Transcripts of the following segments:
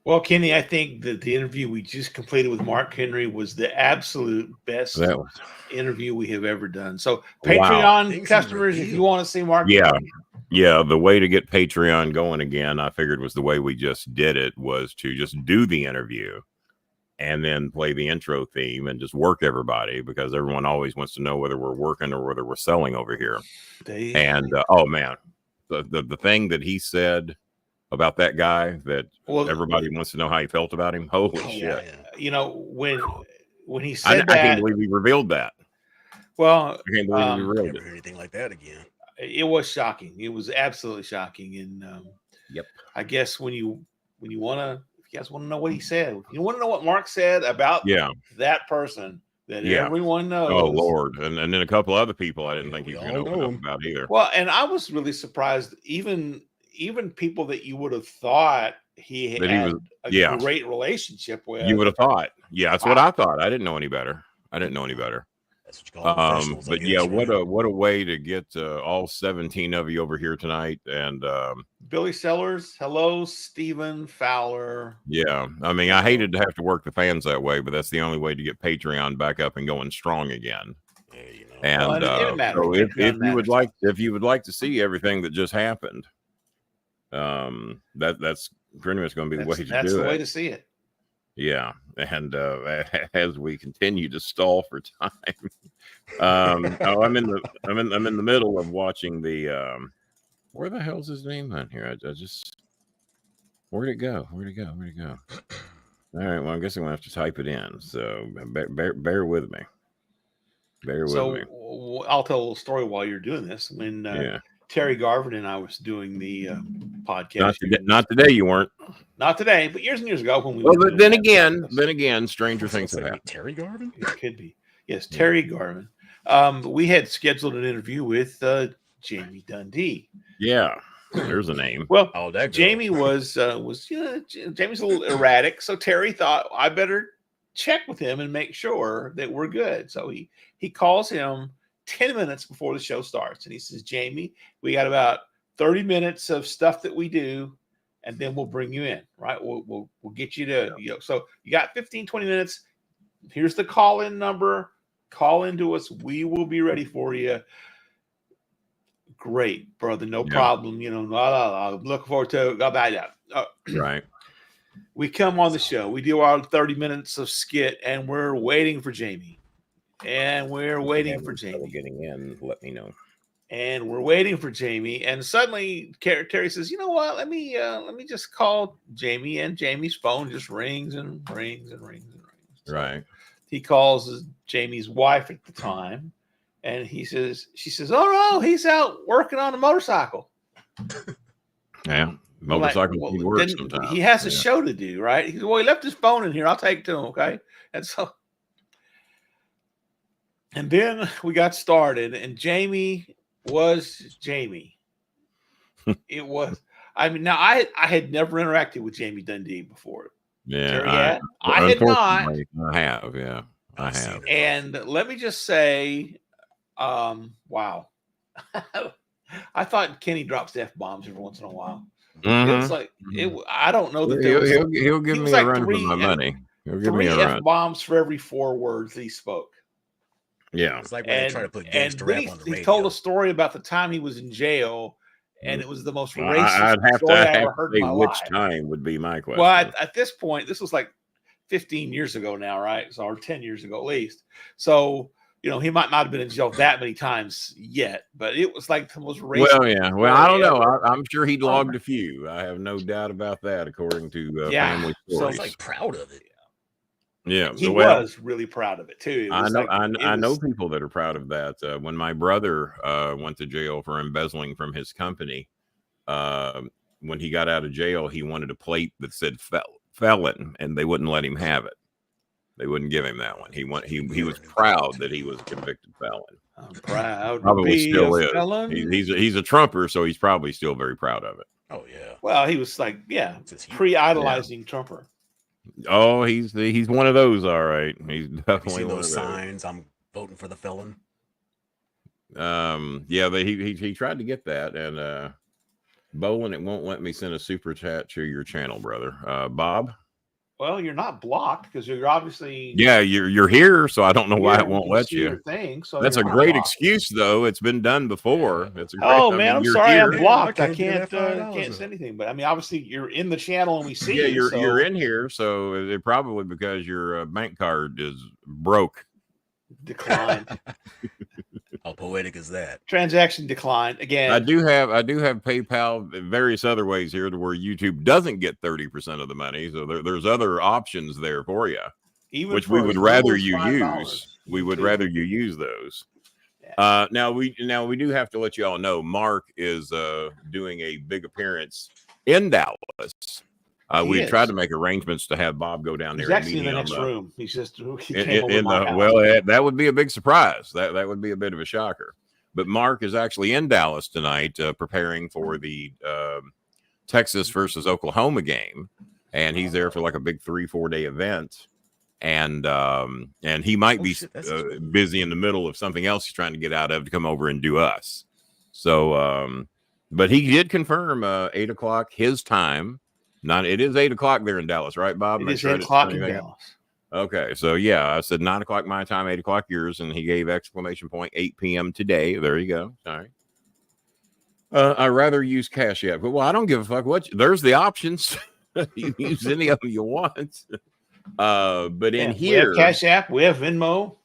Well, Kenny, I think that the interview we just completed with Mark Henry was the absolute best That was interview we have ever done. So, wow. Patreon customers, if you want to see Mark Yeah. Henry, Yeah, the way to get Patreon going again, I figured was the way we just did it, was to just do the interview and then play the intro theme and just work everybody, because everyone always wants to know whether we're working or whether we're selling over here. And oh man, the thing that he said about that guy, that everybody wants to know how he felt about him. Holy shit! Yeah. You know, when he said I can't believe he revealed that. Well, I can't believe he revealed never heard anything like that again. It was shocking. It was absolutely shocking. And yep, I guess when you want to, if you guys want to know what he said, you want to know what Mark said about that person that everyone knows. Oh Lord, and then a couple other people I didn't think he was going to open up about either. Well, and I was really surprised. Even people that you would have thought he had a great relationship with. You would have thought, that's what I thought. I didn't know any better. That's what you call professionals. But yeah, what a way to get all 17 of you over here tonight. And Billy Sellers, hello, Stephen Fowler. Yeah, I mean, I hated to have to work the fans that way, but that's the only way to get Patreon back up and going strong again. Yeah, you know. And so if you would like to see everything that just happened, that's pretty much going to be the way to do it. That's the way to see it. Yeah, and as we continue to stall for time, I'm in the middle of watching the where the hell's his name on here? I just where'd it go? All right, well, I guess I'm gonna have to type it in. So bear with me. I'll tell a little story while you're doing this. When Terry Garvin and I was doing the podcast. Not today, you weren't. Not today, but years and years ago when we. Well, then again, stranger things have happened. Terry Garvin? It could be. Yes, Terry Garvin. We had scheduled an interview with Jamie Dundee. Yeah, there's a name. Well, Jamie was Jamie's a little erratic, so Terry thought I better check with him and make sure that we're good. So he calls him 10 minutes before the show starts, and he says, Jamie, we got about 30 minutes of stuff that we do, and then we'll bring you in, right? We'll get you to, so you got 15, 20 minutes. Here's the call-in number. Call into us. We will be ready for you. Great, brother. No problem. I'm looking forward to it. Right. We come on the show. We do our 30 minutes of skit, and we're waiting for Jamie. And we're waiting for Jamie. Getting in, let me know. And we're waiting for Jamie. And suddenly Terry says, you know what? Let me just call Jamie. And Jamie's phone just rings and rings and rings and rings. Right. He calls Jamie's wife at the time. And she says, oh no, he's out working on a motorcycle. Yeah. Motorcycle works sometimes. He has a show to do, right? He said, well, he left his phone in here. I'll take it to him, okay? And then we got started, and Jamie was Jamie. It was. I mean, now I had never interacted with Jamie Dundee before. Yeah, I had not. I have, yeah, I have. And let me just say, wow. I thought Kenny drops F-bombs every once in a while. Mm-hmm. It's like I don't know that he'll give me a run for my money. He'll give me a run. F-bombs for every 4 words he spoke. Yeah, it's like when they try to put gangster rap on the radio. He told a story about the time he was in jail, and it was the most racist I'd have story to I ever heard in my which life. time would be my question. Well, at this point, this was like 15 years ago now, right? So, or 10 years ago at least. So, he might not have been in jail that many times yet, but it was like the most racist. Well, yeah. Well, I don't know. I'm sure he logged a few. I have no doubt about that, according to family stories. So he's like proud of it. Yeah, he was really proud of it too. I know people that are proud of that. When my brother went to jail for embezzling from his company, when he got out of jail, he wanted a plate that said felon, and they wouldn't let him have it. They wouldn't give him that one. He was proud that he was a convicted felon. I'm proud. Probably still is. Felon. He's a Trumper, so he's probably still very proud of it. Oh yeah. Well, he was like pre-idolizing Trumper. Oh, he's one of those, all right. He's definitely one those of signs. I'm voting for the felon. Yeah, he tried to get that, and Bolin, it won't let me send a super chat to your channel, brother. Bob? Well, you're not blocked because you're obviously Yeah, you're here, so I don't know why it won't let see you. your thing, so That's a you're not great blocked. excuse, though. It's been done before. It's a great. Oh I man, mean, I'm you're sorry, here. I'm blocked. I can't get that $5 can't up. say anything. But I mean, obviously, you're in the channel and we see Yeah, you. you're in here, so it probably because your bank card is broke. Declined. How poetic is that? Transaction declined again. I do have PayPal, various other ways here to where YouTube doesn't get 30% of the money. So there's other options there for you, Even which for we as would little rather as you $5, use. We would YouTube. rather you use those. Yeah. Now we do have to let you all know Mark is doing a big appearance in Dallas. We tried to make arrangements to have Bob go down there. He's and actually meet in the him, next room. He's just in the house. well, that would be a big surprise. That would be a bit of a shocker. But Mark is actually in Dallas tonight, preparing for the Texas versus Oklahoma game, and he's there for like a big 3-4 day event. And he might be busy in the middle of something else he's trying to get out of to come over and do us. So, but he did confirm 8 o'clock his time. It is 8 o'clock there in Dallas, right, Bob? It is 8 o'clock in Dallas. Okay, so yeah, I said 9 o'clock my time, 8 o'clock yours, and he gave exclamation point 8 p.m. today. There you go. All right. I'd rather use Cash App, but well, I don't give a fuck there's the options. You can use any of them you want. But in here, we have Cash App, we have Venmo.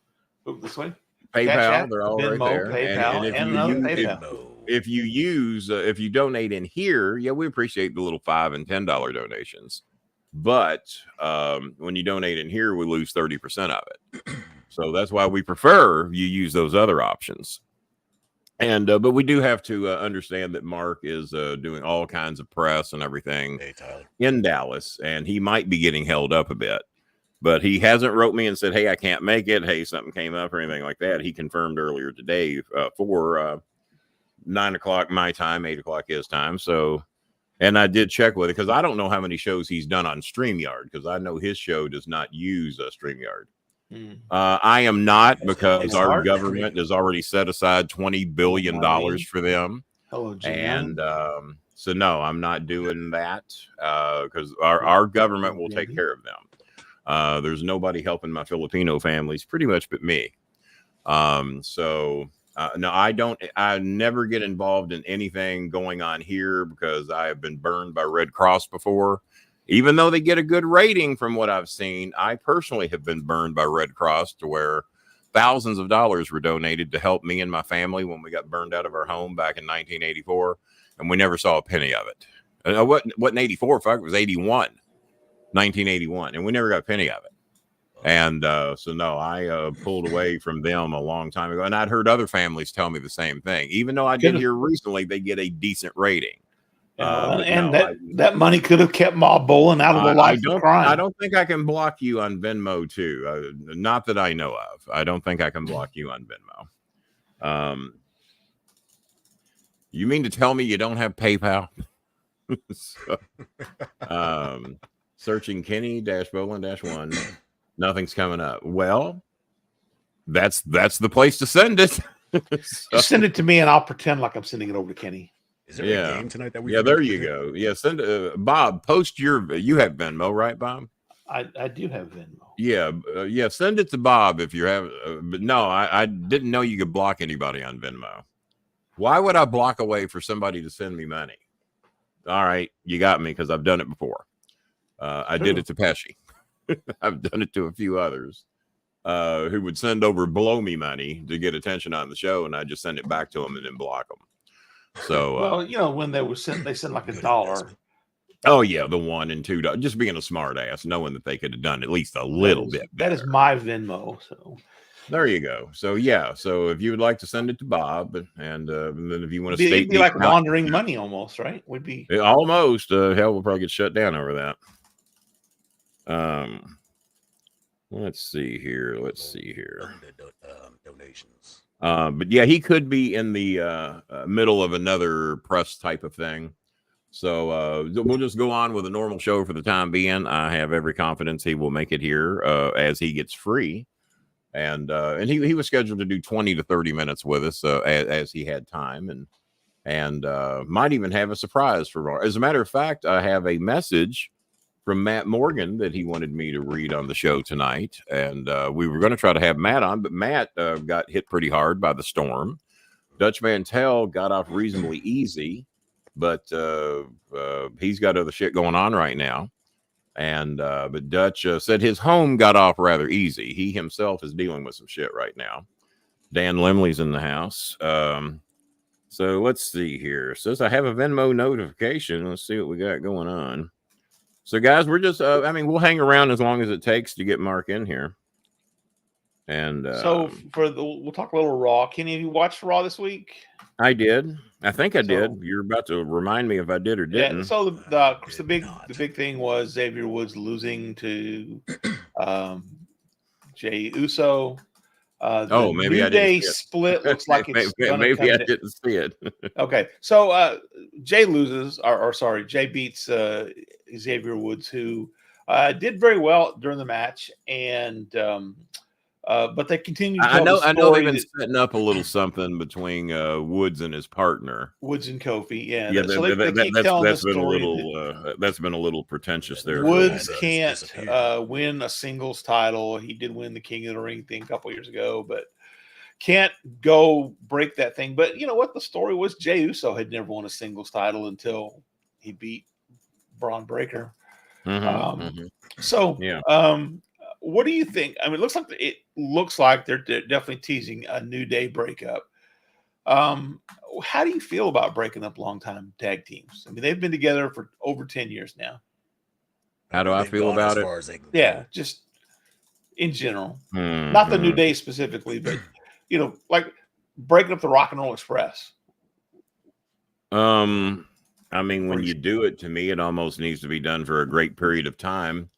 This way, PayPal, they're all Venmo, right there. PayPal, and if you donate in here, yeah, we appreciate the little $5 and $10 donations. But when you donate in here, we lose 30% of it. So that's why we prefer you use those other options. And but we do have to understand that Mark is doing all kinds of press and everything in Dallas, and he might be getting held up a bit. But he hasn't wrote me and said, hey, I can't make it. Hey, something came up or anything like that. He confirmed earlier today for 9 o'clock my time, 8 o'clock his time. So, and I did check with it because I don't know how many shows he's done on Streamyard because I know his show does not use Streamyard. I am not because our government has already set aside $20 billion for them. Hello, Jim. And so, no, I'm not doing that because our government will take care of them. There's nobody helping my Filipino families pretty much but me. No, I never get involved in anything going on here because I have been burned by Red Cross before. Even though they get a good rating from what I've seen, I personally have been burned by Red Cross to where thousands of dollars were donated to help me and my family when we got burned out of our home back in 1984. And we never saw a penny of it. What in 84? Fuck, it was 1981. And we never got a penny of it. And so, no, I pulled away from them a long time ago. And I'd heard other families tell me the same thing. Even though I did hear recently they get a decent rating. That money could have kept Bob Bolin out of the life of crime. I don't think I can block you on Venmo too. Not that I know of. I don't think I can block you on Venmo. You mean to tell me you don't have PayPal? Searching Kenny-Bolin-1. Nothing's coming up. Well, that's the place to send it. Just send it to me and I'll pretend like I'm sending it over to Kenny. Is there a game tonight that we? Yeah, there you go. Yeah, send Bob. Post you have Venmo, right, Bob? I do have Venmo. Yeah, send it to Bob if you have. But no, I didn't know you could block anybody on Venmo. Why would I block away for somebody to send me money? All right, you got me because I've done it before. I did it to Pesci. I've done it to a few others who would send over blow me money to get attention on the show, and I just send it back to them and then block them. So well, when they sent like $1. Oh yeah, the $1 and $2. Just being a smart ass, knowing that they could have done at least a little bit better. That is my Venmo. So there you go. So yeah, so if you would like to send it to Bob, and then if you want to it'd be like laundering money almost, right? Would be almost. Hell, we'll probably get shut down over that. Let's see here. Donations. But yeah, he could be in the middle of another press type of thing. So we'll just go on with a normal show for the time being. I have every confidence he will make it here as he gets free. And he was scheduled to do 20 to 30 minutes with us as he had time. And and might even have a surprise for Mark. As a matter of fact, I have a message from Matt Morgan that he wanted me to read on the show tonight, and we were going to try to have Matt on, but Matt got hit pretty hard by the storm. Dutch Mantel got off reasonably easy, but he's got other shit going on right now. And but Dutch said his home got off rather easy. He himself is dealing with some shit right now. Dan Limley's in the house. So let's see here. It says I have a Venmo notification. Let's see what we got going on. So guys, we're just we'll hang around as long as it takes to get Mark in here. And so we'll talk a little Raw. Kenny, have you watched Raw this week? I did. I think I did. You're about to remind me if I did or didn't. Yeah, so the big thing was Xavier Woods losing to Jey Uso. Maybe New I didn't Day see it. split looks like it's maybe I didn't see it. Okay, so Jey loses, or sorry, Jey beats Xavier Woods, who did very well during the match, and but they continue. I know they've been setting up a little something between Woods and his partner, Woods and Kofi. Yeah, yeah. So they keep telling that's the been story a little. That's been a little pretentious there. Woods can't win a singles title. He did win the King of the Ring thing a couple years ago, but can't go break that thing. But you know what? The story was Jey Uso had never won a singles title until he beat Braun Breaker. So, yeah. What do you think? I mean, it looks like they're definitely teasing a New Day breakup. How do you feel about breaking up longtime tag teams? I mean, they've been together for over 10 years now. How do I feel about it? Yeah, just in general. Not the New Day specifically, but, like breaking up the Rock and Roll Express. I mean, when you do it, to me, it almost needs to be done for a great period of time.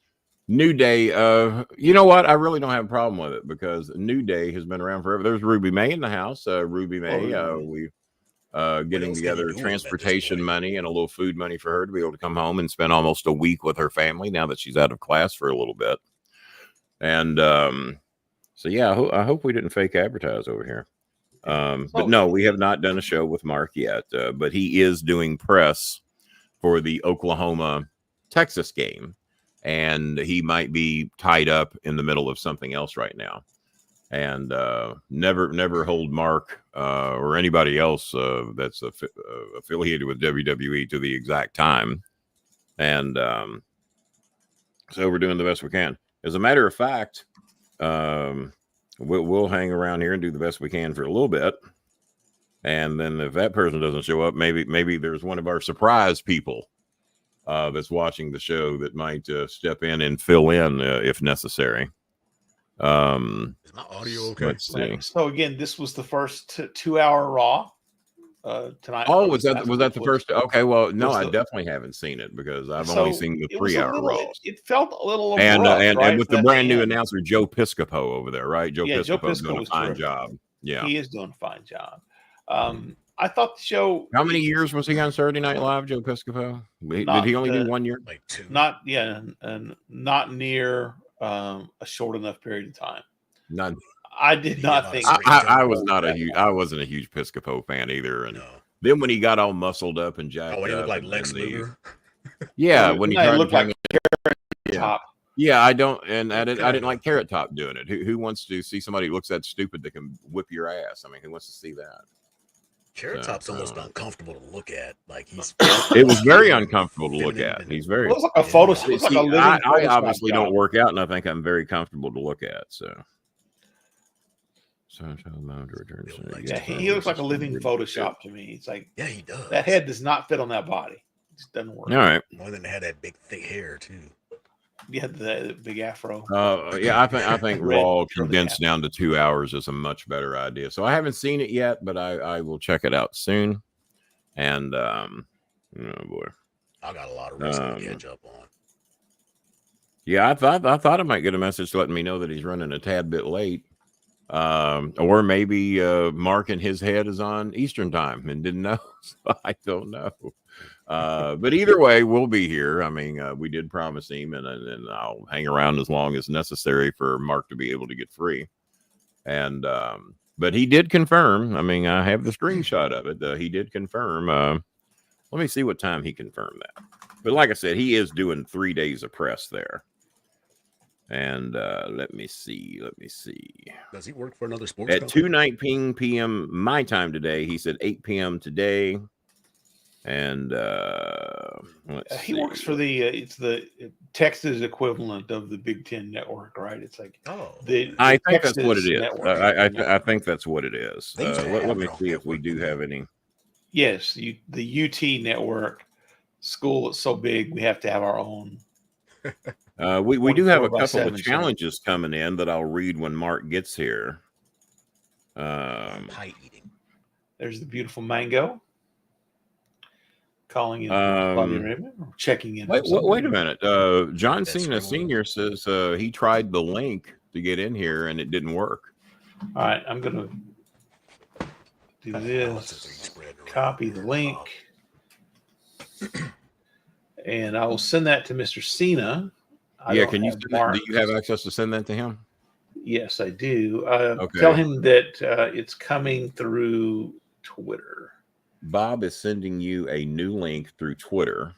New Day, you know what? I really don't have a problem with it because New Day has been around forever. There's Ruby May in the house. Ruby May, we getting together transportation money and a little food money for her to be able to come home and spend almost a week with her family now that she's out of class for a little bit. And so, yeah, I hope we didn't fake advertise over here. But no, we have not done a show with Mark yet, but he is doing press for the Oklahoma-Texas game. And he might be tied up in the middle of something else right now. And never hold Mark or anybody else that's affiliated with WWE to the exact time. And so we're doing the best we can. As a matter of fact, we'll hang around here and do the best we can for a little bit. And then if that person doesn't show up, maybe there's one of our surprise people that's watching the show that might step in and fill in if necessary. Is my audio okay? Let's see. So again, this was the first 2-hour Raw tonight. Oh, was that the first? Okay, well, no, I definitely haven't seen it because I've only seen the 3-hour Raws. It felt a little and right, with the brand new announcer Joe Piscopo over there, right? Joe Piscopo's doing a fine job. Yeah, he is doing a fine job. I thought the show. How many years was he on Saturday Night Live, Joe Piscopo? Did he only do 1 year? Like 2. And not near a short enough period of time. None. I did not think. I wasn't a huge Piscopo fan either. And then when he got all muscled up and jacked when he looked up, like Lex Luger. Yeah, when he looked like Carrot Top. Yeah, I didn't like Carrot Top doing it. Who wants to see somebody who looks that stupid that can whip your ass? I mean, who wants to see that? Carrot Top's almost uncomfortable to look at. Like it was very uncomfortable to look at. He's very. It was like a photo. I obviously don't work out, and I think I'm very comfortable to look at. So yeah, he looks like a living Photoshop to me. It's like he does. That head does not fit on that body. It just doesn't work. All right. More than had that big thick hair too. Yeah, the big afro. I think Raw condensed down to 2 hours is a much better idea. So I haven't seen it yet, but I will check it out soon. And oh boy, I got a lot of wrestling to catch up on. Yeah, I thought I might get a message letting me know that he's running a tad bit late. Or maybe Mark in his head is on Eastern time and didn't know. So I don't know. But either way, we'll be here. I mean, we did promise him, and I'll hang around as long as necessary for Mark to be able to get free. And But he did confirm. I mean, I have the screenshot of it. He did confirm. Let me see what time he confirmed that. But like I said, he is doing 3 days of press there. And let me see. Does he work for another sports at company? 2:19 p.m. my time today? He said 8 p.m. today. And he works for it's the Texas equivalent of the Big Ten network, right? It's like the I think Texas that's what it is. network. I think that's what it is. Let me see if we do have any. Yes, the UT network school is so big we have to have our own. We do have a couple of challenges coming in that I'll read when Mark gets here. Pie eating. There's the beautiful mango. Calling in Saudi Arabia, or checking in. Wait a minute. John Cena Sr. says he tried the link to get in here and it didn't work. All right, I'm going to do this. Copy the link. And I will send that to Mr. Cena. Can you send that? Do you have access to send that to him? Yes, I do. Tell him that it's coming through Twitter. Bob is sending you a new link through Twitter.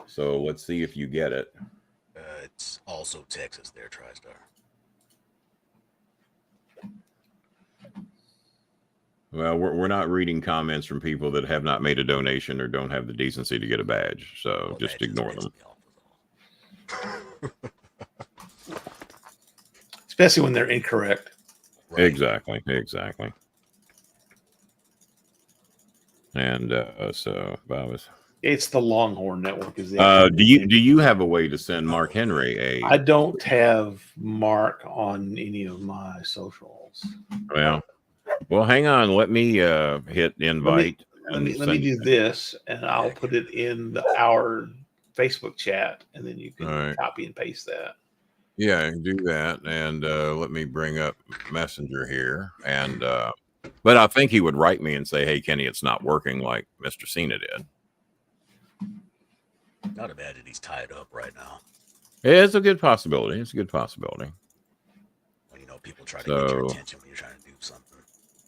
So let's see if you get it. It's also Texas there, TriStar. Well, we're not reading comments from people that have not made a donation or don't have the decency to get a badge. So just ignore them. Especially when they're incorrect. Right. Exactly. And so Bob is. It's the Longhorn Network. Is do you have a way to send Mark Henry I don't have Mark on any of my socials. Well, hang on. Let me hit invite. Let me do this, and I'll put it in our Facebook chat, and then you can copy and paste that. Yeah, do that, and let me bring up Messenger here, and. But I think he would write me and say, "Hey, Kenny, it's not working," like Mr. Cena did. Not imagine he's tied up right now. It's a good possibility. Well, people try to get your attention when you're trying to do something.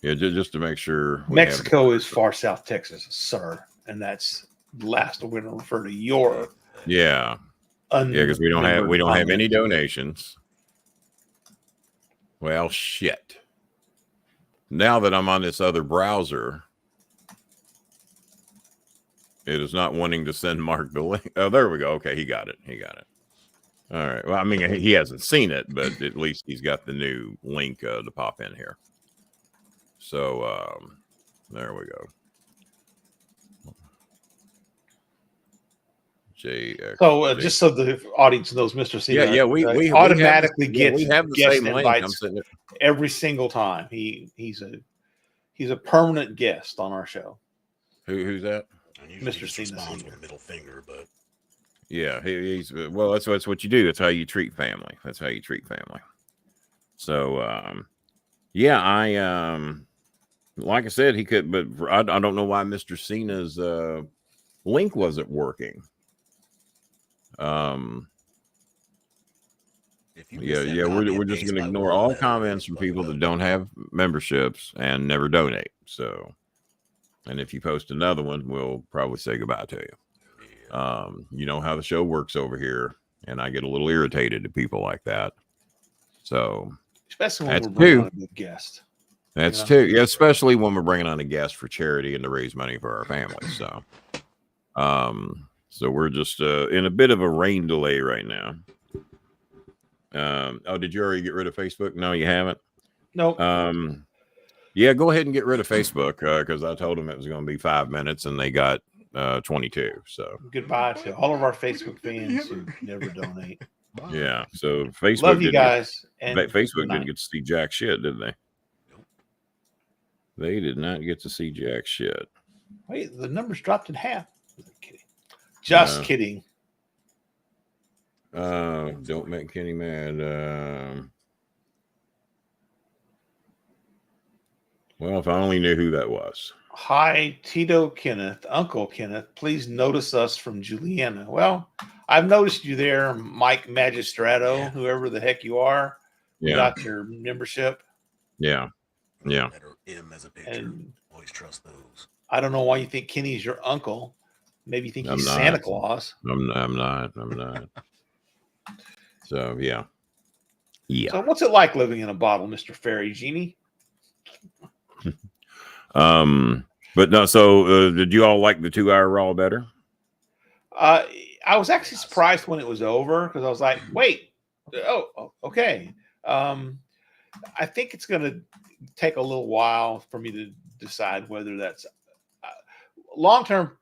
Yeah, just to make sure. Mexico is far South Texas, sir, and that's the last we're going to refer to your. Yeah, because we don't have any donations. Well, shit. Now that I'm on this other browser, it is not wanting to send Mark the link. Oh, there we go. Okay, he got it. All right. Well, I mean, he hasn't seen it, but at least he's got the new link to pop in here. So there we go. So just so the audience knows, Mr. Cena, we automatically gets we have the same link. Every single time. He's a permanent guest on our show. Who's that? Mr. Cena with a middle finger, but yeah, he's well. That's what you do. That's how you treat family. So I like I said, he could, but I don't know why Mr. Cena's link wasn't working. We're just going to ignore all comments from people that don't have memberships and never donate. So, and if you post another one, we'll probably say goodbye to you. You know how the show works over here, and I get a little irritated at people like that. So, especially when we're bringing on a good guest. That's two. Yeah, especially when we're bringing on a guest for charity and to raise money for our family. So, so we're just in a bit of a rain delay right now. Did you already get rid of Facebook? No, you haven't. Nope. Yeah, go ahead and get rid of Facebook because I told them it was going to be 5 minutes and they got 22. So goodbye to all of our Facebook fans who never donate. Yeah, so Facebook. Love you guys. And Facebook didn't get to see jack shit, did they? They did not get to see jack shit. Wait, the numbers dropped in half. Just kidding. Don't make Kenny mad. Well, if I only knew who that was. Hi, Tito Kenneth, Uncle Kenneth. Please notice us from Juliana. Well, I've noticed you there, Mike Magistrato, whoever the heck you are. Yeah. Got your membership. Yeah. Yeah. Letter M as a picture. And Always trust those. I don't know why you think Kenny's your uncle. Maybe you think I'm he's not. Santa Claus. I'm not. So yeah. So what's it like living in a bottle, Mr. Fairy Genie? But no, so did you all like the 2-hour Raw better? I was actually surprised when it was over because I was like, wait, okay. I think it's going to take a little while for me to decide whether that's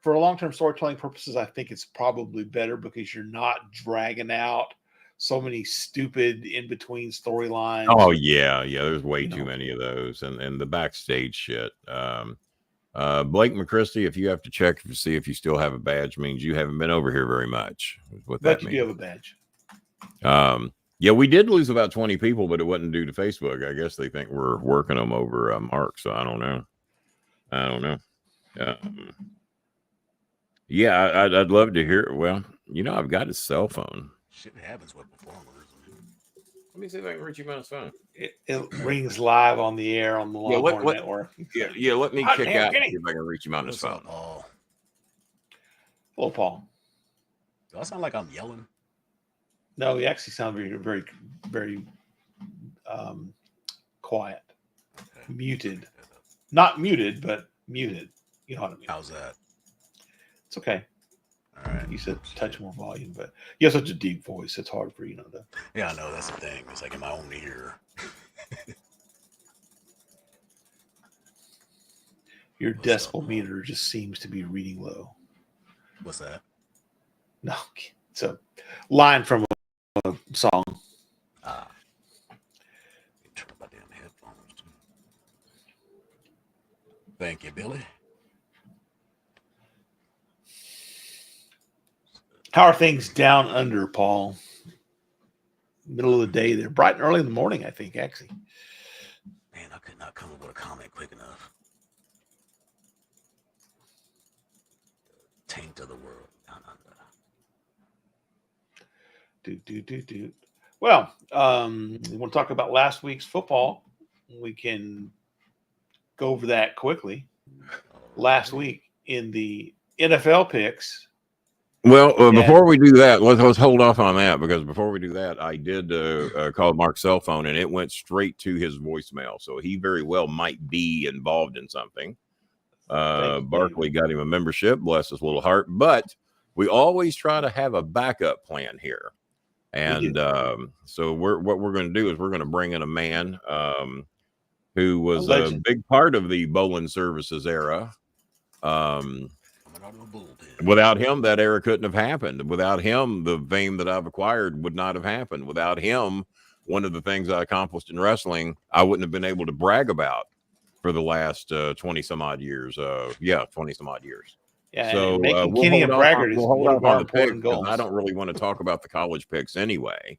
for long-term storytelling purposes. I think it's probably better because you're not dragging out so many stupid in-between storylines. Oh yeah. There's way too many of those, and the backstage shit. Blake McChristy, if you have to check to see if you still have a badge, means you haven't been over here very much. What But that you means. do have a badge. Yeah, we did lose about 20 people, but it wasn't due to Facebook. I guess they think we're working them over Mark, so I don't know. Yeah, I'd love to hear. Well, I've got his cell phone. Shit happens with performers. Let me see if I can reach him on his phone. It rings live on the air on the Longhorn Network. Yeah. Let me kick out and see if I can reach him on his phone. Paul? Hello, Paul. Do I sound like I'm yelling? No, you actually sound very, very, very quiet. Okay. Muted. Not muted, but muted. You know what I mean? How's that? It's okay. All right. You said touch more volume, but you have such a deep voice. It's hard for you to. Yeah, I know. That's the thing. It's like in my own ear. Your decibel meter just seems to be reading low. What's that? No, it's a line from a song. Turn up my damn headphones. Thank you, Billy. How are things down under, Paul? Middle of the day there. Bright and early in the morning, I think, actually. Man, I could not come up with a comment quick enough. The taint of the world down under. Do. Well, we want to talk about last week's football. We can go over that quickly. Last week in the NFL picks. Well, before we do that, let's hold off on that, because before we do that, I did call Mark's cell phone and it went straight to his voicemail. So he very well might be involved in something. Barkley got him a membership, bless his little heart. But we always try to have a backup plan here. And so what we're going to do is we're going to bring in a man who was a big part of the Bolin Services era. Without him, that era couldn't have happened. Without him, the fame that I've acquired would not have happened. Without him, one of the things I accomplished in wrestling, I wouldn't have been able to brag about for the last 20 some odd years. 20 some odd years. Yeah, so making Kenny a braggart is one of our important goals. I don't really want to talk about the college picks anyway.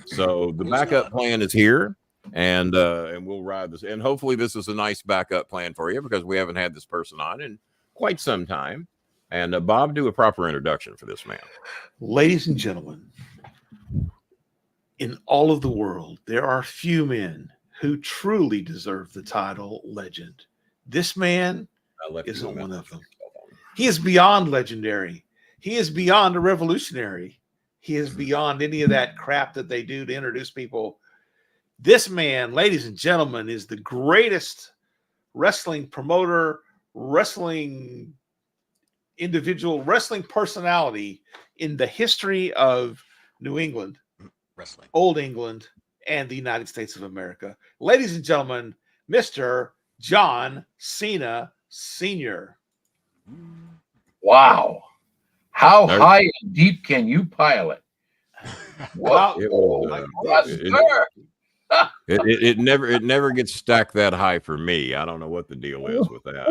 So the backup plan is here, and we'll ride this. And hopefully this is a nice backup plan for you, because we haven't had this person on in quite some time. And Bob, do a proper introduction for this man. Ladies and gentlemen, in all of the world, there are few men who truly deserve the title legend. This man isn't one of them. He is beyond legendary. He is beyond a revolutionary. He is beyond any of that crap that they do to introduce people. This man, ladies and gentlemen, is the greatest wrestling promoter, wrestling individual, wrestling personality in the history of New England, wrestling, Old England, and the United States of America. Ladies and gentlemen, Mr. John Cena Sr. Wow. How high and deep can you pile it? Wow. It never gets stacked that high for me. I don't know what the deal is with that.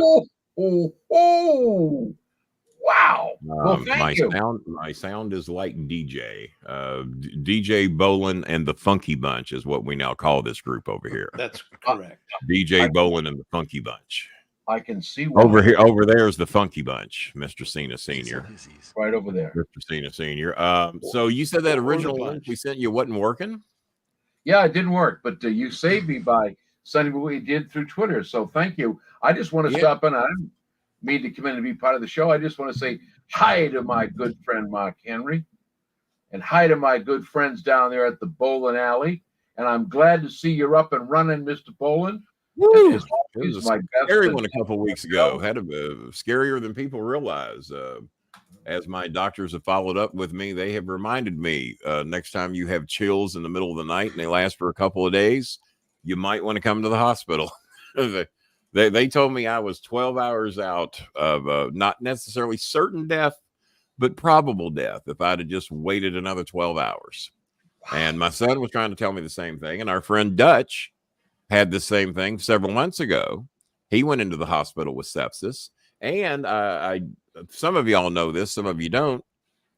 Wow. Well, thank you. My sound is like DJ. DJ Bolin and the Funky Bunch is what we now call this group over here. That's correct. DJ Bolin and the Funky Bunch. I can see over here. Over there is the Funky Bunch, Mr. Cena Sr. Right over there, Mr. Cena Sr. So you said that original link we sent you wasn't working? Yeah, it didn't work, but you saved me by sending me what you did through Twitter. So thank you. I just want to stop in. I didn't mean to come in and be part of the show. I just want to say hi to my good friend Mark Henry, and hi to my good friends down there at the Bolin Alley. And I'm glad to see you're up and running, Mr. Bolin. Woo! It was a scary one a couple weeks ago. Had a scarier than people realize. As my doctors have followed up with me, they have reminded me next time you have chills in the middle of the night and they last for a couple of days, you might want to come to the hospital. They told me I was 12 hours out of not necessarily certain death, but probable death if I'd have just waited another 12 hours. Wow. And my son was trying to tell me the same thing. And our friend Dutch had the same thing several months ago. He went into the hospital with sepsis. And some of y'all know this, some of you don't.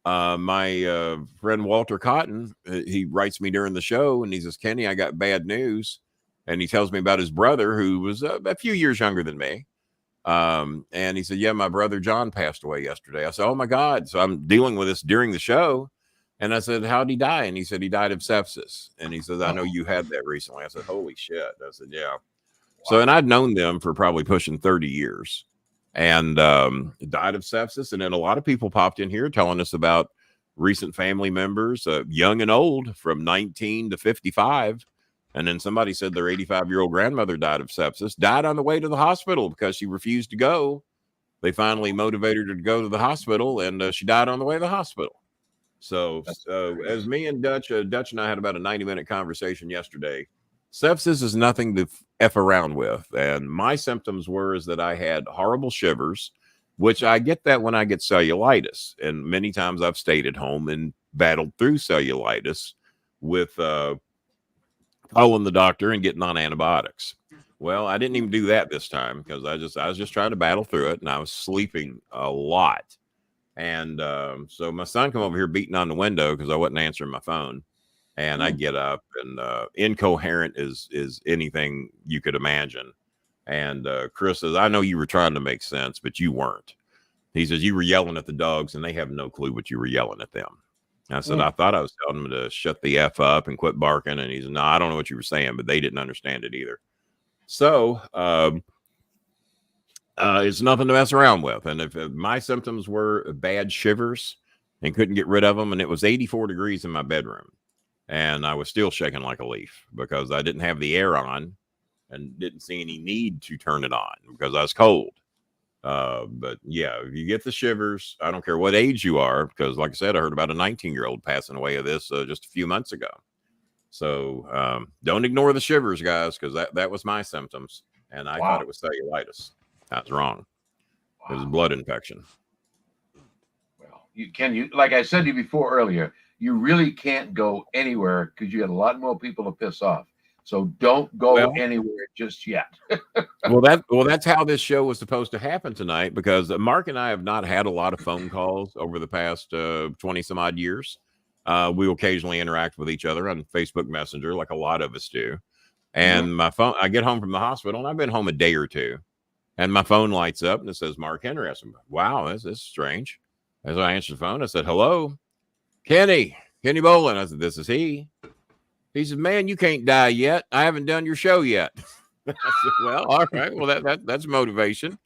My friend Walter Cotton, he writes me during the show and he says, Kenny, I got bad news. And he tells me about his brother, who was a few years younger than me. And he said, yeah, my brother John passed away yesterday. I said, oh my God. So I'm dealing with this during the show. And I said, how'd he die? And he said, he died of sepsis. And he says, I know you had that recently. I said, holy shit. I said, yeah. Wow. So, and I'd known them for probably pushing 30 years and died of sepsis. And then a lot of people popped in here telling us about recent family members, young and old, from 19 to 55. And then somebody said their 85-year-old grandmother died of sepsis, died on the way to the hospital because she refused to go. They finally motivated her to go to the hospital, and she died on the way to the hospital. So as me and Dutch and I had about a 90-minute conversation yesterday, sepsis is nothing to F around with. And my symptoms were is that I had horrible shivers, which I get that when I get cellulitis. And many times I've stayed at home and battled through cellulitis with calling the doctor and getting on antibiotics. Well, I didn't even do that this time because I was just trying to battle through it, and I was sleeping a lot. And so my son come over here beating on the window because I wasn't answering my phone. And I get up and incoherent is anything you could imagine. And Chris says, I know you were trying to make sense, but you weren't. He says, you were yelling at the dogs and they have no clue what you were yelling at them. I said, I thought I was telling them to shut the F up and quit barking. And he said, no, I don't know what you were saying, but they didn't understand it either. So it's nothing to mess around with. And if my symptoms were bad shivers and couldn't get rid of them, and it was 84 degrees in my bedroom, and I was still shaking like a leaf because I didn't have the air on and didn't see any need to turn it on because I was cold. But yeah, if you get the shivers, I don't care what age you are, because like I said, I heard about a 19-year-old passing away of this just a few months ago. So don't ignore the shivers, guys, because that was my symptoms. And I thought it was cellulitis. That's wrong. It was a blood infection. Well, you like I said to you before earlier, you really can't go anywhere because you got a lot more people to piss off. So don't go anywhere just yet. well, that's how this show was supposed to happen tonight, because Mark and I have not had a lot of phone calls over the past 20 some odd years. We occasionally interact with each other on Facebook Messenger, like a lot of us do. And my phone, I get home from the hospital, and I've been home a day or two, and my phone lights up and it says Mark Henry. I said, wow, this is strange. As I answered the phone, I said, hello, Kenny Bolin. I said, this is he. He said, man, you can't die yet. I haven't done your show yet. I said, well, all right. Well, that's motivation.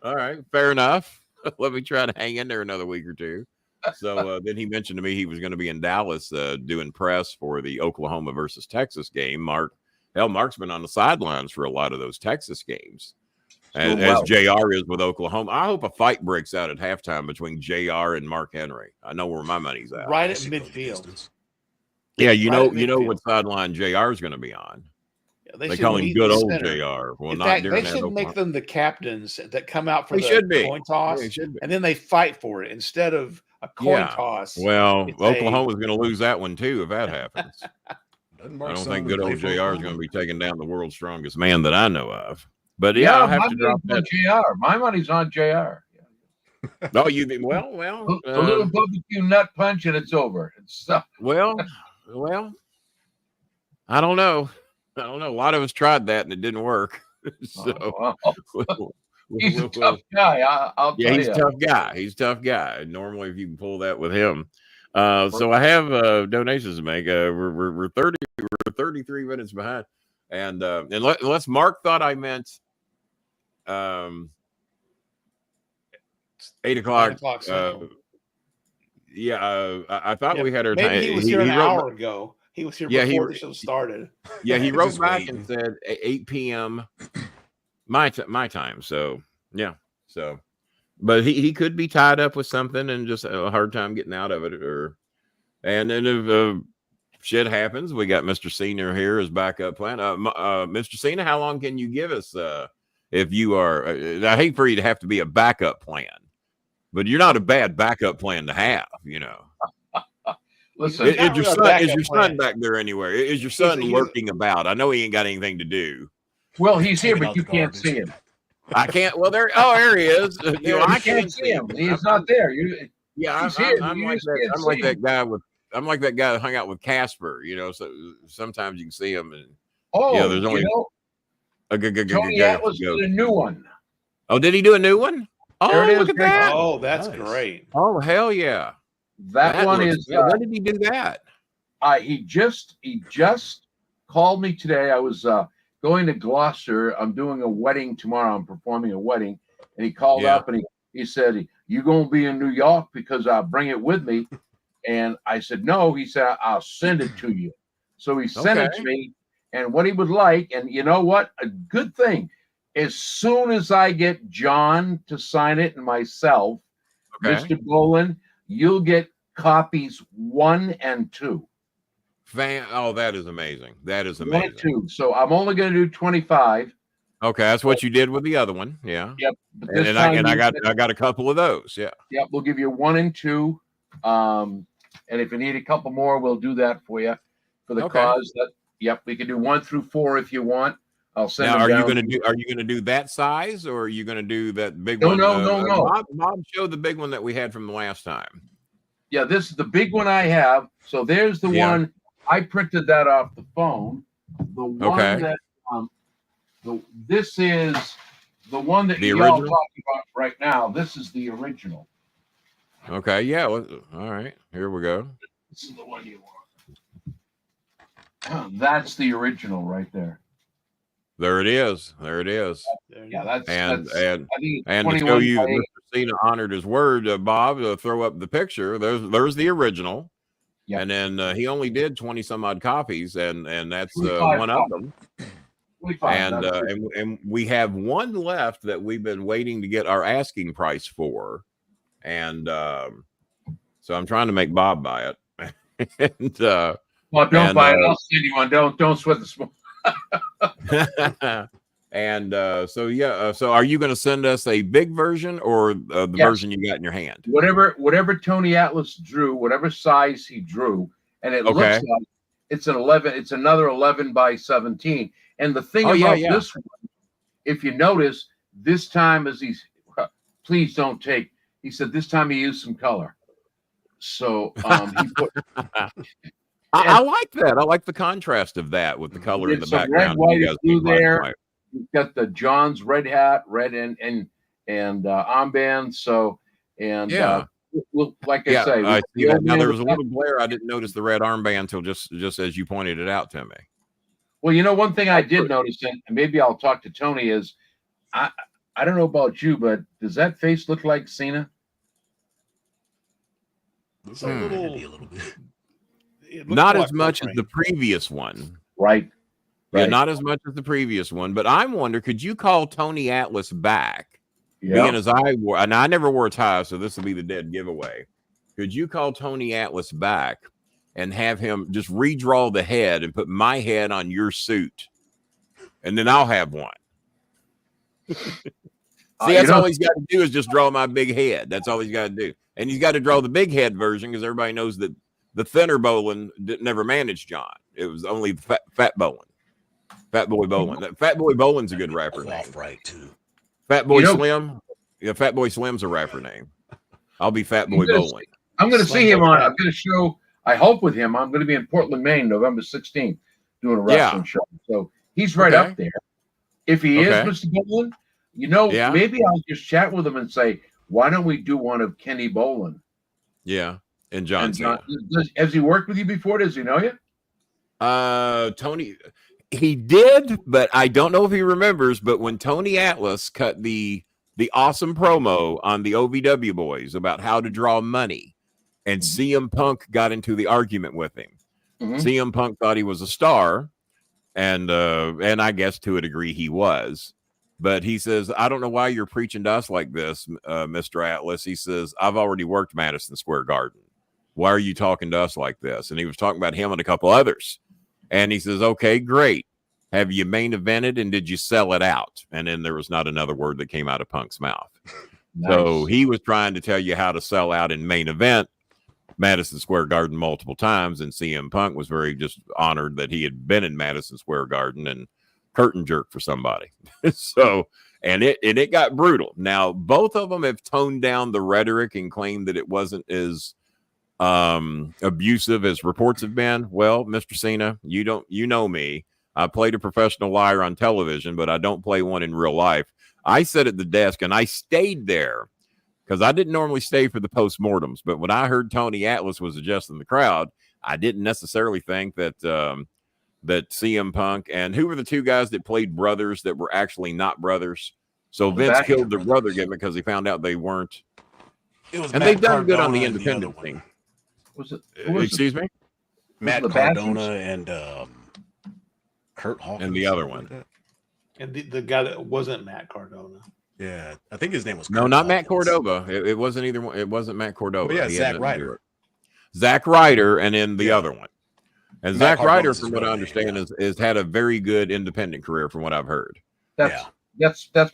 All right. Fair enough. Let me try to hang in there another week or two. So then he mentioned to me he was going to be in Dallas doing press for the Oklahoma versus Texas game. Mark's been on the sidelines for a lot of those Texas games. As JR is with Oklahoma. I hope a fight breaks out at halftime between JR and Mark Henry. I know where my money's at. Right at midfield. Yeah, you know what sideline JR is going to be on. Yeah, they call him good old JR. Well, they should make them the captains that come out for the coin toss, and then they fight for it instead of a coin toss. Well, Oklahoma's going to lose that one too if that happens. I don't think good old JR is going to be taking down the world's strongest man that I know of. But yeah, I'll have to drop that. JR. My money's on JR. No, you well. A little barbecue nut punch and it's over. Well, I don't know. A lot of us tried that and it didn't work. So he's a tough guy. I'll tell you. He's a tough guy. He's a tough guy. Normally, if you can pull that with him. So I have donations to make. We're 33 minutes behind. And unless Mark thought I meant 8 o'clock. 9 o'clock Central. I thought we had our time. Maybe he was here an hour ago. He was here before the show started. Yeah, he wrote back and said 8 p.m. my time. So yeah, so but he could be tied up with something and just a hard time getting out of it. And then if shit happens, we got Mr. Cena here as backup plan. Mr. Cena, how long can you give us if you are? I hate for you to have to be a backup plan, but you're not a bad backup plan to have, you know. Listen, is your son back there anywhere? Is your son lurking about? I know he ain't got anything to do. Well, he's here, but you can't see him. I can't. Well, there he is. You know, I can't see him. He's not there. I'm like that guy that hung out with Casper. You know, so sometimes you can see him. And there's only Tony Atlas did a new one. Oh, did he do a new one? Oh, look at that! Oh, that's great. Oh, hell yeah! That one is. When did he do that? He just called me today. I was going to Gloucester. I'm doing a wedding tomorrow. I'm performing a wedding, and he called up and he said, "You gonna be in New York because I'll bring it with me?" And I said, "No." He said, "I'll send it to you." So he sent it to me, and what he would like. And you know what? A good thing. As soon as I get John to sign it and myself, Mr. Bolin, you'll get copies 1 and 2. Oh, that is amazing. That is 1 amazing. and 2. So I'm only going to do 25. Okay, that's what you did with the other one. Yeah. Yep. And I got a couple of those. Yeah. Yep. We'll give you 1 and 2. And if you need a couple more, we'll do that for you for the cause. We can do 1 through 4 if you want. I'll send them down. Are you gonna do that size, or are you gonna do that big one? No. Bob showed the big one that we had from the last time. Yeah, this is the big one I have. So there's the one. I printed that off the phone. The one that this is the one that you're all talking about right now. This is the original. Okay, yeah. All right, here we go. This is the one you want. That's the original right there. There it is. Yeah, that's and to show you Mr. Cena honored his word, Bob, to throw up the picture. There's the original. Yep. And then he only did 20 some odd copies, and that's one of them. And we have one left that we've been waiting to get our asking price for, and so I'm trying to make Bob buy it. And well, don't buy it. I'll send you one. Don't sweat the small. And so are you going to send us a big version or the version you got in your hand? Whatever Tony Atlas drew, whatever size he drew, and it looks like it's an 11. It's another 11 by 17. And the thing about this one, if you notice, this time please don't take. He said this time he used some color. So he put. I like that. I like the contrast of that with the color in the background. Red, white, and blue there. You've got the John's red hat, red and armband. So like I say, I see that. Now there was a little glare. I didn't notice the red armband until just as you pointed it out to me. Well, you know, one thing I did notice, and maybe I'll talk to Tony, is I don't know about you, but does that face look like Cena? It's a little bit. Not as much as the previous one. Right. Yeah, not as much as the previous one. But I'm wondering, could you call Tony Atlas back? Yeah. Being as I wore, and I never wore a tie, so this will be the dead giveaway. Could you call Tony Atlas back and have him just redraw the head and put my head on your suit? And then I'll have one. See, that's all he's got to do is just draw my big head. That's all he's got to do. And he's got to draw the big head version because everybody knows that the thinner Bolin never managed John. It was only Fat Bolin. Fat Boy Bolin. Fat Boy Bolin's a good rapper name. Right, too. Fat Boy Slim. Yeah, Fat Boy Slim's a rapper name. I'll be Fat Boy Bolin. I'm going to see him on. I'm going to show. I hope with him. I'm going to be in Portland, Maine, November 16th, doing a wrestling show. So he's right up there. If he is Mr. Bolin, maybe I'll just chat with him and say, why don't we do one of Kenny Bolin? Yeah. And John. Has he worked with you before? Does he know you? Tony, He did, but I don't know if he remembers. But when Tony Atlas cut the awesome promo on the OVW boys about how to draw money, and CM Punk got into the argument with him. CM Punk thought he was a star, and I guess to a degree he was. But he says, I don't know why you're preaching to us like this, Mr. Atlas. He says, I've already worked Madison Square Garden. Why are you talking to us like this? And he was talking about him and a couple others. And he says, okay, great. Have you main evented and did you sell it out? And then there was not another word that came out of Punk's mouth. Nice. So he was trying to tell you how to sell out in main event Madison Square Garden multiple times. And CM Punk was very just honored that he had been in Madison Square Garden and curtain jerk for somebody. So, and it got brutal. Now, both of them have toned down the rhetoric and claimed that it wasn't as abusive as reports have been. Well, Mr. Cena, you know me. I played a professional liar on television, but I don't play one in real life. I sat at the desk and I stayed there because I didn't normally stay for the postmortems. But when I heard Tony Atlas was adjusting the crowd, I didn't necessarily think that that CM Punk and who were the two guys that played brothers that were actually not brothers. So Vince killed their brother gimmick because he found out they weren't. And they've done good on the independent thing. Excuse me? Matt Cardona and Kurt Hawkins. And the other one. And the guy that wasn't Matt Cardona. Yeah, I think his name was Kurt Hawkins. Matt Cordova. It wasn't either one. It wasn't Matt Cordova. Oh, yeah, Zack Ryder. Zack Ryder and then the other one. And Zack Ryder, from what I understand, is had a very good independent career from what I've heard. That's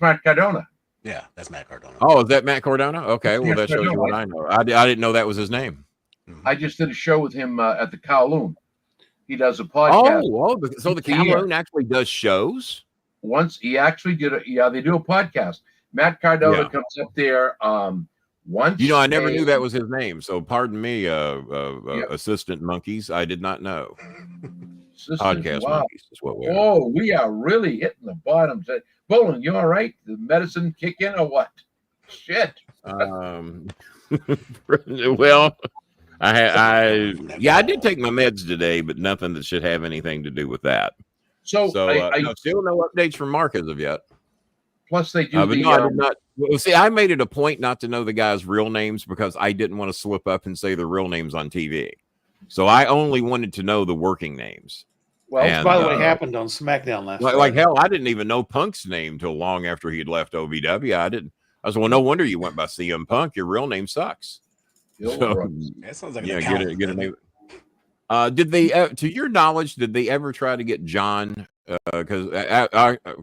Matt Cardona. Yeah, that's Matt Cardona. Oh, is that Matt Cardona? Okay, well, that shows you what I know. I didn't know that was his name. I just did a show with him at the Kowloon. He does a podcast. So the Kowloon actually does shows? Once he actually did they do a podcast. Matt Cardona comes up there once. I never knew that was his name. So pardon me, assistant monkeys. I did not know. Podcast monkeys is what we are. Oh, we are really hitting the bottom. Bolin, you all right? The medicine kick in or what? Shit. Well, I did take my meds today, but nothing that should have anything to do with that. So still no updates from Mark as of yet. Plus, they do. I did not. Well, see, I made it a point not to know the guys' real names because I didn't want to slip up and say their real names on TV. So I only wanted to know the working names. Well, by the way, happened on SmackDown last night. Like hell, I didn't even know Punk's name till long after he had left OVW. I said, well, no wonder you went by CM Punk. Your real name sucks. So, that sounds like get a name. Did they, to your knowledge, did they ever try to get John? Because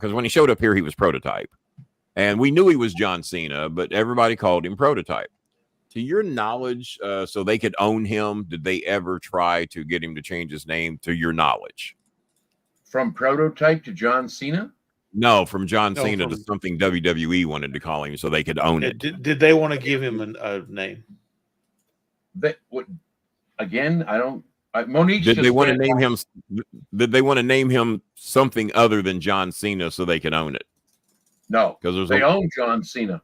when he showed up here, he was Prototype, and we knew he was John Cena, but everybody called him Prototype. To your knowledge, so they could own him, did they ever try to get him to change his name? To your knowledge, from Prototype to John Cena? No, from John Cena to something WWE wanted to call him, so they could own it. Did they want to give him a name? Again, I don't. Monique. Did they want to name him? Did they want to name him something other than John Cena so they can own it? No, because they own John Cena.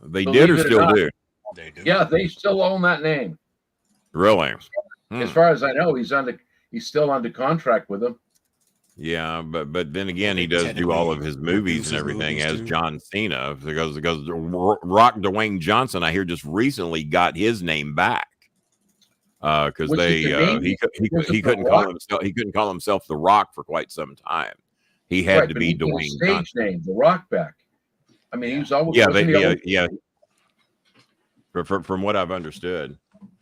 They did or still do? They do. Yeah, they still own that name. Really? As far as I know, he's still under contract with them. Yeah, but then again, he does do all of his movies and everything as John Cena because Rock Dwayne Johnson, I hear, just recently got his name back because he couldn't call himself The Rock for quite some time. He had to be Dwayne Johnson. Name The Rock back. I mean, he was always From what I've understood.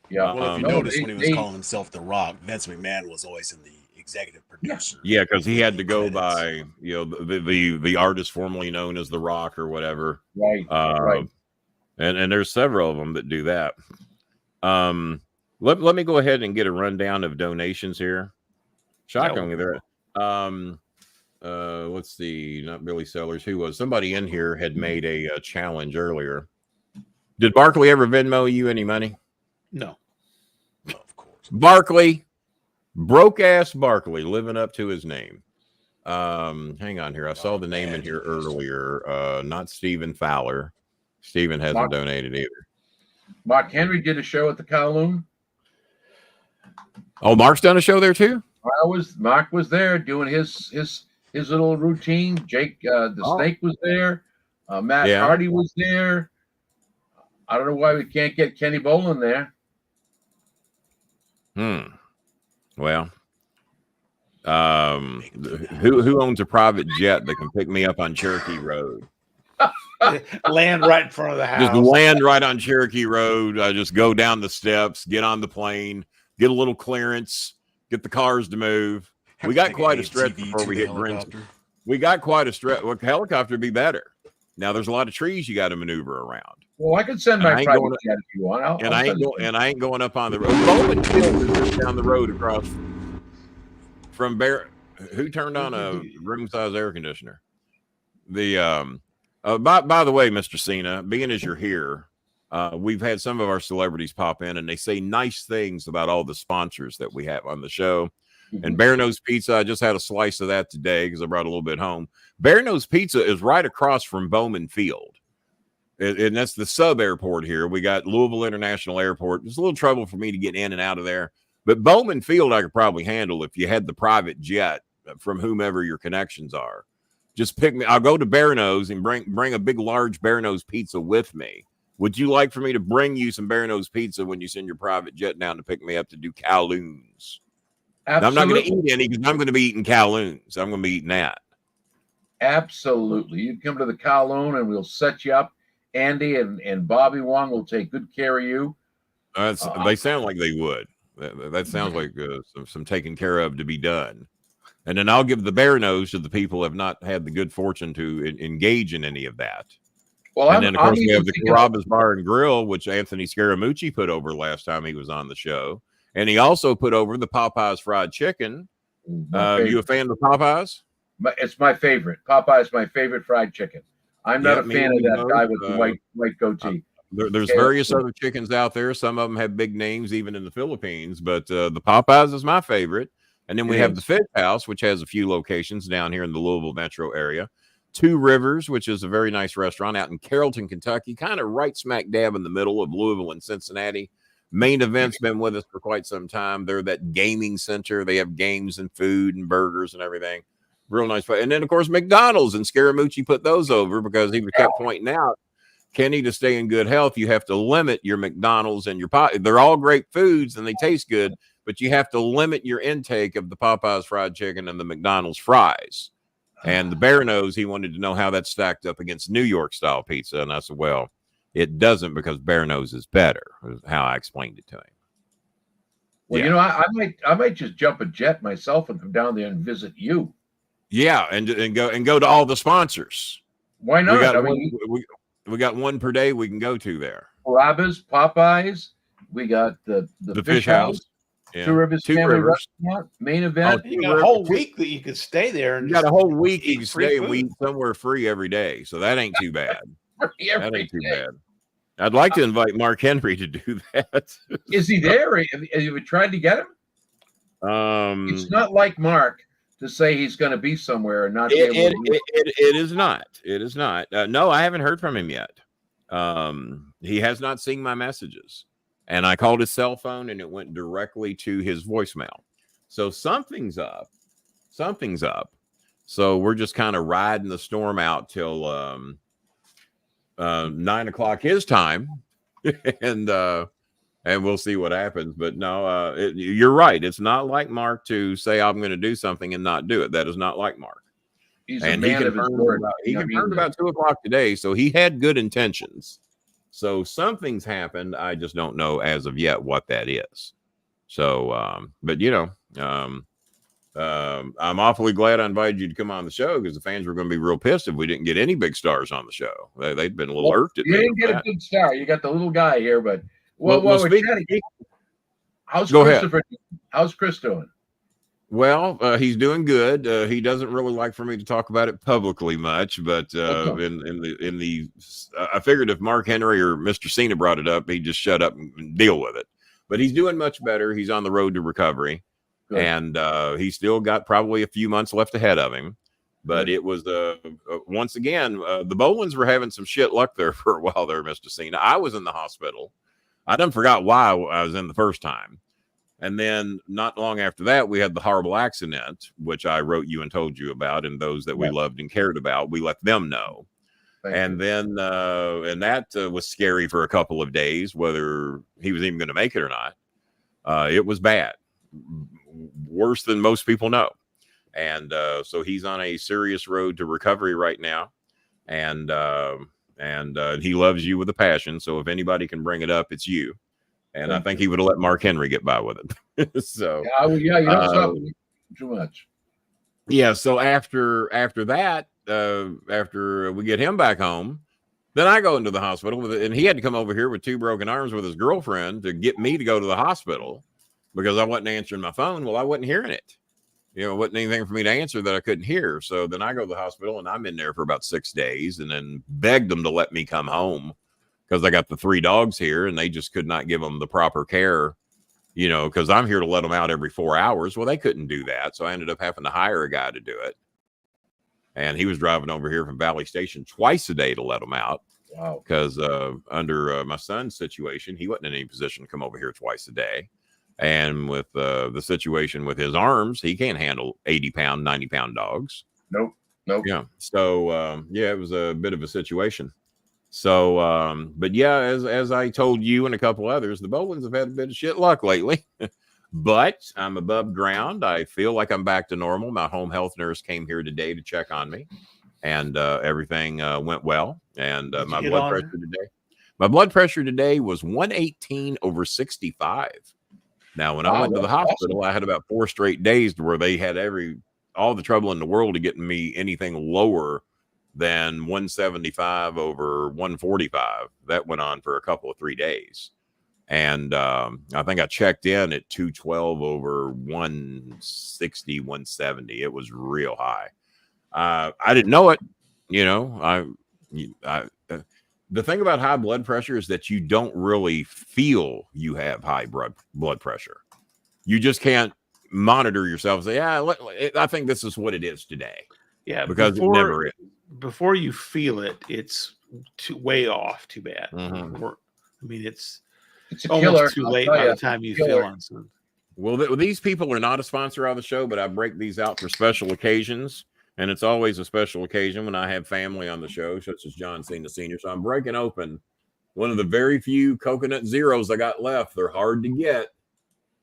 Yeah. Well, if you notice when he was calling himself The Rock, Vince McMahon was always in the executive producer. Yeah, because he had to go by the artist formerly known as The Rock or whatever. Right. Right. And there's several of them that do that. Let me go ahead and get a rundown of donations here. Shockingly, there. Let's see, not Billy Sellers. Who was somebody in here had made a challenge earlier. Did Barkley ever Venmo you any money? No. Of course. Barkley, broke ass Barkley, living up to his name. Hang on here. I saw the name in here earlier. Not Stephen Fowler. Stephen hasn't donated either. Mark Henry did a show at the Kowloon. Oh, Mark's done a show there too? Mark was there doing his little routine. Jake the Snake was there. Matt Hardy was there. I don't know why we can't get Kenny Bolin there. Well, who owns a private jet that can pick me up on Cherokee Road? Land right in front of the house. Just land right on Cherokee Road. Just go down the steps, get on the plane, get a little clearance, get the cars to move. We got quite a stretch before we hit Grimsby. We got quite a stretch. Well, helicopter would be better. Now there's a lot of trees you got to maneuver around. Well, I could send my private jet if you want. I ain't going up on the road. Bolin Field is just down the road across from Bear. Who turned on a room-size air conditioner? The by the way, Mr. Cena, being as you're here, we've had some of our celebrities pop in, and they say nice things about all the sponsors that we have on the show. And Bear Nose Pizza, I just had a slice of that today because I brought a little bit home. Bear Nose Pizza is right across from Bowman Field. And that's the sub airport here. We got Louisville International Airport. There's a little trouble for me to get in and out of there. But Bowman Field, I could probably handle if you had the private jet from whomever your connections are. Just pick me. I'll go to Bear Nose and bring a big, large Bear Nose pizza with me. Would you like for me to bring you some Bear Nose pizza when you send your private jet down to pick me up to do Kowloons? Absolutely. I'm not going to eat any because I'm going to be eating Kowloons. I'm going to be eating that. Absolutely. You come to the Kowloon and we'll set you up. Andy and Bobby Wong will take good care of you. They sound like they would. That sounds like some taken care of to be done. And then I'll give the Bear Nose to the people who have not had the good fortune to engage in any of that. Well, and then, of course, we have the Carrabba's Bar and Grill, which Anthony Scaramucci put over last time he was on the show. And he also put over the Popeyes fried chicken. You a fan of Popeyes? It's my favorite. Popeyes my favorite fried chicken. I'm not a fan of that guy with the white goatee. There's various other chickens out there. Some of them have big names, even in the Philippines. But the Popeyes is my favorite. And then we have the Fish House, which has a few locations down here in the Louisville metro area. Two Rivers, which is a very nice restaurant out in Carrollton, Kentucky, kind of right smack dab in the middle of Louisville and Cincinnati. Main Event's been with us for quite some time. They're that gaming center. They have games and food and burgers and everything. Real nice. And then, of course, McDonald's, and Scaramucci put those over because he kept pointing out, Kenny, to stay in good health, you have to limit your McDonald's and your They're all great foods and they taste good, but you have to limit your intake of the Popeyes fried chicken and the McDonald's fries. And the Bear Nose, he wanted to know how that stacked up against New York style pizza. And I said, well, it doesn't, because Bear Nose is better, is how I explained it to him. Well, you know, I might just jump a jet myself and come down there and visit you. Yeah, and go to all the sponsors. Why not? We got one per day we can go to there. Carrabba's, Popeyes. We got the Fish House. Yeah. Two Rivers Family Restaurant. Main Event. You got a whole week that you could stay there. And you got a whole week you can stay and we eat somewhere free every day. So that ain't too bad. That ain't too bad. I'd like to invite Mark Henry to do that. Is he there? Have you tried to get him? It's not like Mark to say he's going to be somewhere and not be able to. It is not. It is not. No, I haven't heard from him yet. He has not seen my messages. And I called his cell phone and it went directly to his voicemail. So something's up. Something's up. So we're just kind of riding the storm out till 9 o'clock his time. and we'll see what happens. But no, you're right. It's not like Mark to say I'm going to do something and not do it. That is not like Mark. He's a man of his word. He confirmed about 2 o'clock today. So he had good intentions. So something's happened. I just don't know as of yet what that is. So, but you know, I'm awfully glad I invited you to come on the show, because the fans were going to be real pissed if we didn't get any big stars on the show. They'd been a little irked at me. You didn't get a big star. You got the little guy here, but how's Chris doing? Well, he's doing good. He doesn't really like for me to talk about it publicly much, but I figured if Mark Henry or Mr. Cena brought it up, he'd just shut up and deal with it. But he's doing much better. He's on the road to recovery. Good. And he's still got probably a few months left ahead of him. But it was once again, the Bolins were having some shit luck there for a while there, Mr. Cena. I was in the hospital. I done forgot why I was in the first time. And then not long after that, we had the horrible accident, which I wrote you and told you about, and those that we loved and cared about, we let them know. And then that was scary for a couple of days, whether he was even going to make it or not. It was bad, worse than most people know. And so he's on a serious road to recovery right now. And he loves you with a passion. So if anybody can bring it up, it's you. And I think he would have let Mark Henry get by with it. So you don't stop too much. Yeah. So after that, after we get him back home, then I go into the hospital and he had to come over here with 2 broken arms with his girlfriend to get me to go to the hospital because I wasn't answering my phone. Well, I wasn't hearing it. You know, it wasn't anything for me to answer that I couldn't hear. So then I go to the hospital and I'm in there for about 6 days and then begged them to let me come home because I got the 3 dogs here and they just could not give them the proper care, you know, because I'm here to let them out every 4 hours. Well, they couldn't do that. So I ended up having to hire a guy to do it. And he was driving over here from Valley Station twice a day to let them out. Wow. Because under my son's situation, he wasn't in any position to come over here twice a day. And with the situation with his arms, he can't handle 80-pound, 90-pound dogs. Nope. Yeah. So, it was a bit of a situation. So, but yeah, as I told you and a couple others, the Bolins have had a bit of shit luck lately. But I'm above ground. I feel like I'm back to normal. My home health nurse came here today to check on me, and everything went well. And my blood pressure today was 118/65. Now, when I went to the hospital, I had about 4 straight days where they had all the trouble in the world to get me anything lower than 175/145. That went on for a couple of 3 days. And I think I checked in at 212/160, 170. It was real high. I didn't know it. You know, the thing about high blood pressure is that you don't really feel you have high blood pressure. You just can't monitor yourself and say, I think this is what it is today. Yeah, because it never is. Before you feel it, it's way off too bad. Mm-hmm. I mean, it's a almost killer. too late by the time you feel on something. Well, these people are not a sponsor of the show, but I break these out for special occasions. And it's always a special occasion when I have family on the show, such as John Cena Sr. So I'm breaking open one of the very few coconut zeros I got left. They're hard to get.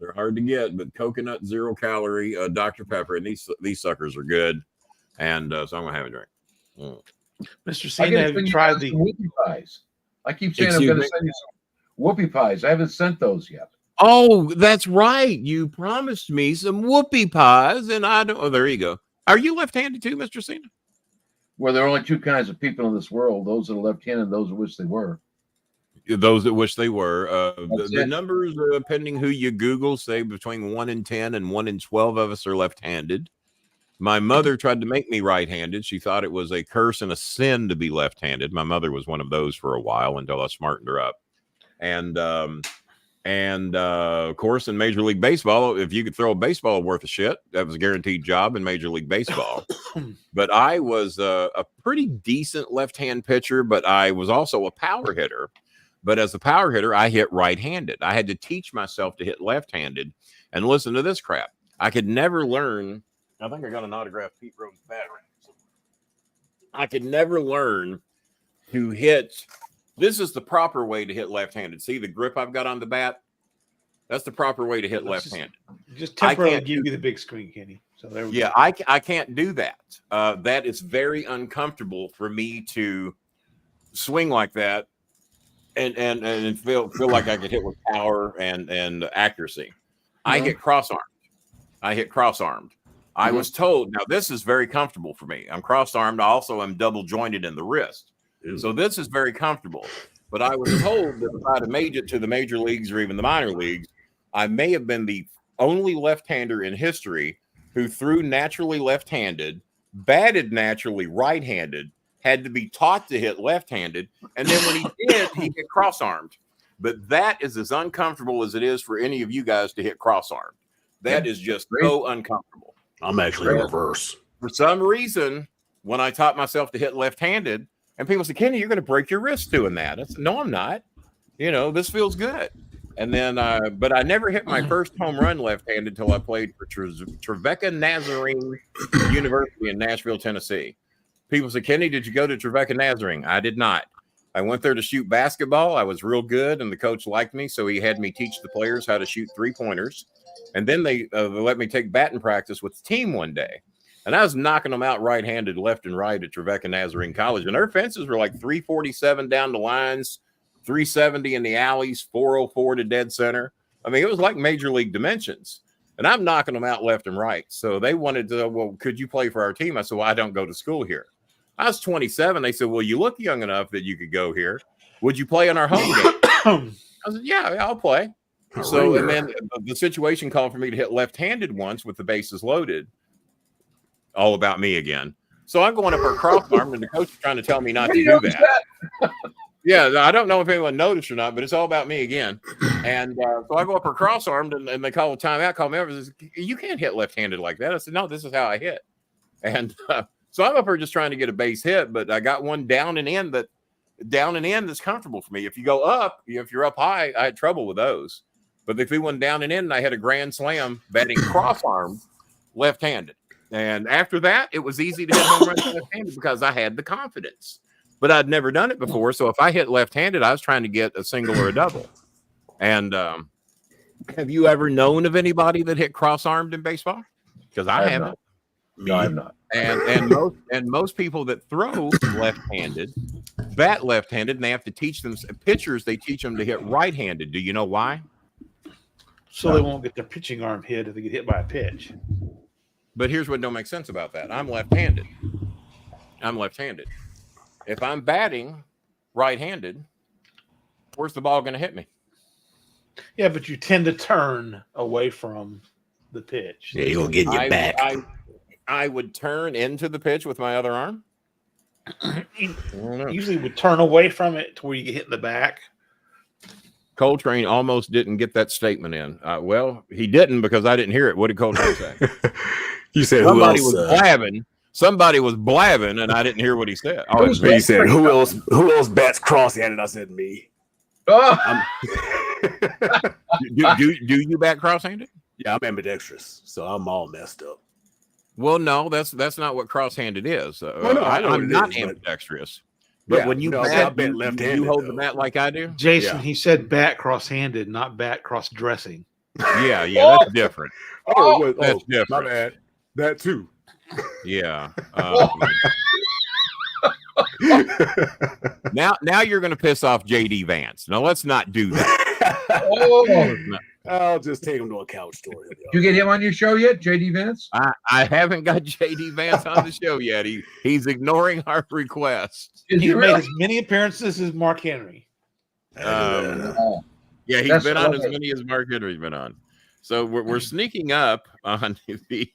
But coconut 0 calorie Dr. Pepper. And these suckers are good. And so I'm going to have a drink. Mr. Cena, have you tried the whoopie pies? I keep saying I'm going to send you some whoopie pies. I haven't sent those yet. Oh, that's right. You promised me some whoopie pies, and I don't. Oh, there you go. Are you left-handed too, Mr. Cena? Well, there are only 2 kinds of people in this world: those that are left-handed and those that wish they were. Those that wish they were. The numbers, depending who you Google, say between 1 in 10 and 1 in 12 of us are left-handed. My mother tried to make me right-handed. She thought it was a curse and a sin to be left-handed. My mother was one of those for a while until I smartened her up. And of course, in Major League Baseball, if you could throw a baseball worth of shit, that was a guaranteed job in Major League Baseball. But I was a pretty decent left-hand pitcher, but I was also a power hitter. But as a power hitter, I hit right-handed. I had to teach myself to hit left-handed. And listen to this crap. I could never learn. I think I got an autographed Pete Rose battery. I could never learn to hit. This is the proper way to hit left-handed. See the grip I've got on the bat? That's the proper way to hit left-handed. Just temporarily give you the big screen, Kenny. So there we go. I can't do that. That is very uncomfortable for me to swing like that and feel like I could hit with power and accuracy. Mm-hmm. I hit cross-armed. I was told, now this is very comfortable for me. I'm cross-armed. I also am double jointed in the wrist. Ew. So this is very comfortable. But I was told that if I'd have made it to the major leagues or even the minor leagues, I may have been the only left-hander in history who threw naturally left-handed, batted naturally right-handed, had to be taught to hit left-handed, and then when he did, he hit cross-armed. But that is as uncomfortable as it is for any of you guys to hit cross-armed. That is just so uncomfortable. I'm actually in reverse. For some reason, when I taught myself to hit left-handed, and people say, Kenny, you're going to break your wrist doing that. I said, no, I'm not. You know, this feels good. And then, but I never hit my first home run left-handed until I played for Trevecca Nazarene University in Nashville, Tennessee. People say, Kenny, did you go to Trevecca Nazarene? I did not. I went there to shoot basketball. I was real good, and the coach liked me, so he had me teach the players how to shoot three-pointers. And then they let me take batting practice with the team one day. And I was knocking them out right-handed left and right at Trevecca Nazarene College. And their fences were like 347 down the lines, 370 in the alleys, 404 to dead center. I mean, it was like major league dimensions. And I'm knocking them out left and right. So they wanted to, well, could you play for our team? I said, well, I don't go to school here. I was 27. They said, well, you look young enough that you could go here. Would you play in our home game? I said, yeah, I'll play. So, and then the situation called for me to hit left-handed once with the bases loaded. All about me again. So I'm going up for a cross arm, and the coach is trying to tell me not to do that. Yeah, I don't know if anyone noticed or not, but it's all about me again. And so I go up for cross armed, and they call a timeout, call me over, and says, you can't hit left-handed like that. I said, no, this is how I hit. And so I'm up here just trying to get a base hit, but I got one down and in that's comfortable for me. If you go up, if you're up high, I had trouble with those. But if we went down and in, and I had a grand slam batting cross-armed left-handed. And after that, it was easy to hit home runs left-handed because I had the confidence. But I'd never done it before. So if I hit left-handed, I was trying to get a single or a double. And have you ever known of anybody that hit cross-armed in baseball? Because I haven't. No, I'm not. And most people that throw left-handed, bat left-handed, and they have to teach them pitchers. They teach them to hit right-handed. Do you know why? So they won't get their pitching arm hit if they get hit by a pitch. But here's what don't make sense about that. I'm left-handed. If I'm batting right-handed, where's the ball going to hit me? Yeah, but you tend to turn away from the pitch. Yeah, you're getting your back. I would turn into the pitch with my other arm. Usually would turn away from it to where you get hit in the back. Coltrane almost didn't get that statement in. Well, he didn't because I didn't hear it. What did Coltrane say? You said somebody was blabbing. Somebody was blabbing, and I didn't hear what he said. Oh, he said, "Who else bats cross-handed?" I said, "Me." Oh. Do you bat cross-handed? Yeah, I'm ambidextrous, so I'm all messed up. Well, no, that's not what cross-handed is. I'm not ambidextrous. But when you bat left-handed, you hold the bat like I do. Jason, he said bat cross-handed, not bat cross-dressing. Yeah, that's different. That's different. My bad. That too. Yeah. Now you're going to piss off JD Vance. No, let's not do that. I'll just take him to a couch story. Did you get him on your show yet, JD Vance? I haven't got JD Vance on the show yet. He's ignoring our request. He's made as many appearances as Mark Henry. Yeah, he's been on as many as Mark Henry's been on. So we're sneaking up on the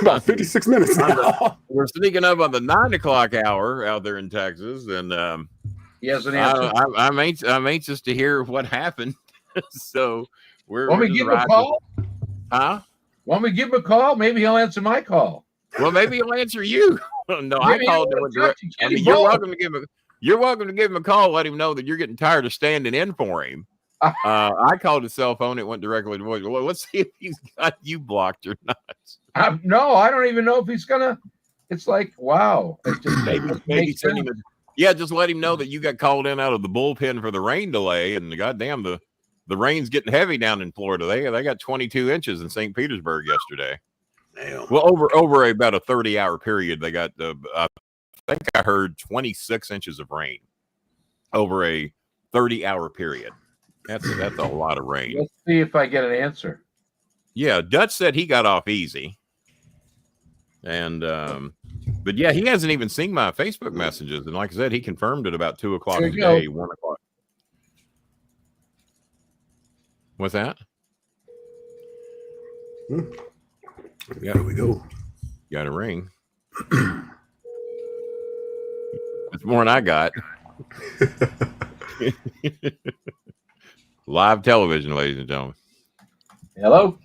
about 56 minutes now. We're sneaking up on the 9 o'clock hour out there in Texas, and he has an answer. I'm anxious to hear what happened. So want me to give him a call? Huh? Want me to give him a call? Maybe he'll answer my call. Well, maybe he'll answer you. No, I called him direct. I mean, you're welcome to give him a call. Let him know that you're getting tired of standing in for him. I called his cell phone. It went directly to voice. Well, let's see if he's got you blocked or not. No, I don't even know if he's gonna. It's like, wow. It's just maybe send him just let him know that you got called in out of the bullpen for the rain delay, and goddamn the rain's getting heavy down in Florida. They got 22 inches in St. Petersburg yesterday. Damn. Well, over about a 30-hour period, they got I think I heard 26 inches of rain over a 30-hour period. That's a lot of rain. Let's see if I get an answer. Yeah, Dutch said he got off easy. And but yeah, he hasn't even seen my Facebook messages. And like I said, he confirmed it about 2 o'clock today, 1 o'clock. What's that? Yeah, here we go. Got a ring. It's more than I got. Live television, ladies and gentlemen. Hello?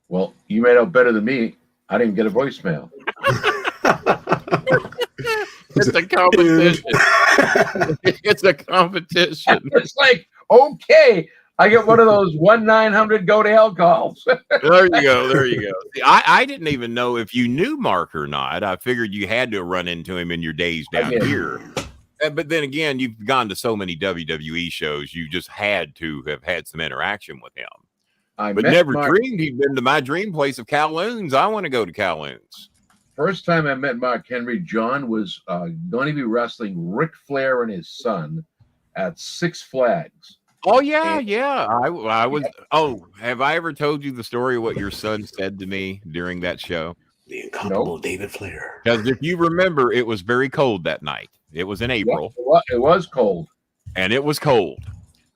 Well, you may know better than me. I didn't get a voicemail. It's a competition. It's a competition. It's like, okay, I get one of those 1-900 go to hell calls. There you go. There you go. See, I didn't even know if you knew Mark or not. I figured you had to run into him in your days down here. But then again, you've gone to so many WWE shows, you just had to have had some interaction with him. But never dreamed he'd been to my dream place of Kowloon's. I want to go to Kowloon's. First time I met Mark Henry, John was going to be wrestling Ric Flair and his son at Six Flags. Oh, yeah, yeah. I was. Oh, have I ever told you the story of what your son said to me during that show? The incomparable David Flair. Because if you remember, it was very cold that night. It was in April. Yep, it was cold. And it was cold.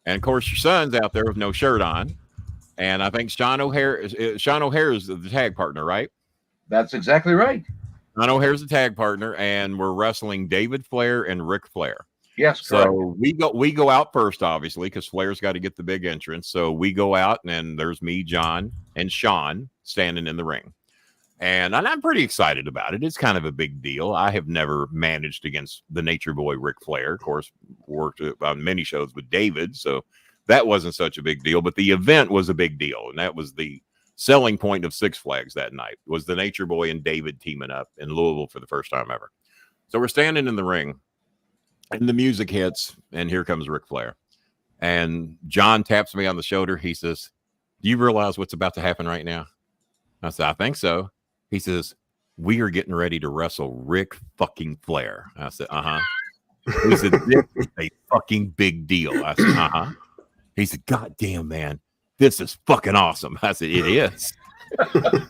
And, of course, your son's out there with no shirt on. And I think Sean O'Hare is the tag partner, right? That's exactly right. Sean O'Hare's the tag partner, and we're wrestling David Flair and Ric Flair. Yes, correct. So we go out first, obviously, because Flair's got to get the big entrance. So we go out, and there's me, John, and Sean standing in the ring. And I'm pretty excited about it. It's kind of a big deal. I have never managed against the Nature Boy Ric Flair. Of course, worked on many shows with David, so that wasn't such a big deal. But the event was a big deal, and that was the selling point of Six Flags that night, was the Nature Boy and David teaming up in Louisville for the first time ever. So we're standing in the ring, and the music hits, and here comes Ric Flair. And John taps me on the shoulder. He says, "Do you realize what's about to happen right now?" I said, "I think so." He says, "We are getting ready to wrestle Ric fucking Flair." I said, "Uh-huh." He said, "This is a fucking big deal." I said, "Uh-huh." He said, "God damn, man, this is fucking awesome." I said, "It is."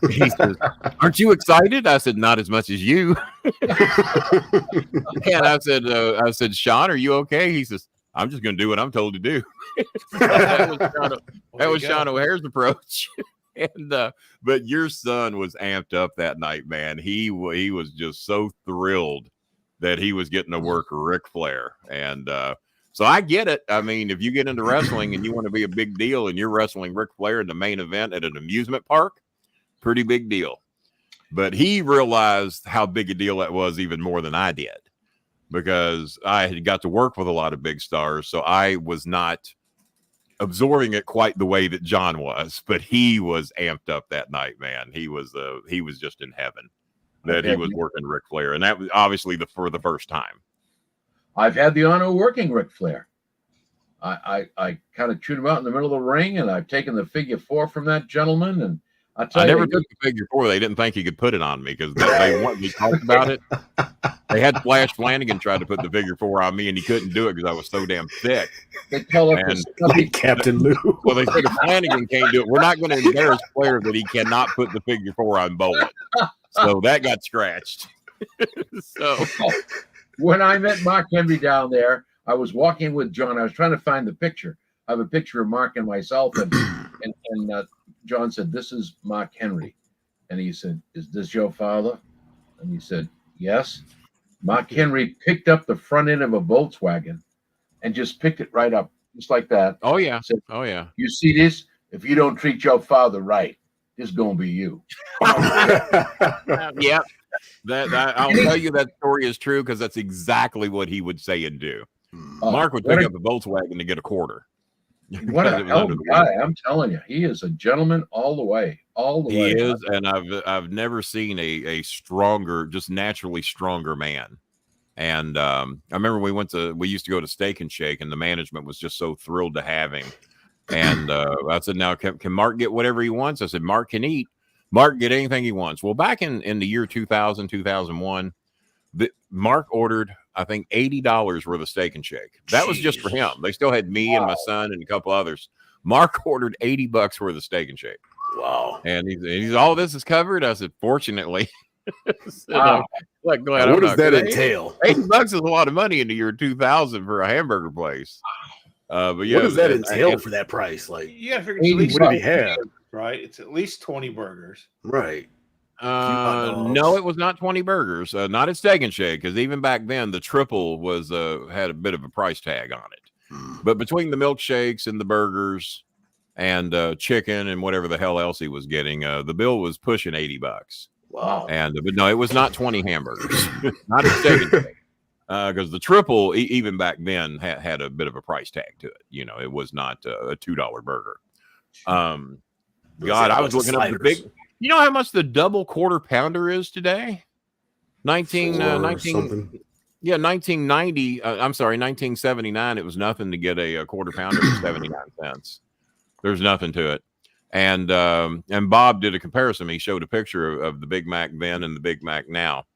He says, "Aren't you excited?" I said, "Not as much as you." And I said, "Sean, are you okay?" He says, "I'm just going to do what I'm told to do." That was Sean O'Hare's approach. And but your son was amped up that night, man. He was just so thrilled that he was getting to work Ric Flair. And so I get it. I mean, if you get into wrestling and you want to be a big deal and you're wrestling Ric Flair in the main event at an amusement park, pretty big deal. But he realized how big a deal that was even more than I did, because I had got to work with a lot of big stars. So I was not absorbing it quite the way that John was, but he was amped up that night, man. He was just in heaven that he was working Ric Flair. And that was obviously for the first time. I've had the honor of working Ric Flair. I kind of chewed him out in the middle of the ring, and I've taken the figure 4 from that gentleman. And I never took the figure 4. They didn't think he could put it on me because we talked about it. They had Flash Flanagan try to put the figure 4 on me, and he couldn't do it because I was so damn thick. They call it like Captain Lou. Well, they said if Flanagan can't do it, we're not going to embarrass Flair that he cannot put the figure 4 on Bolin. So that got scratched. So when I met Mark Henry down there, I was walking with John. I was trying to find the picture. I have a picture of Mark and myself, and John said, "This is Mark Henry," and he said, "Is this your father?" And he said, "Yes." Mark Henry picked up the front end of a Volkswagen and just picked it right up, just like that. Oh yeah, said, oh yeah. "You see this? If you don't treat your father right, it's gonna be you." Yeah, I'll tell you that story is true because that's exactly what he would say and do. Mark would pick up a Volkswagen to get a quarter. What a hell of a guy! I'm telling you, he is a gentleman all the way. He is, and I've never seen a stronger, just naturally stronger man. And I remember we used to go to Steak and Shake, and the management was just so thrilled to have him. And I said, "Now can Mark get whatever he wants?" I said, "Mark can eat. Mark can get anything he wants." Well, back in the year 2000, 2001, Mark ordered, I think, $80 worth of Steak and Shake. That was just for him. They still had me and my son and a couple others. Mark ordered $80 worth of Steak and Shake. Wow. And he's all this is covered. I said, "Fortunately." So, wow. What does that entail? $80 is a lot of money in the year 2000 for a hamburger place. But yeah, what does that entail for that price? Like, yeah, I figured what did he have? Right, it's at least 20 burgers. Right. No, it was not 20 burgers. Not at Steak and Shake, because even back then the triple was had a bit of a price tag on it. But between the milkshakes and the burgers and chicken and whatever the hell else he was getting, the bill was pushing $80. Wow. And but no, it was not 20 hamburgers. Not at Steak and Shake. because the triple, even back then, had a bit of a price tag to it. You know, it was not a $2 burger. God, I was looking up the big. You know how much the double quarter pounder is today? 1990. I'm sorry, 1979. It was nothing to get a quarter pounder for 79 cents. There's nothing to it. And Bob did a comparison. He showed a picture of the Big Mac then and the Big Mac now,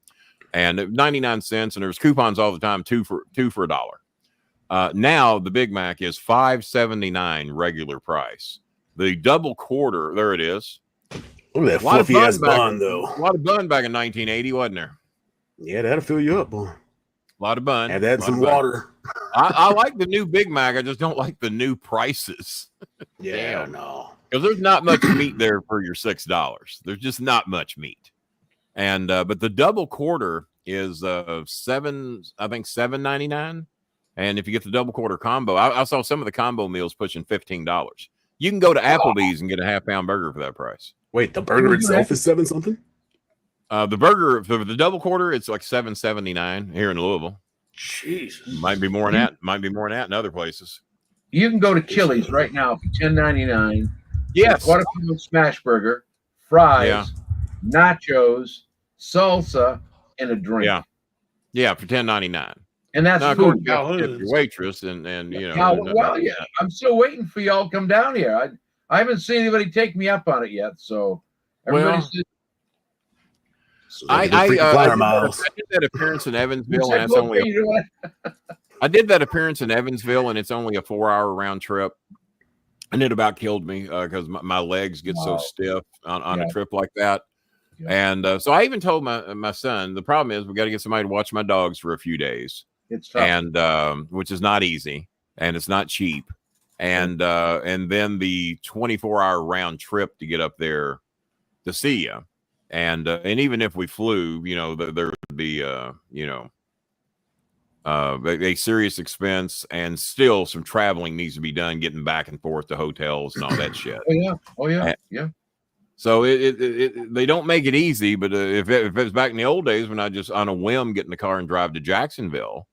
and 99 cents. And there was coupons all the time, two for $1. Now the Big Mac is $5.79 regular price. The double quarter, there it is. Look at that fluffy ass bun, though. A lot of bun back in 1980, wasn't there? Yeah, that'll fill you up, boy. A lot of bun. Add that some water. I like the new Big Mac. I just don't like the new prices. Yeah, no. Because there's not much meat there for your $6. There's just not much meat. And but the double quarter is $7.99. And if you get the double quarter combo, I saw some of the combo meals pushing $15. You can go to Applebee's and get a half-pound burger for that price. Wait, the burger itself is $7 something? The burger for the double quarter, it's like $7.79 here in Louisville. Jesus. Might be more than that. Might be more than that in other places. You can go to Chili's right now for $10.99. Yes. Quarter pound smash burger, fries, nachos, salsa, and a drink. Yeah, for $10.99. And that's now, food. Your waitress and you know. Well, yeah, I'm still waiting for y'all to come down here. I haven't seen anybody take me up on it yet. So everybody's I did that appearance in Evansville, and it's only I did that appearance in Evansville, and it's only a 4-hour round trip, and it about killed me because my legs get so stiff on a trip like that. Yeah. And so I even told my son, the problem is we got to get somebody to watch my dogs for a few days. It's tough. And which is not easy, and it's not cheap, and then the 24-hour round trip to get up there to see you. And even if we flew, you know, there would be, you know, a serious expense, and still some traveling needs to be done, getting back and forth to hotels and all that shit. Oh yeah. So they don't make it easy. But if it was back in the old days when I just on a whim get in the car and drive to Jacksonville,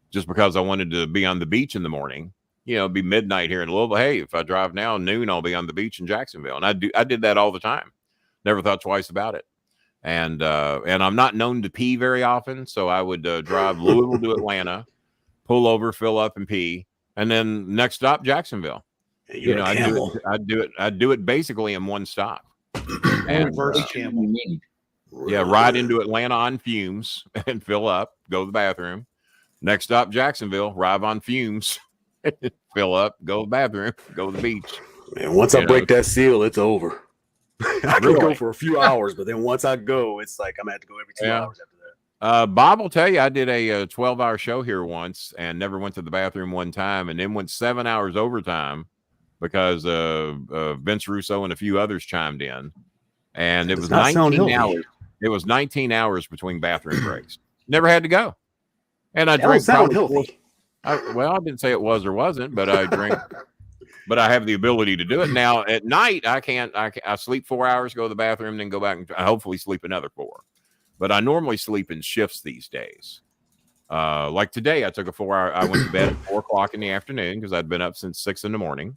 just because I wanted to be on the beach in the morning, you know, it'd be midnight here in Louisville. Hey, if I drive now noon, I'll be on the beach in Jacksonville, and I did that all the time. Never thought twice about it. And I'm not known to pee very often, so I would drive Louisville to Atlanta, pull over, fill up, and pee, and then next stop Jacksonville. You know, I'd do it basically in one stop. And ride into Atlanta on fumes and fill up, go to the bathroom. Next stop Jacksonville, ride on fumes, fill up, go to the bathroom, go to the beach. Man, once I break that seal, it's over. I can go for a few hours, but then once I go, it's like I'm gonna have to go every 2 hours after that. Bob will tell you, I did a 12-hour show here once and never went to the bathroom one time, and then went 7 hours overtime because Vince Russo and a few others chimed in, and it was 19 hours. It was 19 hours between bathroom breaks. Never had to go, and I drank. Healthy. I didn't say it was or wasn't, but I drink. But I have the ability to do it now. At night, I can't. I sleep 4 hours, go to the bathroom, then go back and hopefully sleep another 4. But I normally sleep in shifts these days. Like today, I took a 4-hour. I went to bed at 4 o'clock in the afternoon because I'd been up since 6 in the morning.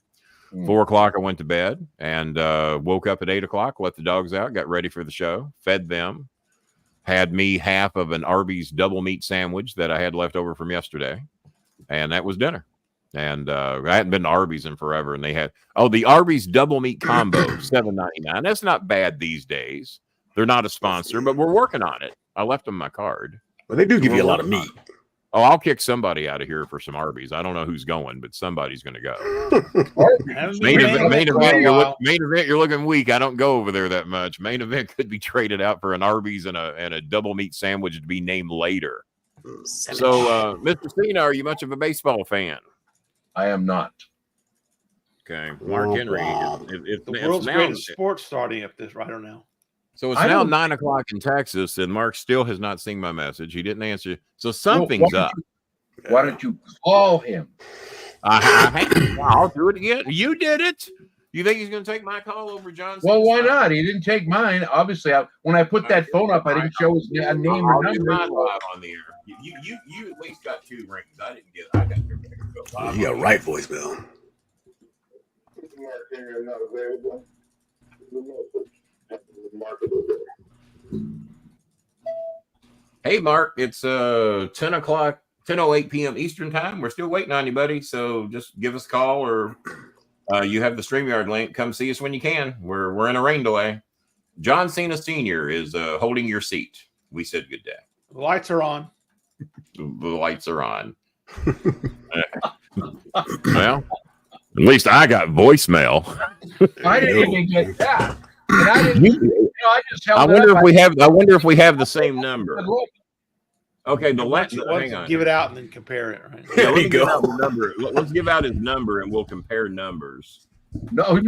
4 o'clock, I went to bed and woke up at 8 o'clock. Let the dogs out, got ready for the show, fed them, had me half of an Arby's double meat sandwich that I had left over from yesterday, and that was dinner. And I hadn't been to Arby's in forever, and they had the Arby's double meat combo, $7.99. That's not bad these days. They're not a sponsor, but we're working on it. I left them my card. Well, they do give you a lot of meat. Oh, I'll kick somebody out of here for some Arby's. I don't know who's going, but somebody's going to go. Main event, you're looking weak. I don't go over there that much. Main event could be traded out for an Arby's and a double meat sandwich to be named later. So, Mr. Cena, are you much of a baseball fan? I am not. Okay, Mark Henry. The world's greatest sports starting up this right now. So it's now 9 o'clock in Texas, and Mark still has not seen my message. He didn't answer. So something's up. Why don't you call him? I'll do it again. You did it. You think he's going to take my call over John? Well, why not? He didn't take mine. Obviously, when I put that phone up, I didn't show his name or number. Live on the air. You at least got 2 rings. I didn't get. I got 3 rings. You got right voicemail. Hey, Mark, it's 10 o'clock, 10:08 p.m. Eastern time. We're still waiting on you, buddy. So just give us a call, or you have the StreamYard link. Come see us when you can. We're in a rain delay. John Cena Sr. is holding your seat. We said good day. The lights are on. The lights are on. Well, at least I got voicemail. I didn't even get that. And I didn't. I just held I it wonder up. if we have. I wonder if we have the same number. Look, Okay, the Why don't hang you on. give it out and then compare it. Right? Yeah, There let you me give go. out the number. Let's give out his number and we'll compare numbers. No.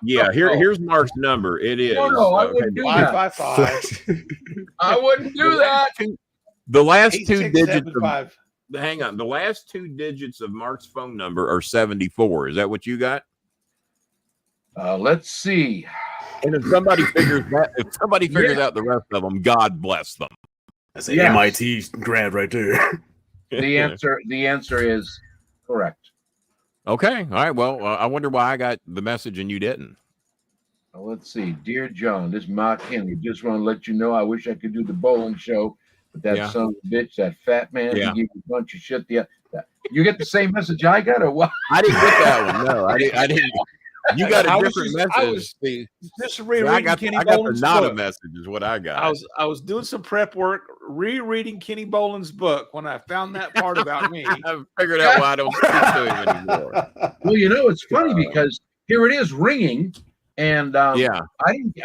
Yeah, no. here's Mark's number. It is. No, I wouldn't do that. 555 I wouldn't do that. The last 2 digits. 8675. Hang on. The last 2 digits of Mark's phone number are 74. Is that what you got? Let's see. And if somebody figures out the rest of them, God bless them. That's an Yes. MIT grad right there. The answer is correct. Okay. All right. Well, I wonder why I got the message and you didn't. Let's see. Dear John, this is Mark Henry. Just want to let you know I wish I could do the Bolin show, but that Yeah. son of a bitch, that fat man, Yeah. he gave you a bunch of shit. You get the same message I got, or what? I didn't get that one. No, I didn't. You got I a was different just- I message. was See, Just I rereading got Kenny the Bolin's not a book. message is what I got. I was doing some prep work, rereading Kenny Bolin's book when I found that part about me. I figured out why I don't speak to him anymore. Well, it's funny because here it is ringing, and Yeah,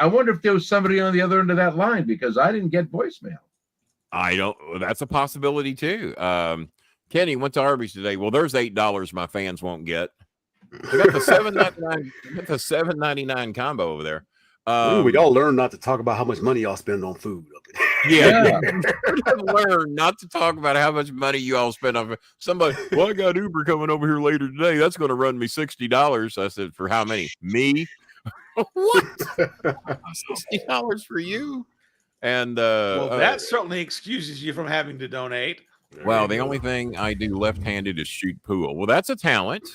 I wonder if there was somebody on the other end of that line because I didn't get voicemail. I don't. That's a possibility too. Kenny went to Arby's today. Well, there's $8 my fans won't get. They got the $7.99. Got the $7.99 combo over there. We all learn not to talk about how much money y'all spend on food. Yeah. Learn not to talk about how much money you all spend on somebody. Well, I got Uber coming over here later today. That's going to run me $60. I said, for how many? Me? What? $60 for you? And Well, that certainly excuses you from having to donate. well, the only thing I do left-handed is shoot pool. Well, that's a talent.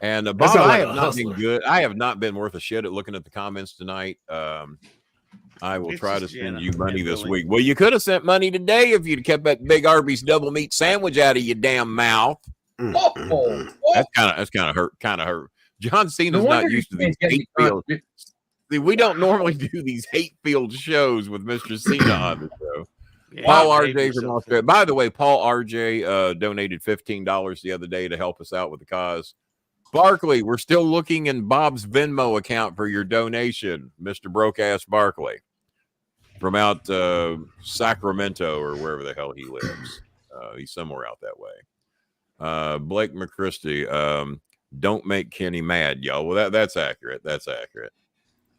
And That Bob, sounds I like have a not been hustler. good. I have not been worth a shit at looking at the comments tonight. I will It's try to just send Jenna you money and this Billy. week. Well, you could have sent money today if you'd kept that big Arby's double meat sandwich out of your damn mouth. That's kind of hurt. John Cena's not used to these hate field. See, we don't normally do these hate field shows with Mr. Cena on the show. Yeah, Paul maybe RJ from something. Australia. By the way, Paul RJ donated $15 the other day to help us out with the cause. Barkley, we're still looking in Bob's Venmo account for your donation, Mr. Broke-Ass Barkley, from out Sacramento or wherever the hell he lives. He's somewhere out that way. Blake McChristy, don't make Kenny mad, y'all. Well, that's accurate. That's accurate.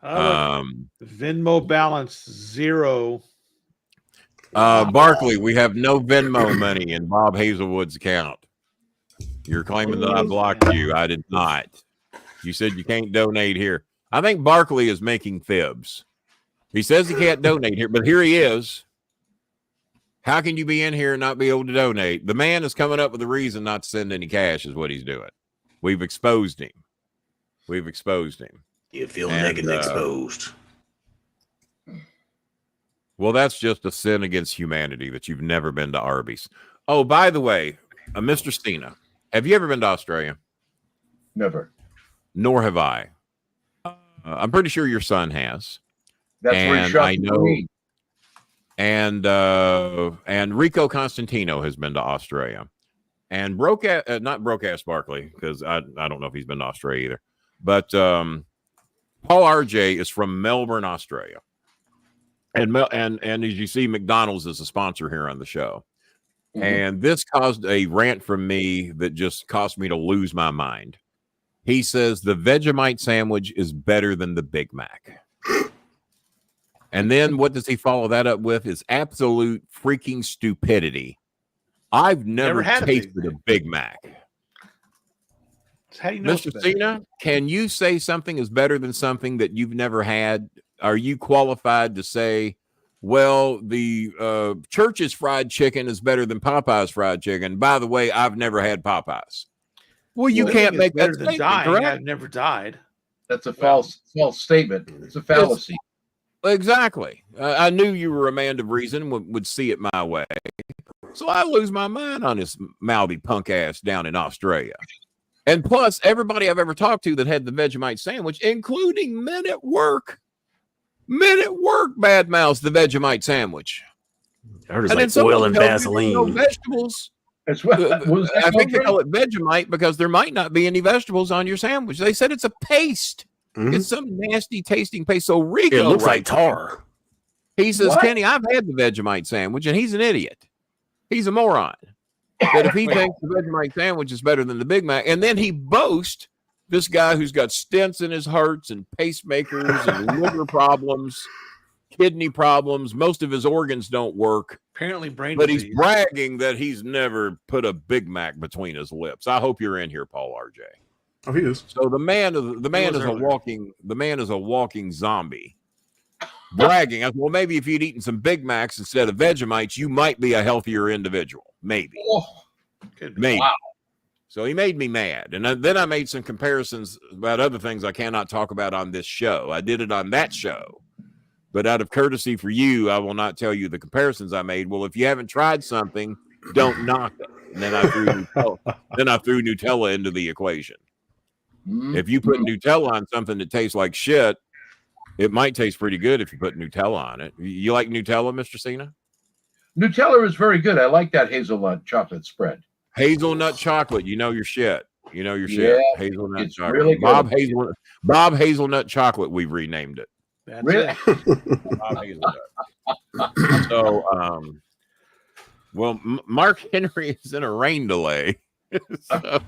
Venmo balance 0. Barkley, we have no Venmo money in Bob Hazelwood's account. You're claiming that I blocked you. I did not. You said you can't donate here. I think Barkley is making fibs. He says he can't donate here, but here he is. How can you be in here and not be able to donate? The man is coming up with a reason not to send any cash is what he's doing. We've exposed him. You feel And, naked and exposed. Well, that's just a sin against humanity that you've never been to Arby's. Oh, by the way, Mr. Cena, have you ever been to Australia? Never. Nor have I. I'm pretty sure your son has. That's where he And shot I the know- Marine. And Rico Constantino has been to Australia. And not Broke-Ass Barkley, because I don't know if he's been to Australia either. But Paul RJ is from Melbourne, Australia. And as you see, McDonald's is a sponsor here on the show. Mhm. And this caused a rant from me that just caused me to lose my mind. He says the Vegemite sandwich is better than the Big Mac. And then what does he follow that up with? Is absolute freaking stupidity. I've never had a Big tasted a Big Mac. How do you know it's Mr. better? Cena, can you say something is better than something that you've never had? Are you qualified to say Well, the Church's fried chicken is better than Popeye's fried chicken. By the way, I've never had Popeyes. Well, you can't make that statement, correct? I've never died. That's a false statement. It's a fallacy. Exactly. I knew you were a man of reason, would see it my way. So I lose my mind on this mouthy punk ass down in Australia. And plus, everybody I've ever talked to that had the Vegemite sandwich, including men at work, badmouths the Vegemite sandwich. I heard it's like oil and Vaseline. No vegetables. That's what, I think they call it Vegemite because there might not be any vegetables on your sandwich. They said it's a paste. Mm-hmm. It's some nasty tasting paste. So Rico, it looks like tar. He says, Kenny, I've had the Vegemite sandwich, and he's an idiot. He's a moron. That if he thinks the Vegemite sandwich is better than the Big Mac, and then he boasts this guy who's got stents in his hearts and pacemakers and liver problems, kidney problems. Most of his organs don't work. Apparently brain disease. But he's bragging that he's never put a Big Mac between his lips. I hope you're in here, Paul RJ. Oh, he is. So the man is a walking zombie. Bragging. Well, maybe if you'd eaten some Big Macs instead of Vegemites, you might be a healthier individual. Maybe. Maybe. Wow. So he made me mad. And then I made some comparisons about other things I cannot talk about on this show. I did it on that show. But out of courtesy for you, I will not tell you the comparisons I made. Well, if you haven't tried something, don't knock it. And then I threw Nutella into the equation. Mm-hmm. If you put Nutella on something that tastes like shit, it might taste pretty good if you put Nutella on it. You like Nutella, Mr. Cena? Nutella is very good. I like that hazelnut chocolate spread. Hazelnut chocolate. You know your shit. You know your shit. Hazelnut chocolate. Really good. Bob Hazelnut Chocolate. We've renamed it. That's really? Bob Hazelnut. So, well, Mark Henry is in a rain delay. A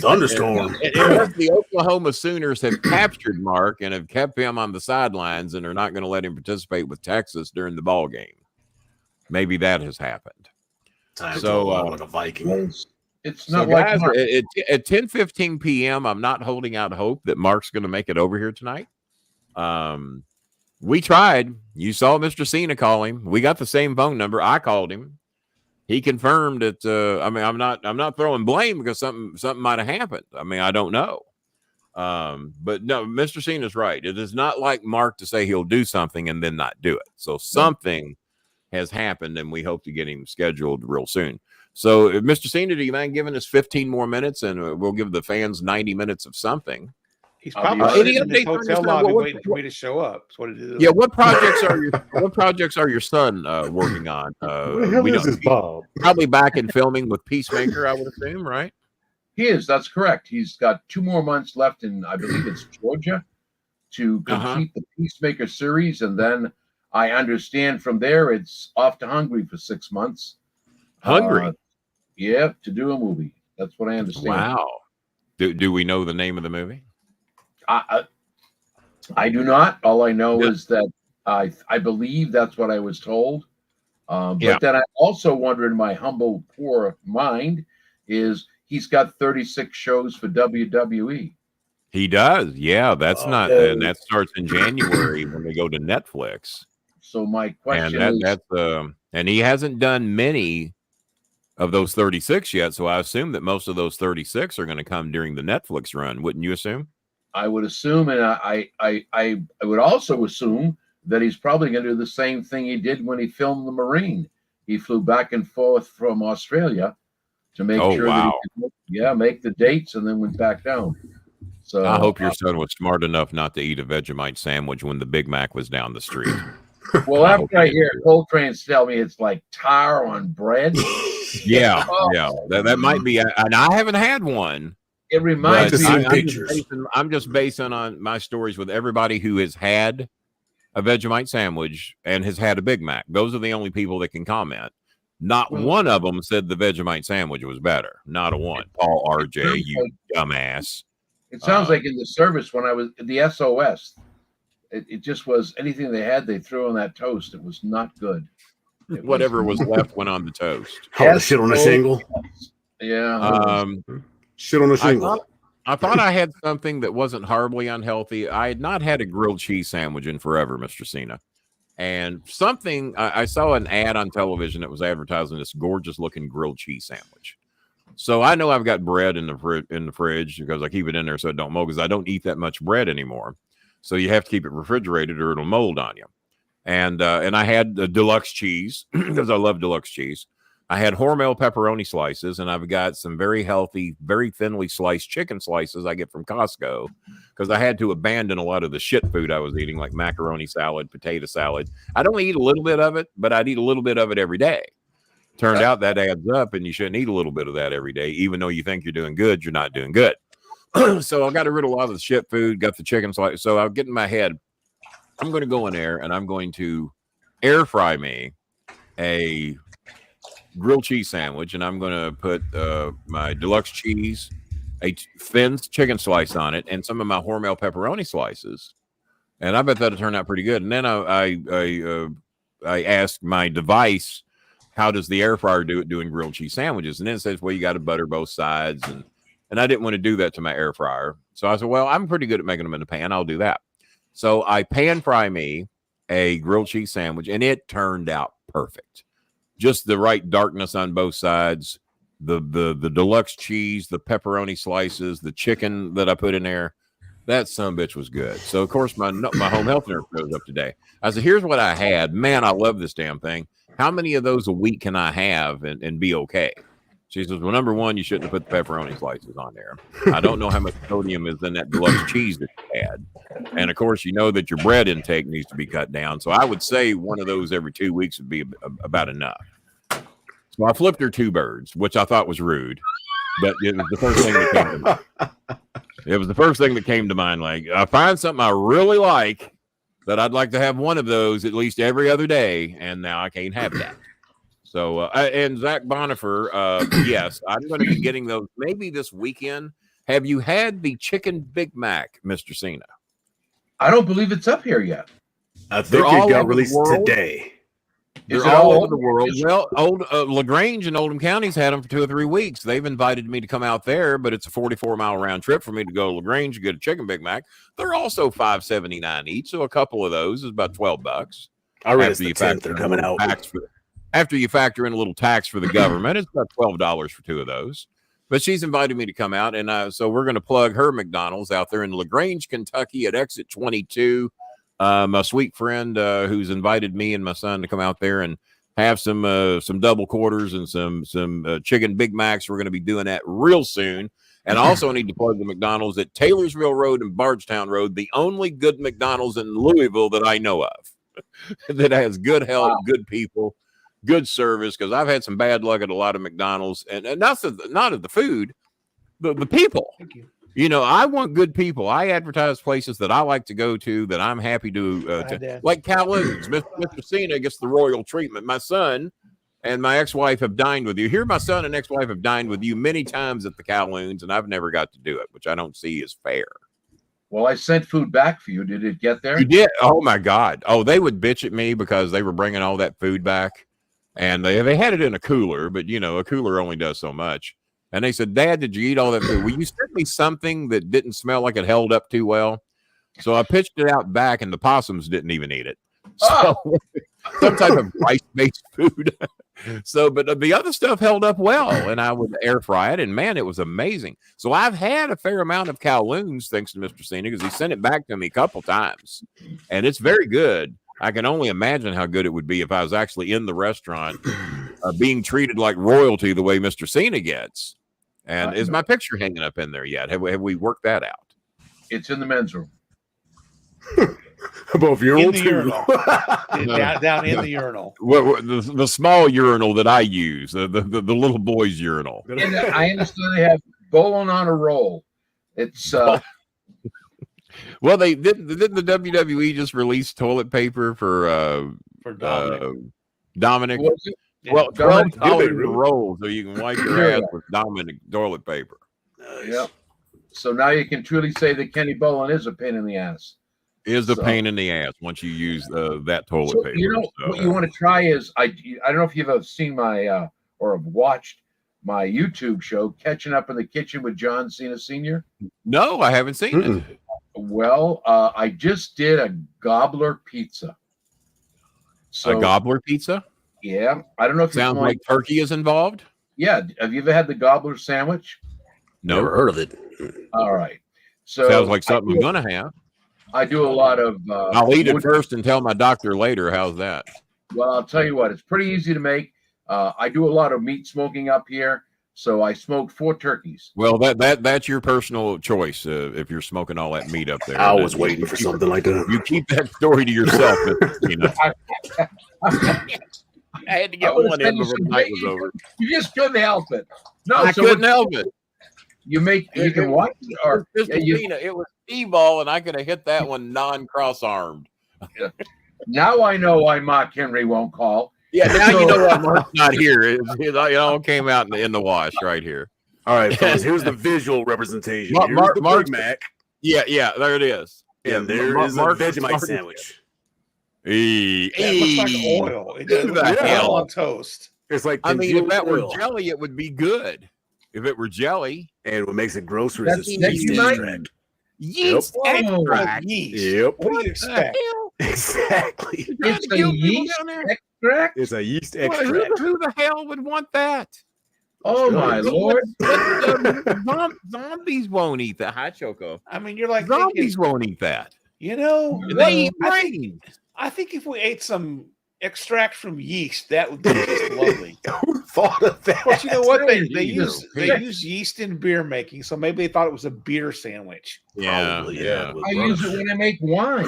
thunderstorm. And the Oklahoma Sooners have captured Mark and have kept him on the sidelines and are not going to let him participate with Texas during the ball game. Maybe that has happened. So, like a Viking. It's not guys, at 10:15 p.m. I'm not holding out hope that Mark's going to make it over here tonight. We tried. You saw Mr. Cena call him. We got the same phone number. I called him. He confirmed it. I mean, I'm not throwing blame because something might have happened. I mean, I don't know. But no, Mr. Cena's right. It is not like Mark to say he'll do something and then not do it. So something has happened, and we hope to get him scheduled real soon. So, Mr. Cena, do you mind giving us 15 more minutes, and we'll give the fans 90 minutes of something? He's probably in his hotel lobby waiting for me to show up. That's what it is. Yeah, what projects are your son working on? We know Bob. Probably back in filming with Peacemaker, I would assume, right? He is. That's correct. He's got 2 more months left in, I believe it's Georgia, to complete the Peacemaker series, and then I understand from there it's off to Hungary for 6 months. Hungary? Yeah, to do a movie. That's what I understand. Wow. Do we know the name of the movie? I do not. All I know is that I believe that's what I was told. But then I also wonder in my humble, poor mind is he's got 36 shows for WWE. He does. Yeah, that's not, and that starts in January when they go to Netflix. So my question is, and he hasn't done many of those 36 yet. So I assume that most of those 36 are going to come during the Netflix run. Wouldn't you assume? I would assume, and I would also assume that he's probably going to do the same thing he did when he filmed The Marine. He flew back and forth from Australia to make sure that he could, make the dates, and then went back down. So I hope your son was smart enough not to eat a Vegemite sandwich when the Big Mac was down the street. Well, after I hear Coltrane's tell me it's like tar on bread. Yeah. That might be, and I haven't had one. It reminds me of pictures. I'm just basing on my stories with everybody who has had a Vegemite sandwich and has had a Big Mac. Those are the only people that can comment. Not one of them said the Vegemite sandwich was better. Not a one. Paul RJ, you dumbass. It sounds like in the service when I was the SOS, it just was anything they had, they threw on that toast. It was not good. Whatever was left went on the toast. Shit on the shingle. Yeah. Shit on the shingle. I thought I had something that wasn't horribly unhealthy. I had not had a grilled cheese sandwich in forever, Mr. Cena. And something I saw an ad on television that was advertising this gorgeous looking grilled cheese sandwich. So I know I've got bread in the fridge because I keep it in there so it don't mold, because I don't eat that much bread anymore. So you have to keep it refrigerated or it'll mold on you. And I had the deluxe cheese because I love deluxe cheese. I had Hormel pepperoni slices, and I've got some very healthy, very thinly sliced chicken slices I get from Costco because I had to abandon a lot of the shit food I was eating, like macaroni salad, potato salad. I'd only eat a little bit of it, but I'd eat a little bit of it every day. Turned out that adds up, and you shouldn't eat a little bit of that every day. Even though you think you're doing good, you're not doing good. So I got rid of a lot of the shit food, got the chicken slice. So I'll get in my head, I'm going to go in there and I'm going to air fry me a grilled cheese sandwich, and I'm going to put my deluxe cheese, a thin chicken slice on it, and some of my Hormel pepperoni slices. And I bet that'll turn out pretty good. And then I asked my device, how does the air fryer do it doing grilled cheese sandwiches? And then it says, well, you got to butter both sides. And I didn't want to do that to my air fryer. So I said, well, I'm pretty good at making them in the pan. I'll do that. So I pan fry me a grilled cheese sandwich, and it turned out perfect. Just the right darkness on both sides, the deluxe cheese, the pepperoni slices, the chicken that I put in there. That sumbitch was good. So, of course, my home health nurse goes up today. I said, here's what I had. Man, I love this damn thing. How many of those a week can I have and be okay? She says, well, number one, you shouldn't have put the pepperoni slices on there. I don't know how much sodium is in that deluxe cheese that you had. And, of course, you know that your bread intake needs to be cut down. So I would say one of those every 2 weeks would be about enough. So I flipped her two birds, which I thought was rude. But it was the first thing that came to mind. It was the first thing that came to mind. Like, I find something I really like that I'd like to have one of those at least every other day, and now I can't have that. So, and Zach Bonifer, yes, I'm going to be getting those maybe this weekend. Have you had the chicken Big Mac, Mr. Cena? I don't believe it's up here yet. I think it got released today. They're all over the world. Well, LaGrange and Oldham County's had them for 2 or 3 weeks. They've invited me to come out there, but it's a 44-mile round trip for me to go to LaGrange to get a chicken Big Mac. They're also $5.79 each, so a couple of those is about $12. I read the 10th they're coming out. After you factor in a little tax for the government, it's about $12 for 2 of those. But she's invited me to come out, and so we're going to plug her McDonald's out there in LaGrange, Kentucky at exit 22. My sweet friend who's invited me and my son to come out there and have some double quarters and some chicken Big Macs. We're going to be doing that real soon. And I also need to plug the McDonald's at Taylorsville Road and Bardstown Road, the only good McDonald's in Louisville that I know of that has good health, good people, good service. Because I've had some bad luck at a lot of McDonald's, and not of the food, the people. Thank you. You know, I want good people. I advertise places that I like to go to that I'm happy to like Calhoun's. Mr. Cena gets the royal treatment. My son and my ex-wife have dined with you. Here, my son and ex-wife have dined with you many times at the Calhoun's, and I've never got to do it, which I don't see as fair. Well, I sent food back for you. Did it get there? You did? Oh, my God. Oh, they would bitch at me because they were bringing all that food back, and they had it in a cooler, but, you know, a cooler only does so much. And they said, Dad, did you eat all that food? Will you send me something that didn't smell like it held up too well? So I pitched it out back, and the possums didn't even eat it. So some type of rice-based food. So, but the other stuff held up well, and I would air fry it, and man, it was amazing. So I've had a fair amount of Kowloon's, thanks to Mr. Cena, because he sent it back to me a couple times, and it's very good. I can only imagine how good it would be if I was actually in the restaurant being treated like royalty the way Mr. Cena gets. And is my picture hanging up in there yet? Have we worked that out? It's in the men's room. Above urinal, down in the urinal. The small urinal that I use, the little boy's urinal. And I understand they have Bolin on a roll. It's well, didn't the WWE just release toilet paper for Dominic? Well, $12 a roll, so you can wipe your ass with Dominic toilet paper. Yep. So now you can truly say that Kenny Bolin is a pain in the ass. Is a pain in the ass once you use that toilet paper. You know what you want to try is I don't know if you've ever seen my or have watched my YouTube show, Catching Up in the Kitchen with John Cena Sr. No, I haven't seen it. Well, I just did a gobbler pizza. So a gobbler pizza? Yeah, I don't know if Sounds like turkey is involved. Yeah, have you ever had the gobbler sandwich? No, never heard of it. All right, so sounds like something I'm gonna have. I do a lot of. I'll eat it first and tell my doctor later. How's that? Well, I'll tell you what, it's pretty easy to make. I do a lot of meat smoking up here, so I smoked 4 turkeys. Well, that's your personal choice. If you're smoking all that meat up there, I was waiting for something like that. You keep that story to yourself. I had to get one in before the night was over. You just couldn't help it. No, I couldn't help it. You can watch it, or it was E-ball, and I could have hit that one non-cross-armed. Now I know why Mark Henry won't call. Yeah, now you know why Mark's not here. It all came out in the wash right here. All right, fellas, here's the visual representation. Mark Mac. Yeah, there it is. And there is a Vegemite sandwich. It looks like oil. It does look like oil on toast. It's like, I mean, if that were jelly, it would be good. If it were jelly, and what makes it grosser is That's yeast extract. Yeast extract. Yep. What do you expect? Exactly. It's a yeast extract. It's a yeast extract. Who the hell would want that? Oh my Lord! Zombies won't eat that. Hi, Choco. I mean, you're like Zombies won't eat that. You know, They eat brains. I think if we ate some extract from yeast, that would be just lovely. Who thought of that? But you know what? They use yeast in beer making, so maybe they thought it was a beer sandwich. Probably, yeah. I use it when I make wine.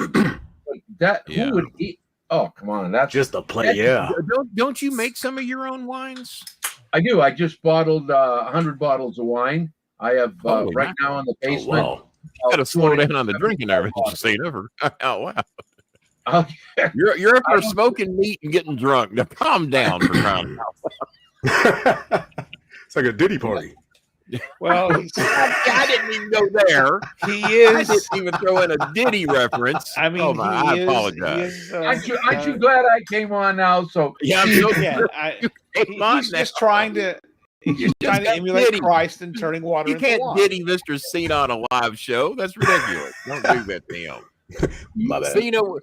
Who would eat? Oh, come on! That's just a play. Yeah. Don't you make some of your own wines? I do. I just bottled 100 bottles of wine. I have right now in the basement. Oh, wow. You got to slow down on the drinking there, you say never. Oh wow! You're up there smoking meat and getting drunk. Now calm down for crying out. It's like a Diddy party. Well, I didn't even go there. He is. I didn't even throw in a Diddy reference. I mean, I apologize. Aren't you glad I came on now? So yeah, he's just trying to. He's just trying to emulate Diddy. Christ and turning water. You can't Diddy Mr. Cena on a live show. That's ridiculous. Don't do that to him. My bad. Cena would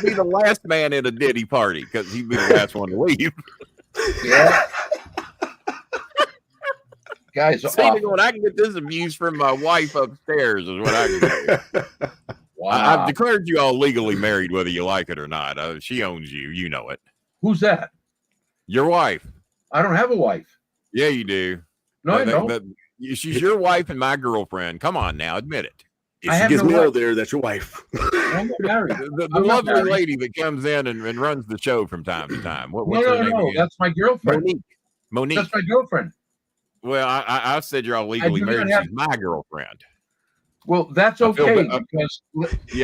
be the last man in a Diddy party because he'd be the last one to leave. Yeah. Guys, Cena going, I can get this abuse from my wife upstairs is what I can do. Wow. I've declared you all legally married, whether you like it or not. She owns you. You know it. Who's that? Your wife. I don't have a wife. Yeah, you do. No, I don't. She's your wife and my girlfriend. Come on now, admit it. If she gets mail there, that's your wife. I'm not married. The lovely lady that comes in and runs the show from time to time. What's her name again? That's my girlfriend. Monique. That's my girlfriend. Well, I said you're all legally married. She's my girlfriend. Well, that's okay because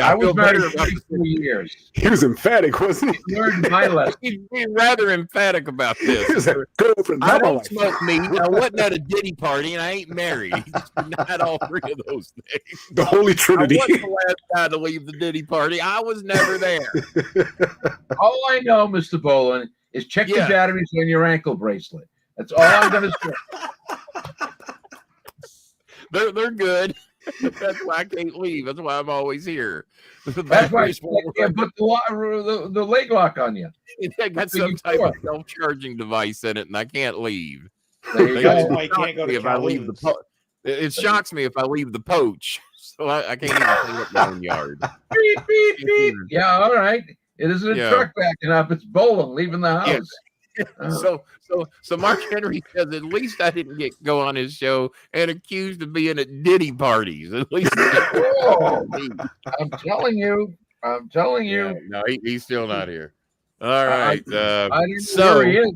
I was married for 4 years. He was emphatic, wasn't he? Learned my lesson. He's being rather emphatic about this. I don't smoke meat. I wasn't at a Diddy party, and I ain't married. He's denied all 3 of those things. The Holy Trinity. I wasn't the last guy to leave the Diddy party. I was never there. All I know, Mr. Bolin, is check the batteries on your ankle bracelet. That's all I'm going to say. They're good. That's why I can't leave. That's why I'm always here. That's why I can't put the leg lock on you. It got some type of self-charging device in it, and I can't leave. There you go. Why you can't go to if I leave it shocks me if I leave the poach, so I can't even clean up my own yard. Beep, beep, beep. Yeah, all right. It isn't a truck backing up. It's Bolin leaving the house. Yeah. So Mark Henry says at least I didn't go on his show and accused of being at Diddy parties. At least I'm telling you. Yeah, no, he's still not here. All right. I didn't know where he is.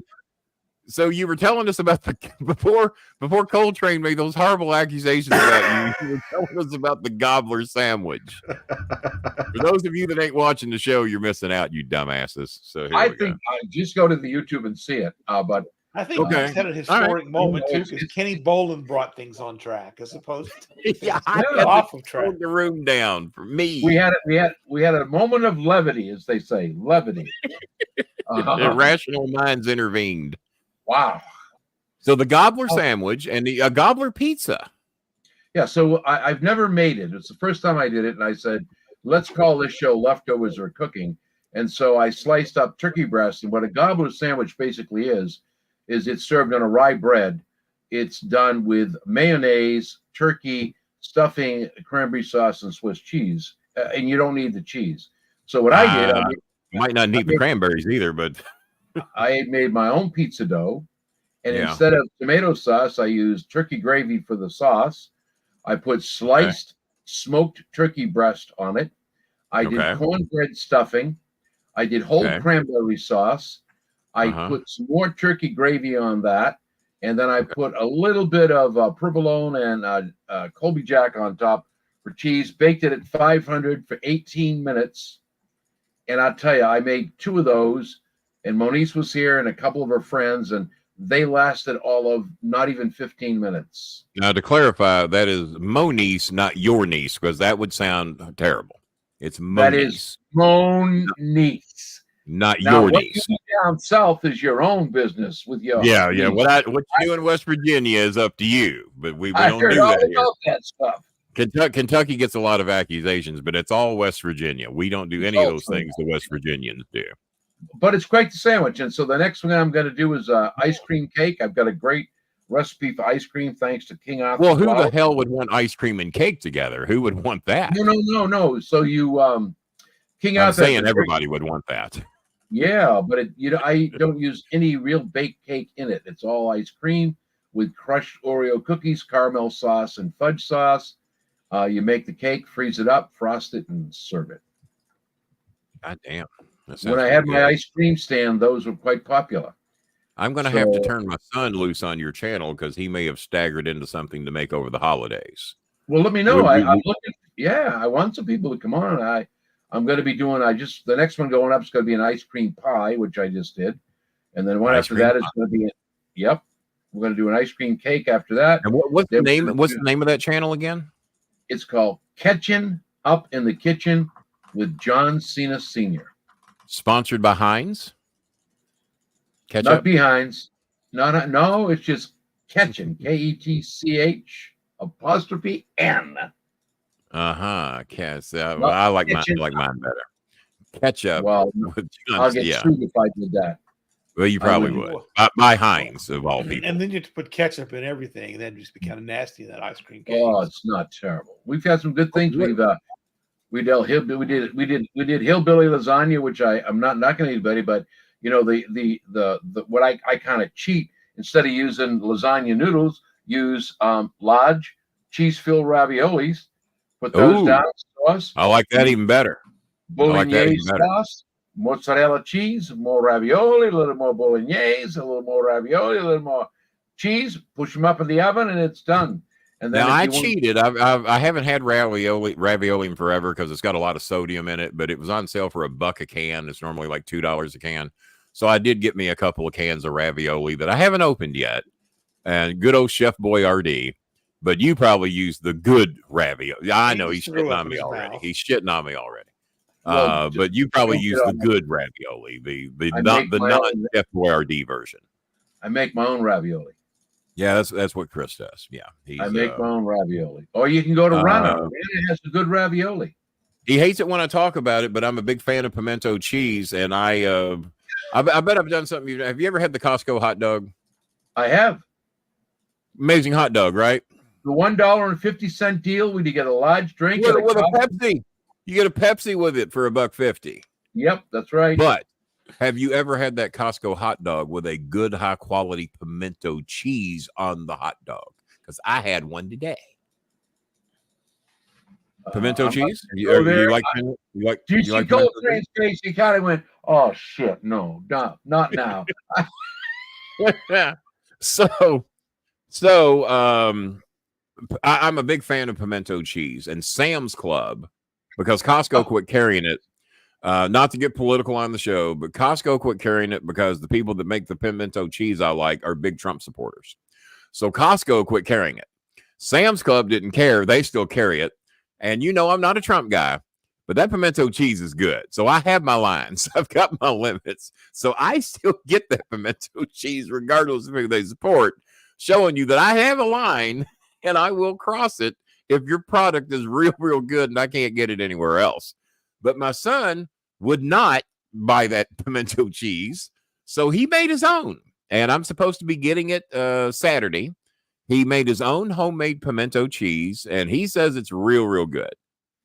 So you were telling us about before Coltrane made those horrible accusations about you. You were telling us about the gobbler sandwich. For those of you that ain't watching the show, you're missing out, you dumbasses. So I think just go to the YouTube and see it. But I think we had a historic moment too, because Kenny Bolin brought things on track as opposed to off of track. The room down for me. We had a moment of levity, as they say, levity. Irrational minds intervened. Wow. So the gobbler sandwich and the gobbler pizza. Yeah, so I've never made it. It's the first time I did it, and I said, let's call this show Leftovers or Cooking. And so I sliced up turkey breast. And what a gobbler sandwich basically is it's served on a rye bread. It's done with mayonnaise, turkey, stuffing, cranberry sauce, and Swiss cheese. And you don't need the cheese. So what I did, might not need the cranberries either, but I made my own pizza dough. And instead of tomato sauce, I used turkey gravy for the sauce. I put sliced smoked turkey breast on it. I did cornbread stuffing. I did whole cranberry sauce. I put some more turkey gravy on that. And then I put a little bit of provolone and Colby Jack on top for cheese. Baked it at 500 for 18 minutes. And I'll tell you, I made 2 of those. And Monique was here and a couple of her friends. And they lasted all of not even 15 minutes. Now, to clarify, that is Monique, not your niece, because that would sound terrible. It's Monique. That is Monique. Not now, your what niece. You do down south is your own business with your yeah. What you do in West Virginia is up to you, but we don't do that here. That stuff. Kentucky gets a lot of accusations, but it's all West Virginia. We don't do any of those things the West Virginians do. But it's quite the sandwich. And so the next one I'm going to do is ice cream cake. I've got a great recipe for ice cream thanks to King Arthur. Well, who the hell would want ice cream and cake together? Who would want that? No. So you King Arthur. I'm saying everybody would want that. Yeah, but I don't use any real baked cake in it. It's all ice cream with crushed Oreo cookies, caramel sauce, and fudge sauce. You make the cake, freeze it up, frost it, and serve it. God damn. When I had my ice cream stand, those were quite popular. I'm going to have to turn my son loose on your channel because he may have staggered into something to make over the holidays. Well, let me know. I'm looking. Yeah, I want some people to come on. I'm going to be doing. The next one going up is going to be an ice cream pie, which I just did, and then one after that is going to be. Yep, we're going to do an ice cream cake after that. And what's the name? What's the name of that channel again? It's called Catchin' Up in the Kitchen with John Cena Sr. Sponsored by Heinz? Ketchup? Not Behind's. No, it's just Ketchin. KETCH''N. I like mine better. Ketchup. Well, I'll get sued if I did that. Well, you probably would. By Heinz, of all people. And then you have to put ketchup in everything, and that'd just be kind of nasty in that ice cream cake. Oh, it's not terrible. We've had some good things. We did hillbilly lasagna, which I'm not knocking anybody, but the what I kind of cheat, instead of using lasagna noodles, use large cheese-filled raviolis. Put those down in sauce. I like that even better. Bolognese sauce, mozzarella cheese, more ravioli, a little more bolognese, a little more ravioli, a little more cheese. Push them up in the oven, and it's done. And then now I cheated. I haven't had ravioli in forever because it's got a lot of sodium in it, but it was on sale for $1 a can. It's normally like $2 a can. So I did get me a couple of cans of ravioli that I haven't opened yet. And good old Chef Boyardee. But you probably use the good ravioli. I know he's shitting on me already. He's shitting on me already. But you probably use the good ravioli, the non-Chef Boyardee version. I make my own ravioli. Yeah, that's what Chris does. Yeah, I make my own ravioli. Or you can go to Rana. Rana has a good ravioli. He hates it when I talk about it, but I'm a big fan of pimento cheese, and I bet I've done something. Have you ever had the Costco hot dog? I have. Amazing hot dog, right? The $1.50 deal when you get a large drink with a Pepsi. You get a Pepsi with it for $1.50. Yep, that's right. But have you ever had that Costco hot dog with a good, high quality pimento cheese on the hot dog? Because I had one today. Pimento cheese? You like Coltrane's face? He kind of went, "Oh shit, no, not now." I'm a big fan of pimento cheese, and Sam's Club, because Costco quit carrying it. Not to get political on the show, but Costco quit carrying it because the people that make the pimento cheese I like are big Trump supporters. So Costco quit carrying it. Sam's Club didn't care. They still carry it. And I'm not a Trump guy, but that pimento cheese is good. So I have my lines. I've got my limits. So I still get that pimento cheese regardless of who they support, showing you that I have a line and I will cross it if your product is real, real good and I can't get it anywhere else. But my son would not buy that pimento cheese. So he made his own, and I'm supposed to be getting it Saturday. He made his own homemade pimento cheese, and he says it's real good.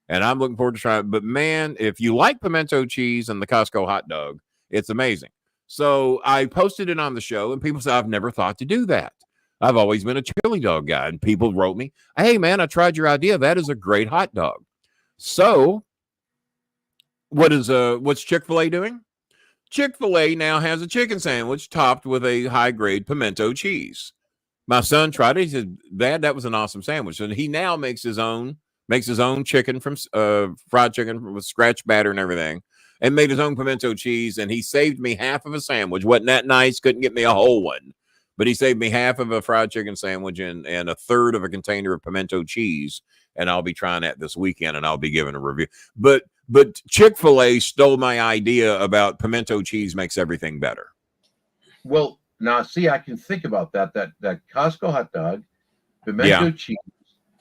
And I'm looking forward to trying it. But man, if you like pimento cheese and the Costco hot dog, it's amazing. So I posted it on the show, and people said, I've never thought to do that. I've always been a chili dog guy. And people wrote me, hey, man, I tried your idea. That is a great hot dog. So what's Chick-fil-A doing? Chick-fil-A now has a chicken sandwich topped with a high-grade pimento cheese. My son tried it. He said, Dad, that was an awesome sandwich. And he now makes his own chicken from fried chicken with scratch batter and everything, and made his own pimento cheese. And he saved me half of a sandwich. Wasn't that nice? Couldn't get me a whole one, but he saved me half of a fried chicken sandwich and a third of a container of pimento cheese. And I'll be trying that this weekend, and I'll be giving a review. But Chick-fil-A stole my idea about pimento cheese makes everything better. Well, now see, I can think about that Costco hot dog, pimento cheese,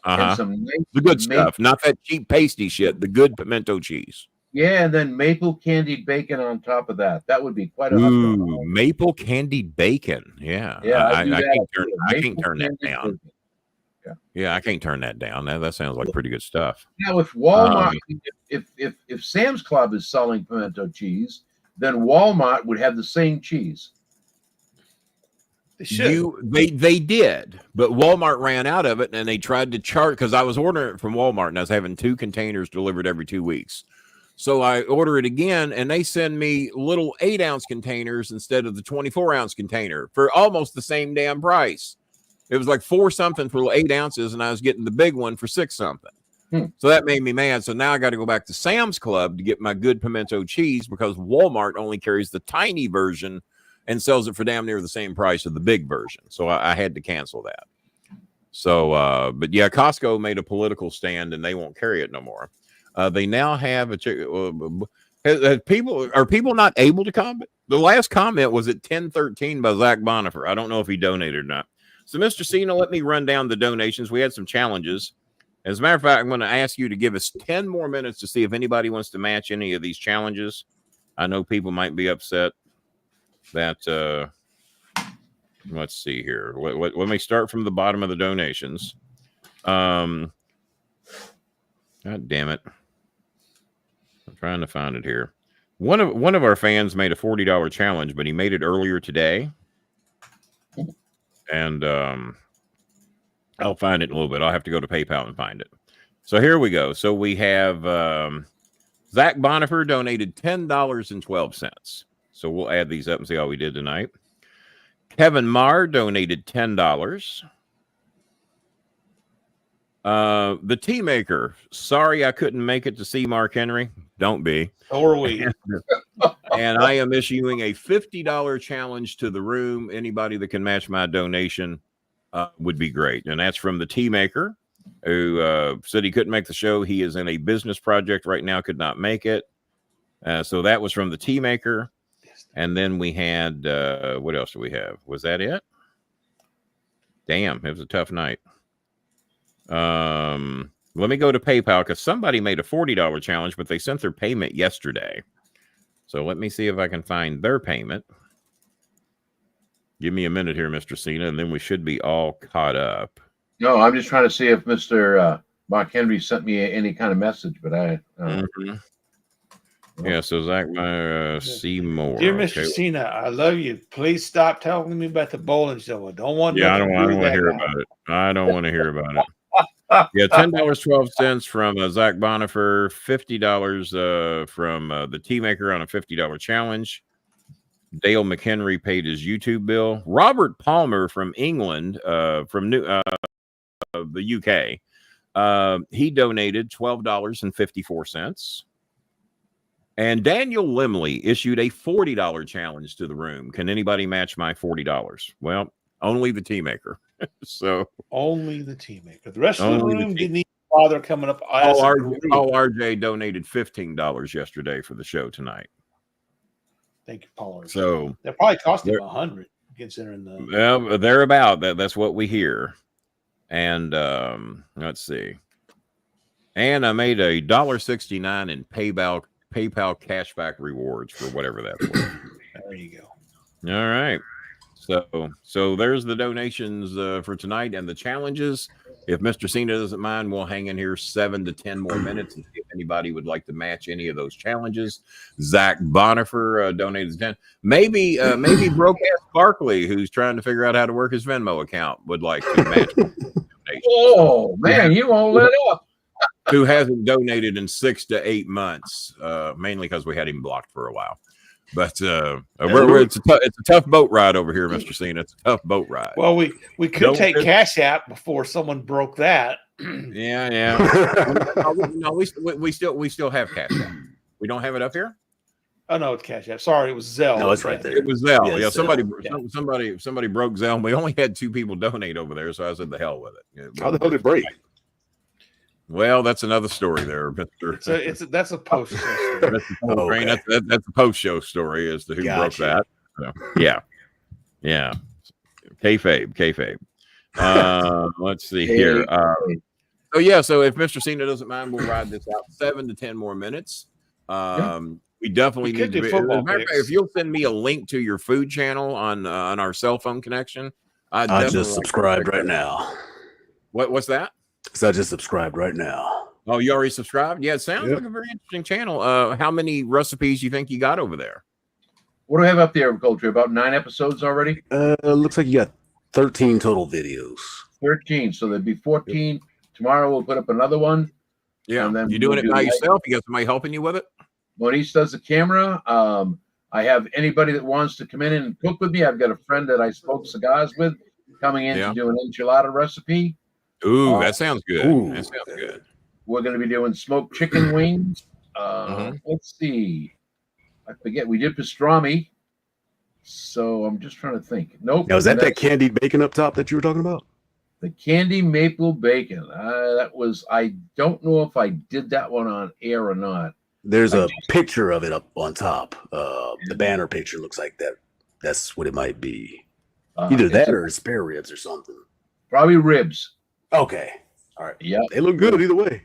and some nice the good stuff, not that cheap pasty shit. The good pimento cheese. Yeah, and then maple candied bacon on top of that. That would be quite a hot dog. Maple candied bacon. Yeah, I can't turn that down. Yeah, I can't turn that down. That sounds like pretty good stuff. Now, if Walmart, if Sam's Club is selling pimento cheese, then Walmart would have the same cheese. They did, but Walmart ran out of it, and they tried to charge, because I was ordering it from Walmart, and I was having 2 containers delivered every 2 weeks. So I order it again, and they send me little 8-ounce containers instead of the 24-ounce container for almost the same damn price. It was like $4 something for 8 ounces, and I was getting the big one for $6 something. So that made me mad. So now I got to go back to Sam's Club to get my good pimento cheese, because Walmart only carries the tiny version and sells it for damn near the same price of the big version. So I had to cancel that. So, but yeah, Costco made a political stand, and they won't carry it no more. They now have are people not able to comment? The last comment was at 10:13 by Zach Bonifer. I don't know if he donated or not. So, Mr. Cena, let me run down the donations. We had some challenges. As a matter of fact, I'm going to ask you to give us 10 more minutes to see if anybody wants to match any of these challenges. I know people might be upset that, let's see here. Let me start from the bottom of the donations. God damn it. I'm trying to find it here. One of our fans made a $40 challenge, but he made it earlier today. And I'll find it in a little bit. I'll have to go to PayPal and find it. So here we go. So we have Zach Bonifer donated $10.12. So we'll add these up and see how we did tonight. Kevin Marr donated $10. The Tea Maker. Sorry I couldn't make it to see Mark Henry. Don't be. Or we. And I am issuing a $50 challenge to the room. Anybody that can match my donation would be great. And that's from the Tea Maker, who said he couldn't make the show. He is in a business project right now, could not make it. So that was from the Tea Maker. And then we had, what else do we have? Was that it? Damn, it was a tough night. Let me go to PayPal, because somebody made a $40 challenge, but they sent their payment yesterday. So let me see if I can find their payment. Give me a minute here, Mr. Cena, and then we should be all caught up. No, I'm just trying to see if Mr. Mark Henry sent me any kind of message, but Yeah, so Zach Seymour. Dear Mr. Cena, I love you. Please stop telling me about the Bolin show. I don't want. Yeah, I don't want to hear about it. I don't want to hear about it. Yeah, $10.12 from Zach Bonifer, $50 from the Tea Maker on a $50 challenge. Dale McHenry paid his YouTube bill. Robert Palmer from England, from the UK, he donated $12.54. And Daniel Limley issued a $40 challenge to the room. Can anybody match my $40? Well, only the Tea Maker. So only the Tea Maker. The rest of the room didn't even bother coming up. Paul RJ donated $15 yesterday for the show tonight. Thank you, Paul RJ. So that probably cost him $100, considering the. Well, they're about that. That's what we hear. And let's see. And I made a $1.69 in PayPal cashback rewards for whatever that's worth. There you go. All right. So there's the donations for tonight and the challenges. If Mr. Cena doesn't mind, we'll hang in here 7 to 10 more minutes and see if anybody would like to match any of those challenges. Zach Bonifer donated 10. Maybe Broadcast Barkley, who's trying to figure out how to work his Venmo account, would like to match. Oh man, you won't let up. Who hasn't donated in 6 to 8 months, mainly because we had him blocked for a while. But it's a tough boat ride over here, Mr. Cena. It's a tough boat ride. Well, we could take Cash App before someone broke that. Yeah. No, we still have Cash App. We don't have it up here. Oh no, it's Cash App. Sorry, it was Zelle. No, it's right there. It was Zelle. Yeah, somebody broke Zelle. And we only had 2 people donate over there, so I said the hell with it. How the hell did it break? Well, that's another story there, Mr. That's a post. That's a post-show story as to who broke that. So, yeah. Kayfabe. Let's see here. So if Mr. Cena doesn't mind, we'll ride this out 7 to 10 more minutes. We definitely need to be. If you'll send me a link to your food channel on our cell phone connection, I just subscribed right now. What's that? So I just subscribed right now. Oh, you already subscribed? Yeah, it sounds like a very interesting channel. How many recipes you think you got over there? What do I have up there, Culture? About 9 episodes already? Looks like you got 13 total videos. 13. So there'd be 14. Tomorrow we'll put up another one. Yeah. And then you doing it by yourself? You got somebody helping you with it? Maurice does the camera. I have anybody that wants to come in and cook with me. I've got a friend that I smoke cigars with coming in to do an enchilada recipe. Ooh, that sounds good. That sounds good. We're going to be doing smoked chicken wings. Let's see. I forget. We did pastrami. So I'm just trying to think. Nope. Now, is that candied bacon up top that you were talking about? The candy maple bacon. That was, I don't know if I did that one on air or not. There's a picture of it up on top. The banner picture looks like that. That's what it might be. Either that or spare ribs or something. Probably ribs. Okay. All right. Yeah. They look good either way.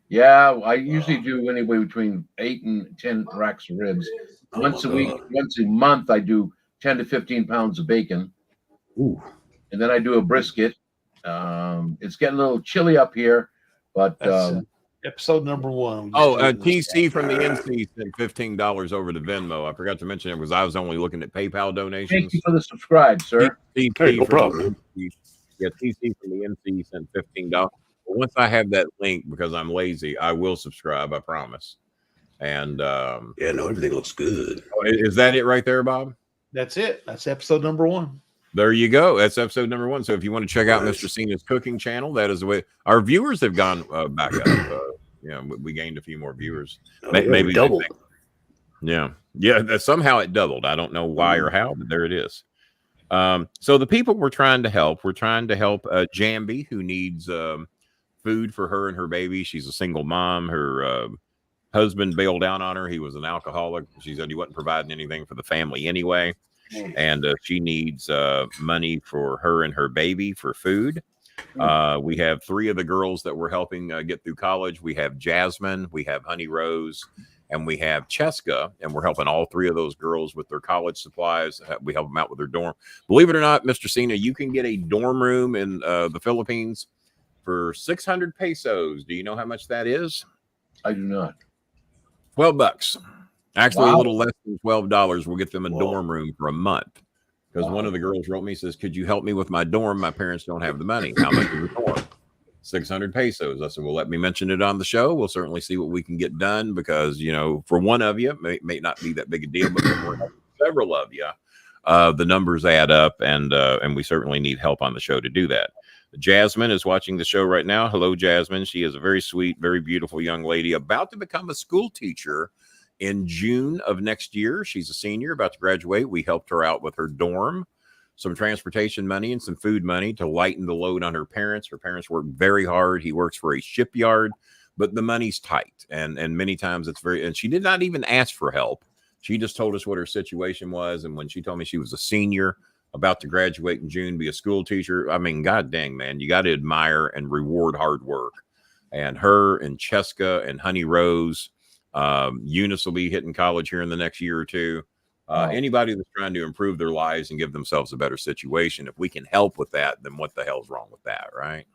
Yeah. I usually do anyway between 8 and 10 racks of ribs. Once a week, once a month, I do 10 to 15 pounds of bacon. Ooh. And then I do a brisket. It's getting a little chilly up here, but episode number 1. TC from the NC sent $15 over to Venmo. I forgot to mention it because I was only looking at PayPal donations. Thank you for the subscribe, sir. No problem. TC from the NC sent $15. Once I have that link, because I'm lazy, I will subscribe. I promise. And everything looks good. Is that it right there, Bob? That's it. That's episode number 1. There you go. That's episode number 1. So if you want to check out Mr. Cena's cooking channel, that is the way. Our viewers have gone back up. We gained a few more viewers. Maybe doubled. Yeah. Somehow it doubled. I don't know why or how, but there it is. So the people we're trying to help Jambi, who needs food for her and her baby. She's a single mom. Her husband bailed out on her. He was an alcoholic. She said he wasn't providing anything for the family anyway. And she needs money for her and her baby for food. We have 3 of the girls that we're helping get through college. We have Jasmine, we have Honey Rose, and we have Cheska. And we're helping all 3 of those girls with their college supplies. We help them out with their dorm. Believe it or not, Mr. Cena, you can get a dorm room in the Philippines for 600 pesos. Do you know how much that is? I do not. $12. Actually, a little less than $12 will get them a dorm room for a month. Because one of the girls wrote me, says, could you help me with my dorm? My parents don't have the money. How much is the dorm? 600 pesos. I said, well, let me mention it on the show. We'll certainly see what we can get done because, for one of you, it may not be that big a deal, but for several of you, the numbers add up and we certainly need help on the show to do that. Jasmine is watching the show right now. Hello, Jasmine. She is a very sweet, very beautiful young lady about to become a school teacher in June of next year. She's a senior about to graduate. We helped her out with her dorm, some transportation money and some food money to lighten the load on her parents. Her parents work very hard. He works for a shipyard, but the money's tight. And many times and she did not even ask for help. She just told us what her situation was. And when she told me she was a senior about to graduate in June, be a school teacher, I mean, God dang, man, you got to admire and reward hard work. And her and Cheska and Honey Rose, Eunice will be hitting college here in the next year or two. Anybody that's trying to improve their lives and give themselves a better situation, if we can help with that, then what the hell's wrong with that, right?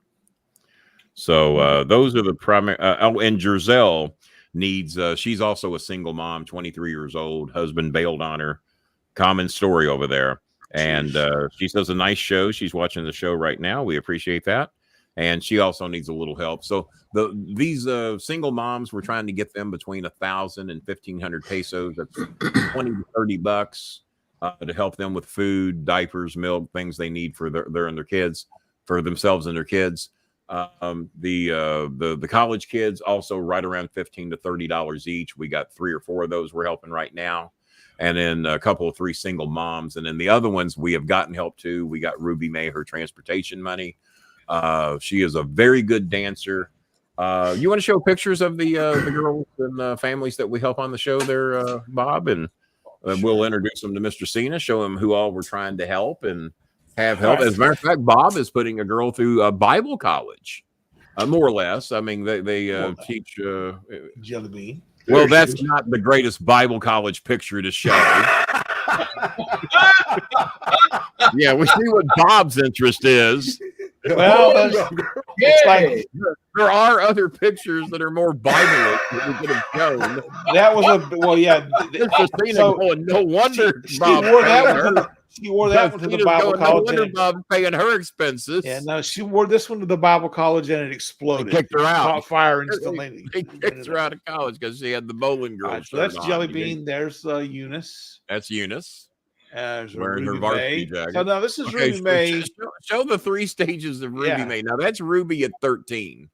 So those are the primary. And Giselle needs. She's also a single mom, 23 years old. Husband bailed on her. Common story over there. And she does a nice show. She's watching the show right now. We appreciate that. And she also needs a little help. So these single moms, we're trying to get them between 1,000 and 1,500 pesos. That's 20 to 30 bucks to help them with food, diapers, milk, things they need for their and their kids, for themselves and their kids. The college kids also right around $15 to $30 each. We got 3 or 4 of those we're helping right now. And then a couple of 3 single moms. And then the other ones we have gotten help to. We got Ruby May, her transportation money. She is a very good dancer. You want to show pictures of the girls and families that we help on the show there, Bob? And we'll introduce them to Mr. Cena, show him who all we're trying to help and have help. As a matter of fact, Bob is putting a girl through Bible college, more or less. I mean, they teach Jelly Bean. Well, that's not the greatest Bible college picture to show. Yeah, we see what Bob's interest is. Well, it's like there are other pictures that are more Bible that we could have shown. That was no wonder Bob she wore that one to the Bible college. No wonder Bob's paying her expenses. Yeah, no, she wore this one to the Bible college and it exploded. They kicked her out. Caught fire instantly. They kicked her out of college because she had the Bolin girl. Right, so that's Jelly Bean. There's Eunice. That's Eunice. Wearing her varsity jacket. So now this is Ruby May. Show the 3 stages of Ruby May. Now that's Ruby at 13,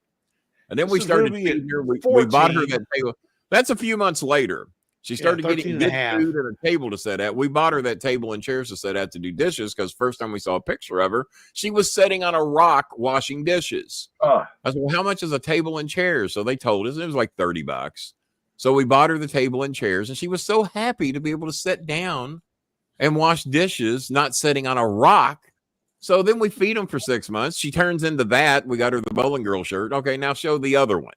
and then we started. We bought her that table. That's a few months later. She started getting good food and a table to sit at. We bought her that table and chairs to sit at to do dishes because first time we saw a picture of her, she was sitting on a rock washing dishes. I said, well, how much is a table and chairs? So they told us it was like $30. So we bought her the table and chairs, and she was so happy to be able to sit down and wash dishes, not sitting on a rock. So then we feed them for 6 months. She turns into that. We got her the Bolin Girl shirt. Okay, now show the other one.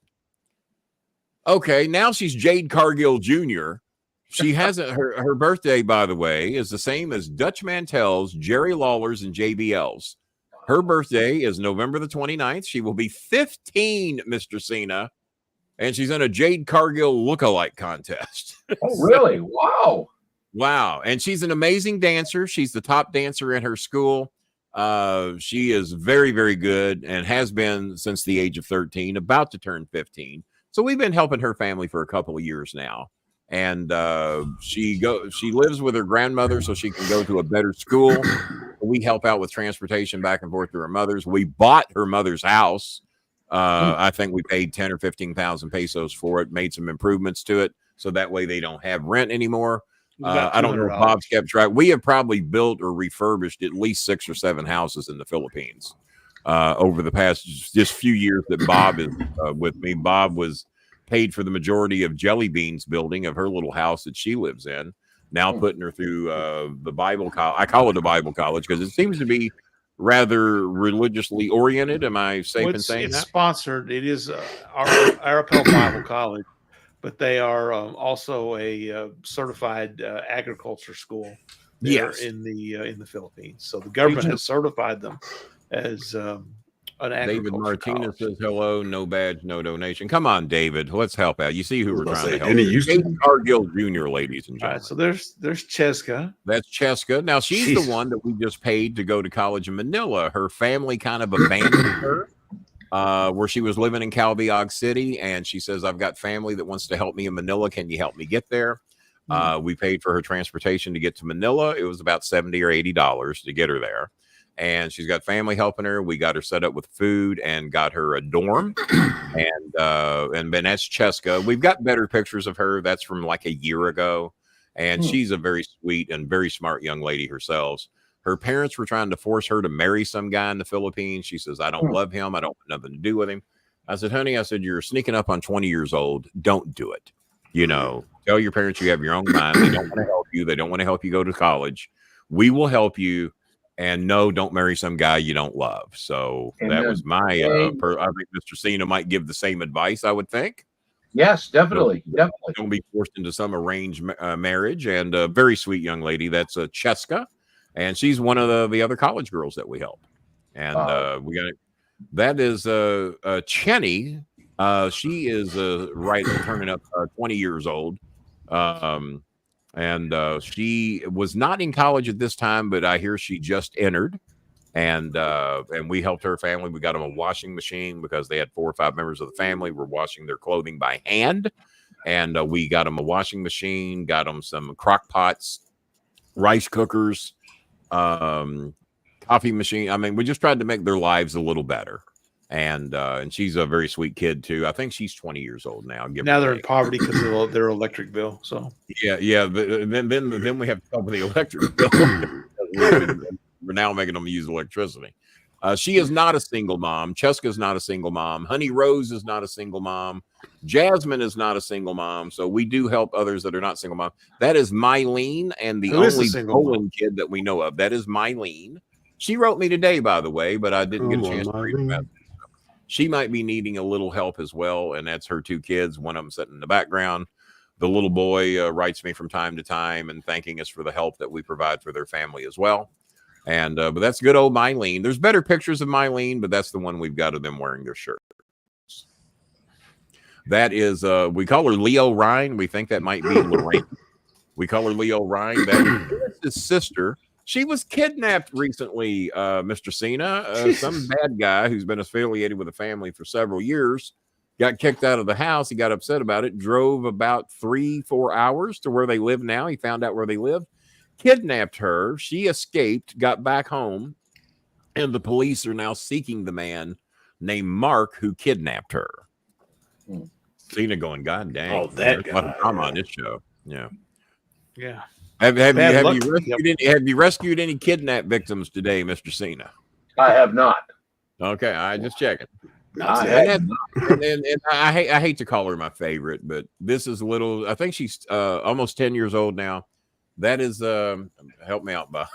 Okay, now she's Jade Cargill Jr. She has her birthday, by the way, is the same as Dutch Mantel's, Jerry Lawler's, and JBL's. Her birthday is November the 29th. She will be 15, Mr. Cena, and she's in a Jade Cargill lookalike contest. Oh, really? Wow. Wow. And she's an amazing dancer. She's the top dancer in her school. She is very, very good and has been since the age of 13, about to turn 15. So we've been helping her family for a couple of years now. And she lives with her grandmother so she can go to a better school. We help out with transportation back and forth to her mother's. We bought her mother's house. I think we paid 10 or 15,000 pesos for it, made some improvements to it. So that way they don't have rent anymore. I don't know if Bob's kept track. We have probably built or refurbished at least 6 or 7 houses in the Philippines over the past just few years that Bob is with me. Bob was paid for the majority of Jelly Bean's building of her little house that she lives in. Now putting her through the Bible college. I call it a Bible college because it seems to be rather religiously oriented. Am I safe in saying that? It's sponsored. It is Arapel Bible College. But they are also a certified agriculture school in the Philippines. So the government has certified them as an agriculture David Martinez college. says hello, no badge, no donation. Come on, David, let's help out. You see who we're trying to help. David Cargill Jr., ladies and gentlemen. All right, so there's Cheska. That's Cheska. Now she's the one that we just paid to go to college in Manila. Her family kind of abandoned her. Where she was living in Calbiog City, and she says, I've got family that wants to help me in Manila. Can you help me get there? We paid for her transportation to get to Manila. It was about $70 or $80 to get her there. And she's got family helping her. We got her set up with food and got her a dorm. And then that's Cheska. We've got better pictures of her. That's from like a year ago. And she's a very sweet and very smart young lady herself. Her parents were trying to force her to marry some guy in the Philippines. She says, I don't love him. I don't want nothing to do with him. I said, honey, you're sneaking up on 20 years old. Don't do it. You know, tell your parents you have your own mind. They don't want to help you. They don't want to help you go to college. We will help you. And no, don't marry some guy you don't love. So that was my, I think Mr. Cena might give the same advice, I would think. Yes, definitely. Definitely. Don't be forced into some arranged marriage. And a very sweet young lady. That's Cheska. And she's one of the other college girls that we help. And we got that is Chenny. She is right turning up 20 years old. And she was not in college at this time, but I hear she just entered. And we helped her family. We got them a washing machine because they had 4 or 5 members of the family were washing their clothing by hand. And we got them a washing machine, got them some crock pots, rice cookers, coffee machine. I mean, we just tried to make their lives a little better. And she's a very sweet kid too. I think she's 20 years old now. Now they're in poverty because of their electric bill. So yeah. But then we have to cover the electric bill. We're now making them use electricity. She is not a single mom. Cheska's not a single mom. Honey Rose is not a single mom. Jasmine is not a single mom. So we do help others that are not single mom. That is Mylene, and the only Bolin kid that we know of. That is Mylene. She wrote me today, by the way, but I didn't get a chance to read the message. She might be needing a little help as well, and that's her 2 kids. One of them sitting in the background. The little boy writes me from time to time and thanking us for the help that we provide for their family as well. And but that's good old Mylene. There's better pictures of Mylene, but that's the one we've got of them wearing their shirts. That is, we call her Leo Ryan. We think that might be Lorraine. We call her Leo Ryan. That is his sister. She was kidnapped recently, Mr. Cena. Some bad guy who's been affiliated with the family for several years got kicked out of the house. He got upset about it, drove about 3-4 hours to where they live now. He found out where they lived. Kidnapped her. She escaped, got back home, and the police are now seeking the man named Mark who kidnapped her. Cena going, God dang. Oh, that guy. I'm on this show. Yeah. Have you rescued any kidnap victims today, Mr. Cena? I have not. Okay, I just checking. I hate to call her my favorite, but this is a little. I think she's almost 10 years old now. That is, help me out, Bob.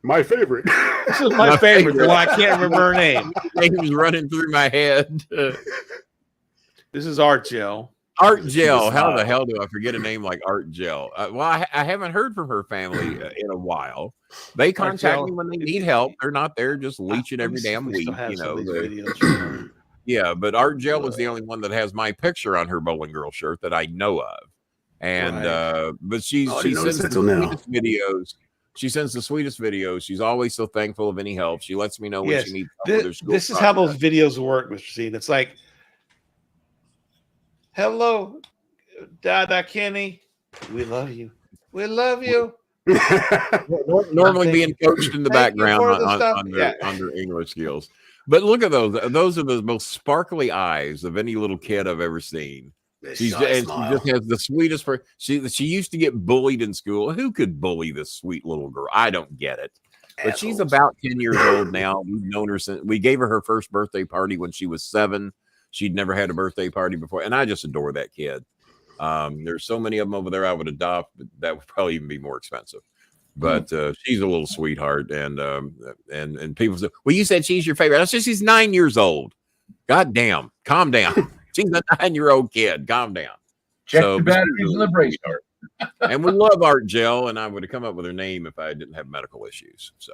My favorite. This is my favorite. The one I can't remember her name. Name's running through my head. This is Art Gel. Art Gel. How the hell do I forget a name like Art Gel? Well, I haven't heard from her family in a while. They contact me when they need help. They're not there just leeching every damn week, you know. Yeah, but Art Gel was the only one that has my picture on her Bowling Girl shirt that I know of. And but she sends the sweetest videos. She sends the sweetest videos. She's always so thankful of any help. She lets me know when she needs help with her school. This is how those videos work, Mr. C. It's like, hello, Dada Kenny. We love you. We love you. Normally being coached in the background under English skills. But look at those. Those are the most sparkly eyes of any little kid I've ever seen. She just has the sweetest. She used to get bullied in school. Who could bully this sweet little girl? I don't get it. But she's about 10 years old now. We've known her since we gave her first birthday party when she was 7. She'd never had a birthday party before, and I just adore that kid. There's so many of them over there I would adopt, but that would probably even be more expensive. But she's a little sweetheart, and people say, "Well, you said she's your favorite." I said she's 9 years old. God damn, calm down. She's a 9-year-old kid. Calm down. Check the batteries in the brace card. And we love Art Gel, and I would have come up with her name if I didn't have medical issues. So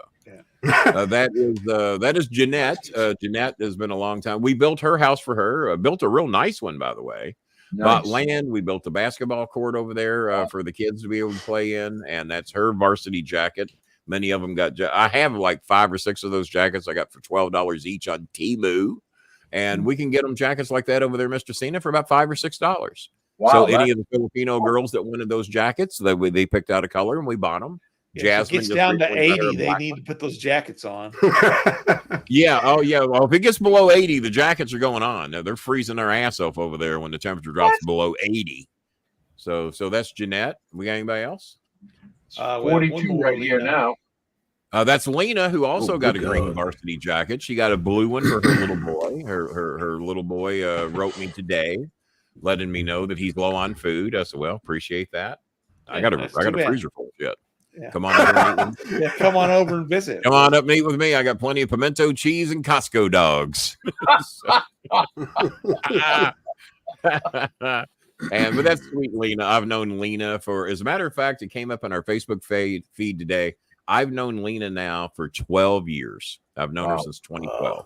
that is Jeanette. Jeanette has been a long time. We built her house for her. Built a real nice one, by the way. Nice. Bought land. We built a basketball court over there for the kids to be able to play in, and that's her varsity jacket. Many of them got. I have like 5 or 6 of those jackets I got for $12 each on Temu. And we can get them jackets like that over there, Mr. Cena, for about $5 or $6. Wow, so any of the Filipino girls that wanted those jackets, they picked out a color and we bought them. Jasmine, if it gets down to 80, they need to put those jackets on. Yeah. Oh, yeah. Well, if it gets below 80, the jackets are going on. They're freezing their ass off over there when the temperature drops below 80. So that's Jeanette. We got anybody else? 42 right here now. That's Lena, who also got a green varsity jacket. She got a blue one for her little boy. Her little boy wrote me today, letting me know that he's low on food. I said, well, appreciate that. I got a freezer full of shit. Yeah. Come on over. Come on over and visit. Come on up, meet with me. I got plenty of pimento cheese and Costco dogs. But that's sweet, Lena. I've known Lena for, as a matter of fact, it came up on our Facebook feed today. I've known Lena now for 12 years. I've known her since 2012.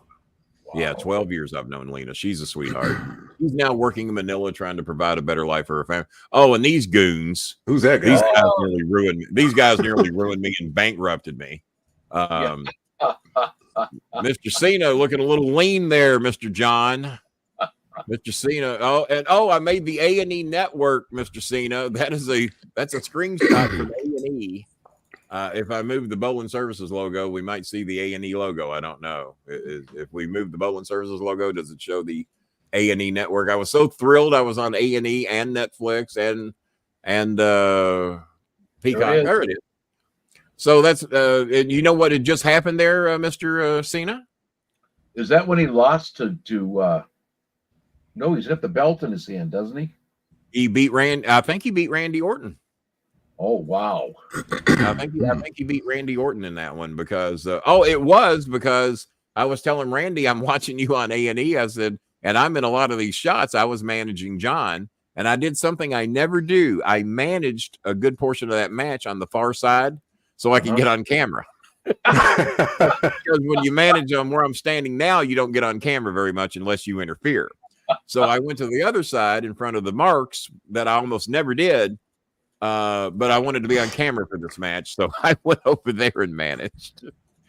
Yeah, 12 years I've known Lena. She's a sweetheart. She's now working in Manila trying to provide a better life for her family. Oh, and these goons. Who's that guy? These guys nearly ruined me. These guys nearly ruined me and bankrupted me. Mr. Cena looking a little lean there, Mr. John. Mr. Cena. I made the A&E network, Mr. Cena. That's a screenshot from A&E. If I move the Bolin Services logo, we might see the A&E logo. I don't know. If we move the Bolin Services logo, does it show the A&E network? I was so thrilled. I was on A&E and Netflix and Peacock. There it is. So that's you know what had just happened there, Mr. Cena? Is that when he lost to no, he's got the belt in his hand, doesn't he? He beat I think he beat Randy Orton. Oh wow! I think he beat Randy Orton in that one because it was because I was telling Randy I'm watching you on A&E. I said, and I'm in a lot of these shots. I was managing John, and I did something I never do. I managed a good portion of that match on the far side so I could get on camera. Because when you manage on where I'm standing now, you don't get on camera very much unless you interfere. So I went to the other side in front of the marks that I almost never did. But I wanted to be on camera for this match, so I went over there and managed.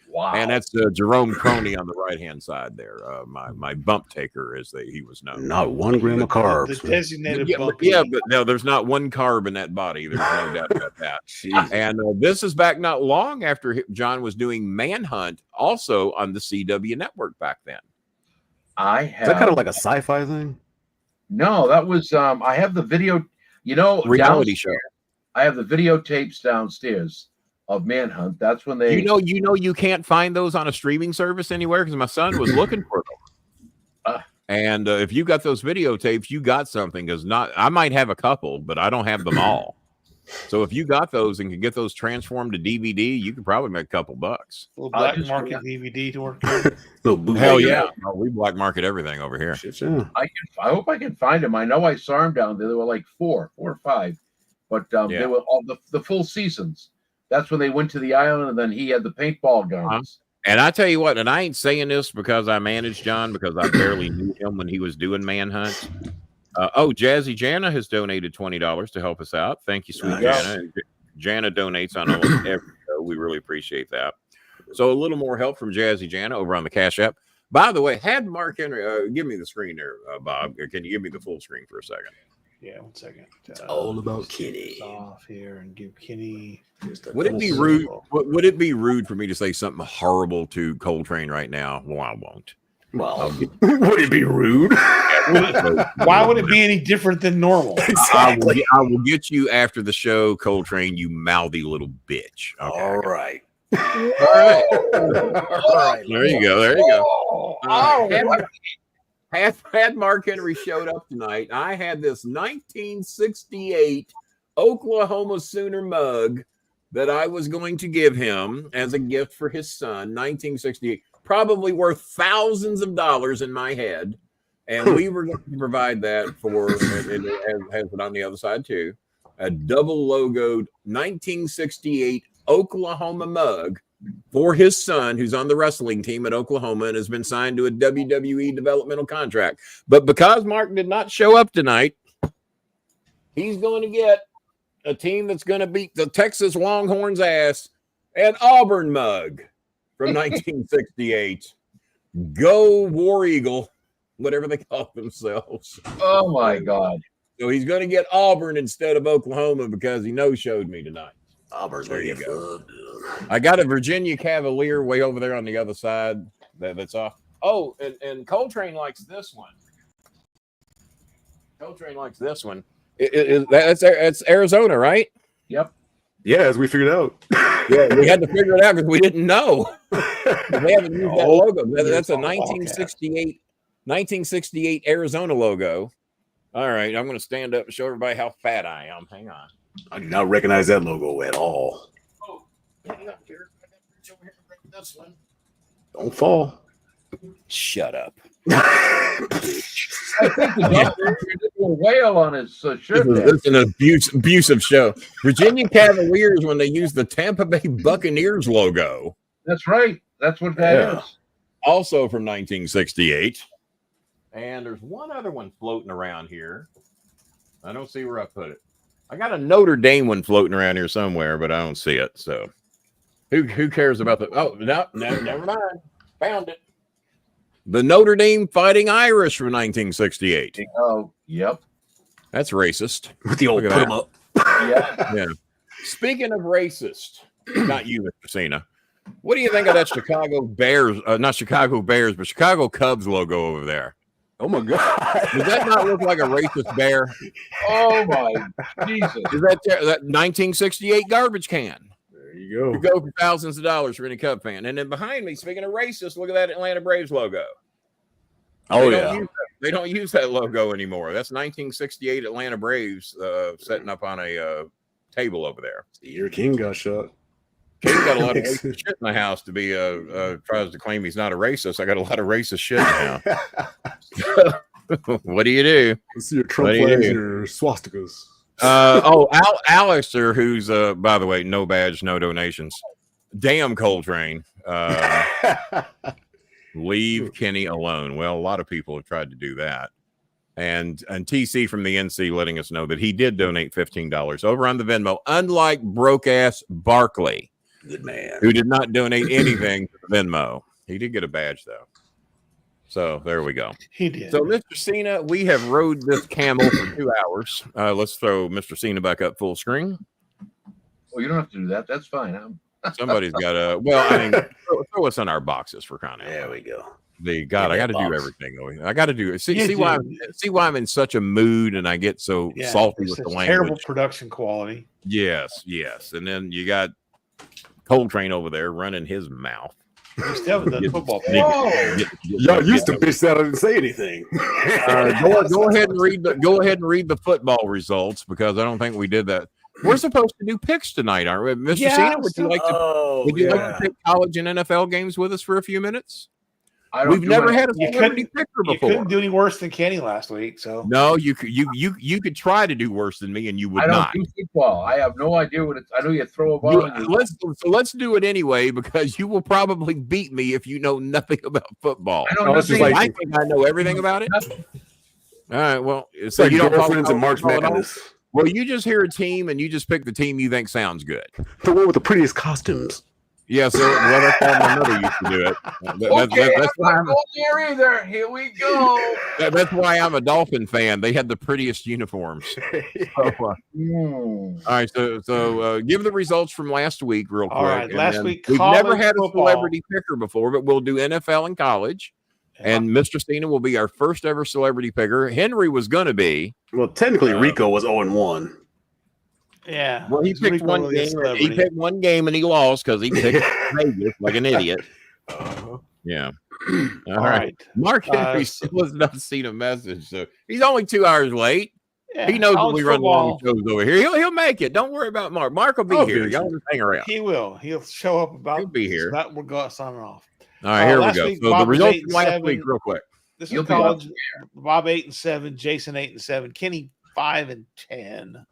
Wow! And that's Jerome Crony on the right-hand side there. My bump taker, as he was known. Not 1 gram of carbs. The designated bump. But no, there's not one carb in that body. There's no doubt about that. And this is back not long after John was doing Manhunt, also on the CW network back then. Is that kind of like a sci-fi thing? No, that was I have the video. Reality show. I have the videotapes downstairs of Manhunt. That's when they. You can't find those on a streaming service anywhere because my son was looking for them. And if you got those videotapes, you got something. Because I might have a couple, but I don't have them all. So if you got those and can get those transformed to DVD, you could probably make a couple bucks. A little black market DVD to work. Hell yeah! We black market everything over here. I hope I can find them. I know I saw them down there. There were like four or five, but they were all the full seasons. That's when they went to the island, and then he had the paintball guns. And I tell you what, and I ain't saying this because I managed John, because I barely knew him when he was doing Manhunt. Jazzy Jana has donated $20 to help us out. Thank you, sweet Jana. Jana donates on almost every show. We really appreciate that. So a little more help from Jazzy Jana over on the Cash App. By the way, had Mark Henry, give me the screen there, Bob. Can you give me the full screen for a second? Yeah, 1 second. It's all about Kenny. Off here and give Kenny. Would it be rude? Would it be rude for me to say something horrible to Coltrane right now? Well, I won't. Well, would it be rude? Why would it be any different than normal? Exactly. I will get you after the show, Coltrane, you mouthy little bitch. Okay. All right. All right. There you go. Had Mark Henry showed up tonight, I had this 1968 Oklahoma Sooner mug that I was going to give him as a gift for his son, 1968. Probably worth thousands of dollars in my head. And we were going to provide that for, and it has it on the other side too, a double logoed 1968 Oklahoma mug for his son, who's on the wrestling team at Oklahoma and has been signed to a WWE developmental contract. But because Mark did not show up tonight, he's going to get a team that's going to beat the Texas Longhorns' ass, an Auburn mug from 1968. Go War Eagle, whatever they call themselves. Oh my God. So he's going to get Auburn instead of Oklahoma because he no-showed me tonight. Auburn's there you go. Fun. I got a Virginia Cavalier way over there on the other side that's off. Oh, and Coltrane likes this one. Coltrane likes this one. That's Arizona, right? Yep. Yeah, as we figured out. Yeah, we had to figure it out because we didn't know. They haven't used that logo. That's a 1968 Arizona logo. All right, I'm going to stand up and show everybody how fat I am. Hang on. I do not recognize that logo at all. Oh, hang up here. This one. Don't fall. Shut up. I think the doctor did a whale on his shirt. This is an abusive show. Virginia Cavaliers when they use the Tampa Bay Buccaneers logo. That's right. That's what that is. Also from 1968. And there's one other one floating around here. I don't see where I put it. I got a Notre Dame one floating around here somewhere, but I don't see it. So who cares about the no, never mind. Found it. The Notre Dame Fighting Irish from 1968. Oh, yep. That's racist. With the old put them up. Yeah. Speaking of racist, not you, Mr. Cena. What do you think of that Chicago Bears? Not Chicago Bears, but Chicago Cubs logo over there. Oh my God! Does that not look like a racist bear? Oh my Jesus! Is that 1968 garbage can? There you go. You go for thousands of dollars for any Cub fan. And then behind me, speaking of racist, look at that Atlanta Braves logo. Oh They don't use that logo anymore. That's 1968 Atlanta Braves setting up on a table over there. Your king got shot. King's got a lot of racist shit in the house to be tries to claim he's not a racist. I got a lot of racist shit now. What do you do? Let's see your Trump flags and your swastikas. Alistair, who's by the way, no badge, no donations. Damn Coltrane. Leave Kenny alone. Well, a lot of people have tried to do that. And TC from the NC letting us know that he did donate $15 over on the Venmo, unlike broke ass Barkley. Good man. Who did not donate anything to the Venmo. He did get a badge, though. So there we go. He did. So, Mr. Cena, we have rode this camel for 2 hours. Let's throw Mr. Cena back up full screen. Well, you don't have to do that. That's fine. Somebody's got to, well, I mean, throw us in our boxes for kind of. There we go. I got to do everything. Though. I got to do it. See why I'm in such a mood and I get so salty with the language. Terrible production quality. Yes. And then you got Coltrane over there running his mouth. You still haven't done football. Y'all used to bitch that I didn't say anything. Go ahead and read the football results because I don't think we did that. We're supposed to do picks tonight, aren't we, Mr. Cena? Would you like to pick college and NFL games with us for a few minutes? We've never had a celebrity picker before. You couldn't do any worse than Kenny last week. So no, you could try to do worse than me, and you would not. I don't do football. I have no idea what it's. I know you throw a ball. Let's do it anyway because you will probably beat me if you know nothing about football. I think I know everything about it. All right. Well, so you don't girlfriends and March Madness. Well, you just hear a team and you just pick the team you think sounds good. The one with the prettiest costumes. Yeah, so that's how my mother used to do it. That's why I'm there either. Here we go. That's why I'm a Dolphin fan. They had the prettiest uniforms. All right, so give the results from last week real quick. All right, last week we've never had a celebrity picker before, but we'll do NFL and college. And Mr. Cena will be our first ever celebrity picker. Henry was going to be. Well, technically, Rico was 0-1. Yeah. Well, he picked one game. He picked one game and he lost because he picked Vegas like an idiot. Yeah. All right. Mark Henry still has not seen a message, so he's only 2 hours late. Yeah, he knows that we run long shows over here. He'll make it. Don't worry about Mark. Mark will be here. Y'all just hang around. He will. He'll show up about. He'll be here. We're going signing off. All right, here we go. So the results from last week, real quick. This is college. Bob 8-7, Jason 8-7, Kenny 5-10.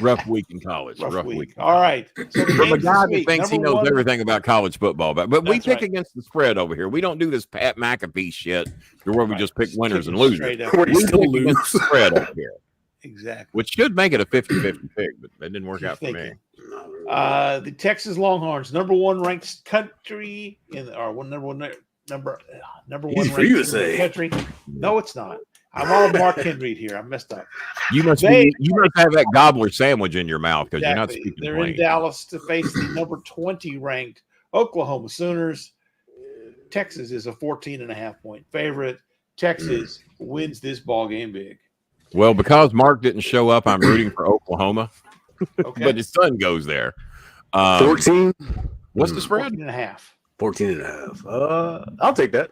Rough week in college. Rough week. All right. So from a guy that thinks he knows everything about college football, but we pick against the spread over here. We don't do this Pat McAfee shit where we just pick winners and losers. We pick against the spread over here. Exactly. Which should make it a 50-50 pick, but that didn't work out for me. The Texas Longhorns, number one ranked country number one ranked for you to say. Country. No, it's not. I'm all Mark Henry here. I messed up. You must have that gobbler sandwich in your mouth because you're not speaking They're plain. in Dallas to face the number 20 ranked Oklahoma Sooners. Texas is a 14.5-point favorite. Texas wins this ball game big. Well, because Mark didn't show up, I'm rooting for Oklahoma. Okay. But his son goes there. 14. What's the spread? 14.5. 14.5. I'll take that.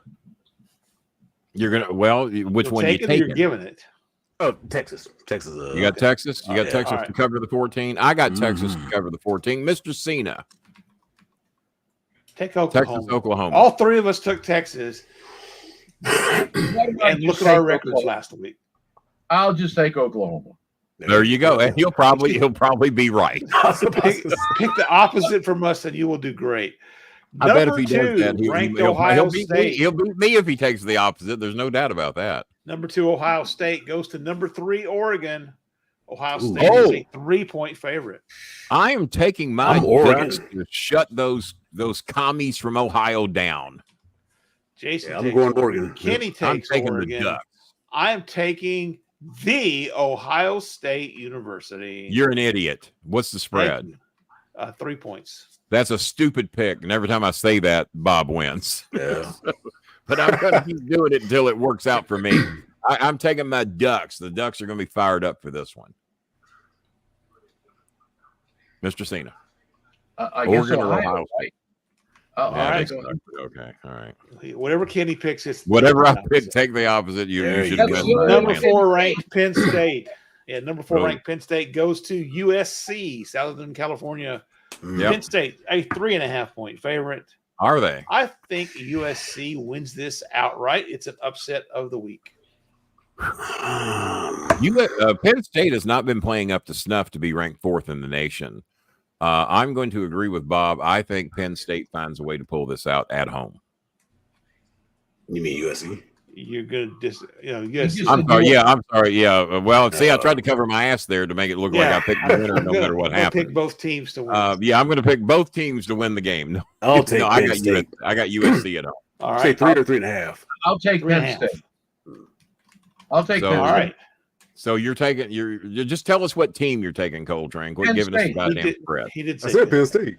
You're gonna which one you take? You're giving it. Oh, Texas. You got Texas. You got Texas to cover the 14. I got Texas to cover the 14. Mr. Cena. Take Oklahoma. Texas, Oklahoma. All three of us took Texas. And look at our records last week. I'll just take Oklahoma. There you go. And he'll probably be right. Pick the opposite from us, and you will do great. I bet if he does that, Ohio State. He'll beat me if he takes the opposite. There's no doubt about that. Number 2, Ohio State goes to number 3, Oregon. Ohio State is a 3-point favorite. I am taking my Ducks to shut those commies from Ohio down. Jason, I'm going Oregon. Kenny takes Oregon. The Ducks. I'm taking the Ohio State University. You're an idiot. What's the spread? 3 points. That's a stupid pick. And every time I say that, Bob wins. Yeah. But I'm going to keep doing it until it works out for me. I'm taking my Ducks. The Ducks are going to be fired up for this one. Mr. Cena. I guess Ohio State. All right. Okay. All right. Whatever Kenny picks, it's whatever I pick. Take the opposite. You should win. Number 4 ranked Penn State. Yeah, number 4 ranked Penn State goes to USC, Southern California. Yep. Penn State, a 3.5-point favorite. Are they? I think USC wins this outright. It's an upset of the week. Penn State has not been playing up to snuff to be ranked 4th in the nation. I'm going to agree with Bob. I think Penn State finds a way to pull this out at home. You mean USC? You're going to USC. I'm sorry. Yeah. Well, see, I tried to cover my ass there to make it look like I picked the winner no matter what happened. Pick both teams to win. I'm going to pick both teams to win the game. No, I'll take Penn State. I got USC at home. All right. Say 3 or 3.5. I'll take Penn State. I'll take Penn State. All right. So you're just tell us what team you're taking, Coltrane. Quit giving us a goddamn spread. He did say I said Penn State.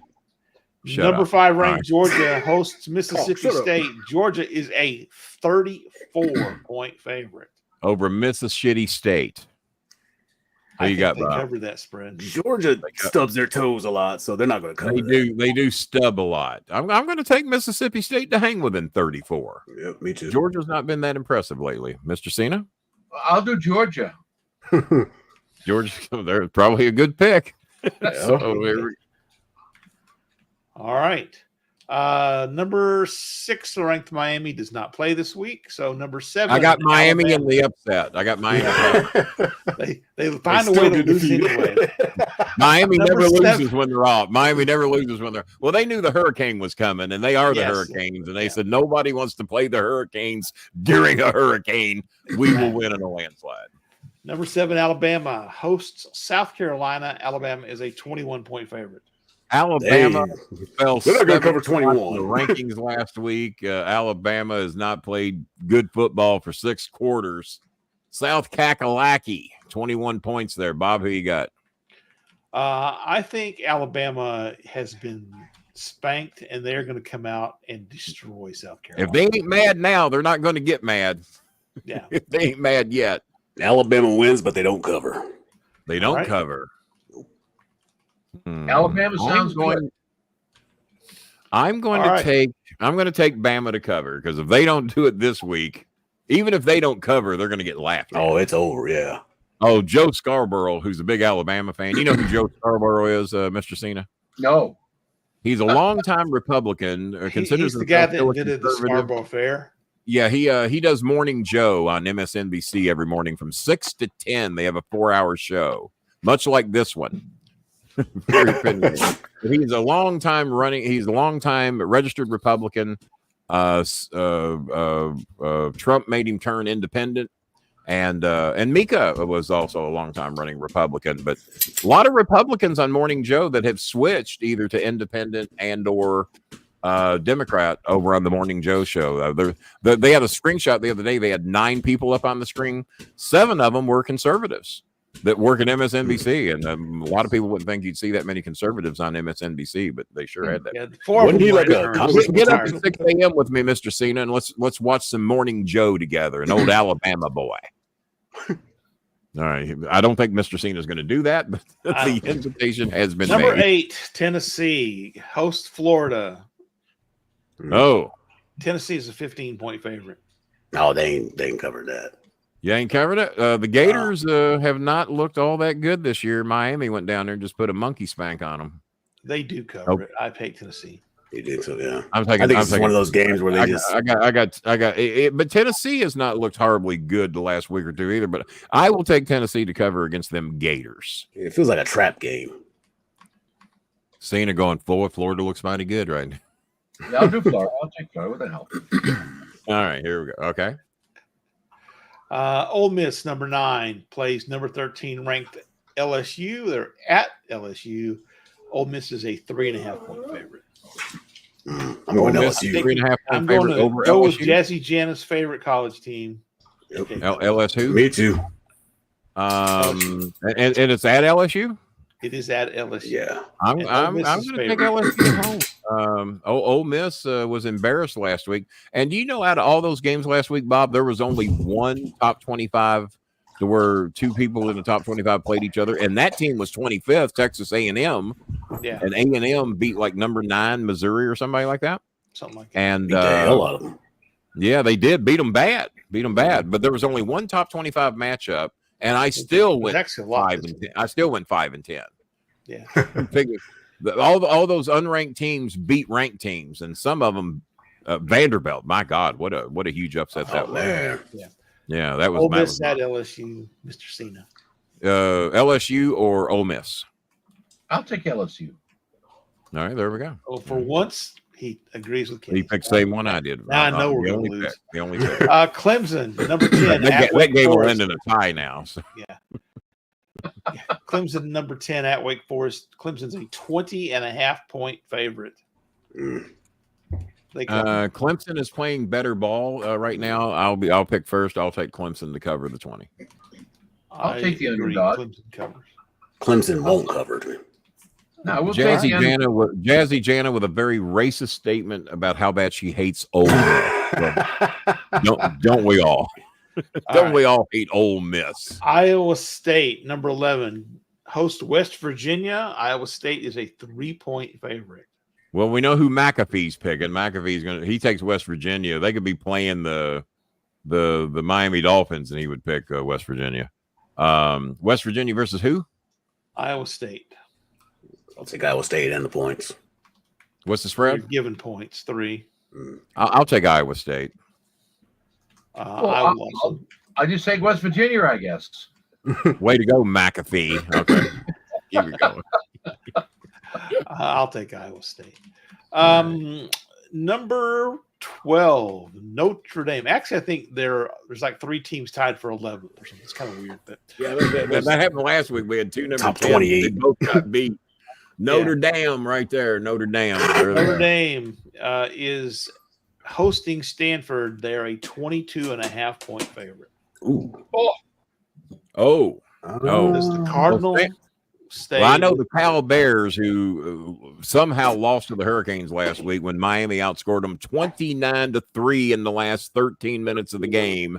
Number 5 ranked Georgia hosts Mississippi State. Georgia is a 34-point favorite over Mississippi State. Who you got, Bob? Cover that spread. Georgia stubs their toes a lot, so they're not going to cover. They do stub a lot. I'm going to take Mississippi State to hang within 34. Yeah, me too. Georgia's not been that impressive lately, Mr. Cena. I'll do Georgia. Georgia, they're probably a good pick. All right. Number 6 ranked Miami does not play this week. So number 7. I got Miami in the upset. I got Miami. they find a way to lose anyway. Miami never loses when they're off. Miami never loses when they're. Well, they knew the hurricane was coming, and they are the Hurricanes, and they said nobody wants to play the Hurricanes during a hurricane. We will win in a landslide. Number 7, Alabama hosts South Carolina. Alabama is a 21-point favorite. Alabama fell. They're not going to cover 21. The rankings last week. Alabama has not played good football for 6 quarters. South Kakalaki, 21 points there. Bob, who you got? I think Alabama has been spanked, and they're going to come out and destroy South Carolina. If they ain't mad now, they're not going to get mad. Yeah, if they ain't mad yet. Alabama wins, but they don't cover. They don't cover. Alabama sounds good. I'm going to take Bama to cover, because if they don't do it this week, even if they don't cover, they're going to get laughed at. Oh, it's over, yeah. Oh, Joe Scarborough, who's a big Alabama fan. You know who Joe Scarborough is, Mr. Cena? No. He's a longtime Republican. He's the guy that did the Scarborough Fair. Yeah, he does Morning Joe on MSNBC every morning from 6 to 10. They have a 4-hour show, much like this one. Very opinionated. He's a long-time registered Republican. Trump made him turn independent, and Mika was also a long-time running Republican. But a lot of Republicans on Morning Joe that have switched either to independent and or Democrat over on the Morning Joe show. They had a screenshot the other day. They had 9 people up on the screen. 7 of them were conservatives that work at MSNBC, and a lot of people wouldn't think you'd see that many conservatives on MSNBC, but they sure had that. Yeah, get up at 6 a.m. with me, Mr. Cena, and let's watch some Morning Joe together, an old Alabama boy. All right, I don't think Mr. Cena is going to do that, but the invitation has been Number made. 8, Tennessee hosts Florida. Oh, Tennessee is a 15-point favorite. No, they ain't covered that. You ain't covered it? The Gators have not looked all that good this year. Miami went down there and just put a monkey spank on them. They do cover it. I pick Tennessee. You think so? Yeah. I'm taking. I think I'm it's taking, one of those games where they I got it, but Tennessee has not looked horribly good the last week or two either. But I will take Tennessee to cover against them Gators. It feels like a trap game. Cena going Florida. Florida looks mighty good right now. Yeah, I'll do Florida. I'll take Florida. What the hell? All right, here we go. Okay. Ole Miss, number 9, plays number 13 ranked LSU. They're at LSU. Ole Miss is a 3.5-point favorite. I'm going Ole Miss, LSU. 3.5-point I'm favorite going to over go with LSU. Jazzy Janice's favorite college team. Yep. LSU. Me too. And it's at LSU. It is at LSU. Yeah. I'm And going Ole Miss to is take LSU home. Ole Miss was embarrassed last week, and do you know, out of all those games last week, Bob, there was only one top 25. There were 2 people in the top 25 played each other, and that team was 25th, Texas A&M. Yeah, And A&M beat like number 9 Missouri or somebody like that. something like that. And Beat the hell out of them. yeah, they did beat them bad. But there was only one top 25 matchup, and I still went actually a lot. 5 and 10. I still went 5 and 10. Yeah. all those unranked teams beat ranked teams, and some of them Vanderbilt. My God, what a huge upset that was. Man. Yeah, that was. Ole Miss at LSU, Mr. Cena. LSU or Ole Miss. I'll take LSU. All right, there we go. Well, for once, he agrees with Kenny. He picked the same one I did. Now I know we're The gonna only lose. pick. The only pick. Clemson, number 10. that Wake game will Forest. end in a tie now. So. Clemson, number 10 at Wake Forest. Clemson's a 20.5-point favorite. They cover. Clemson is playing better ball right now. I'll pick first. I'll take Clemson to cover the 20. I'll take the agree. underdog. Clemson covers. Clemson won't cover me. No, we'll take the Jazzy Jana with a very racist statement about how bad she hates Ole Miss. Don't we all? Don't we all hate Ole Miss? Iowa State, number 11, host West Virginia. Iowa State is a 3-point favorite. Well, we know who McAfee's picking. He takes West Virginia. They could be playing the Miami Dolphins, and he would pick West Virginia. West Virginia versus who? Iowa State. I'll take Iowa State and the points. What's the You're spread? given points, 3. I'll take Iowa State. I will also. I just take West Virginia, I guess. Way to go, McAfee. Okay. Here we go. I'll take Iowa State. Number 12, Notre Dame. Actually, I think there's like 3 teams tied for 11th or something. It's kind of weird. But Yeah, that happened last week. We had 2 number Top 10. 28. They both got beat. Notre Dame right there. Notre Dame. Notre Dame is hosting Stanford. They're a 22.5-point favorite. Ooh. Oh. Does the Cardinal stay? Well, I know the Cal Bears, who somehow lost to the Hurricanes last week when Miami outscored them 29-3 in the last 13 minutes of the game.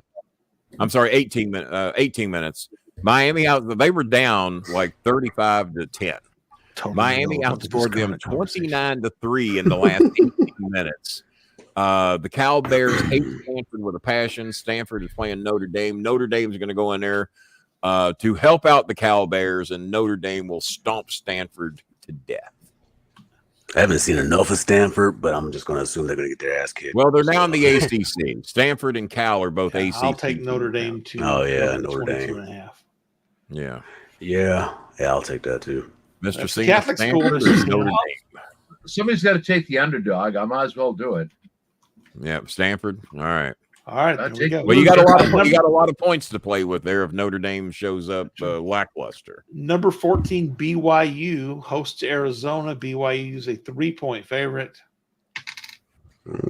I'm sorry, 18 minutes. Miami they were down like 35-10. Miami outscored them 29-3 in the last 18 minutes. The Cal Bears hate Stanford with a passion. Stanford is playing Notre Dame. Notre Dame is going to go in there to help out the Cal Bears, and Notre Dame will stomp Stanford to death. I haven't seen enough of Stanford, but I'm just going to assume they're going to get their ass kicked. Well, they're now in the ACC. Stanford and Cal are both ACC. I'll take Notre Dame too. Oh, yeah, Notre Dame. 22.5. Yeah. Yeah, I'll take that too. Mr. C. Catholic school. Stanford or Notre Dame? Somebody's got to take the underdog. I might as well do it. Yeah, Stanford. All right. All right, I'll there we take- go. Well, you got a lot of points to play with there if Notre Dame shows up lackluster. Number 14, BYU hosts Arizona. BYU is a 3-point favorite.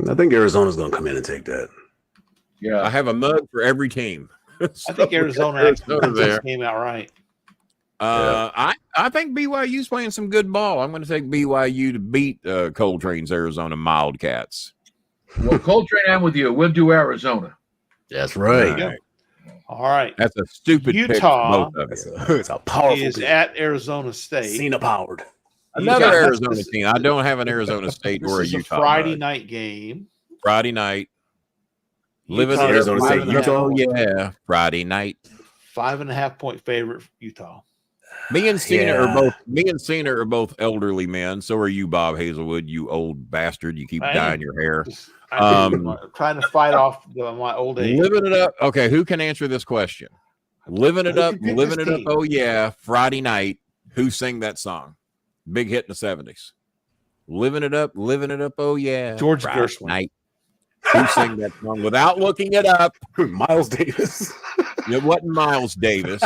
I think Arizona's going to come in and take that. Yeah. I have a mug for every team. I think Arizona actually Arizona wins this there. game outright. I think BYU's playing some good ball. I'm going to take BYU to beat Coltrane's Arizona Wildcats. Well, Coltrane, I'm with you. We'll do Arizona. That's right. There you go. All right. That's a stupid pick for Utah both of you. It's a powerful Is pick. at Arizona State. Cena powered. Another Utah- Arizona team. I don't have an Arizona State This or a is Utah. a Friday mug. night game. Friday night. Living Utah, Arizona State, Utah. Utah. Yeah, Friday night. 5.5-point favorite for Utah. Me and Cena are both elderly men. So are you, Bob Hazelwood, you old bastard. You keep dyeing your hair. I'm trying to fight off my old age. Living it up. Okay, who can answer this question? Living it up, oh yeah, Friday night. Who sang that song? Big hit in the 70s. Living it up, oh yeah. George Friday Gershwin. Night. Who sang that song without looking it up? Miles Davis. It wasn't Miles Davis.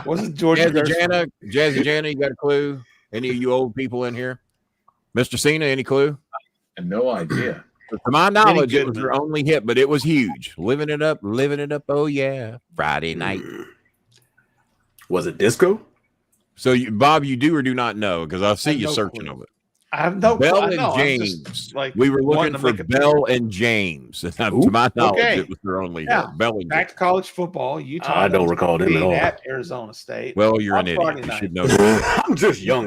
Wasn't George Gershwin? Jazzy Jana, you got a clue? Any of you old people in here? Mr. Cena, any clue? No idea. To my knowledge, it was their only hit, but it was huge. Living it up, oh yeah, Friday night. Was it disco? So, Bob, you do or do not know? Because I see you searching of it. I have no Bell clue. and James. We were looking for Bell and James. To my knowledge, it was their only hit. Bell and Back to college football. Utah. I don't recall them at all. At Arizona State. Well, you're an idiot. You should know. I'm just young.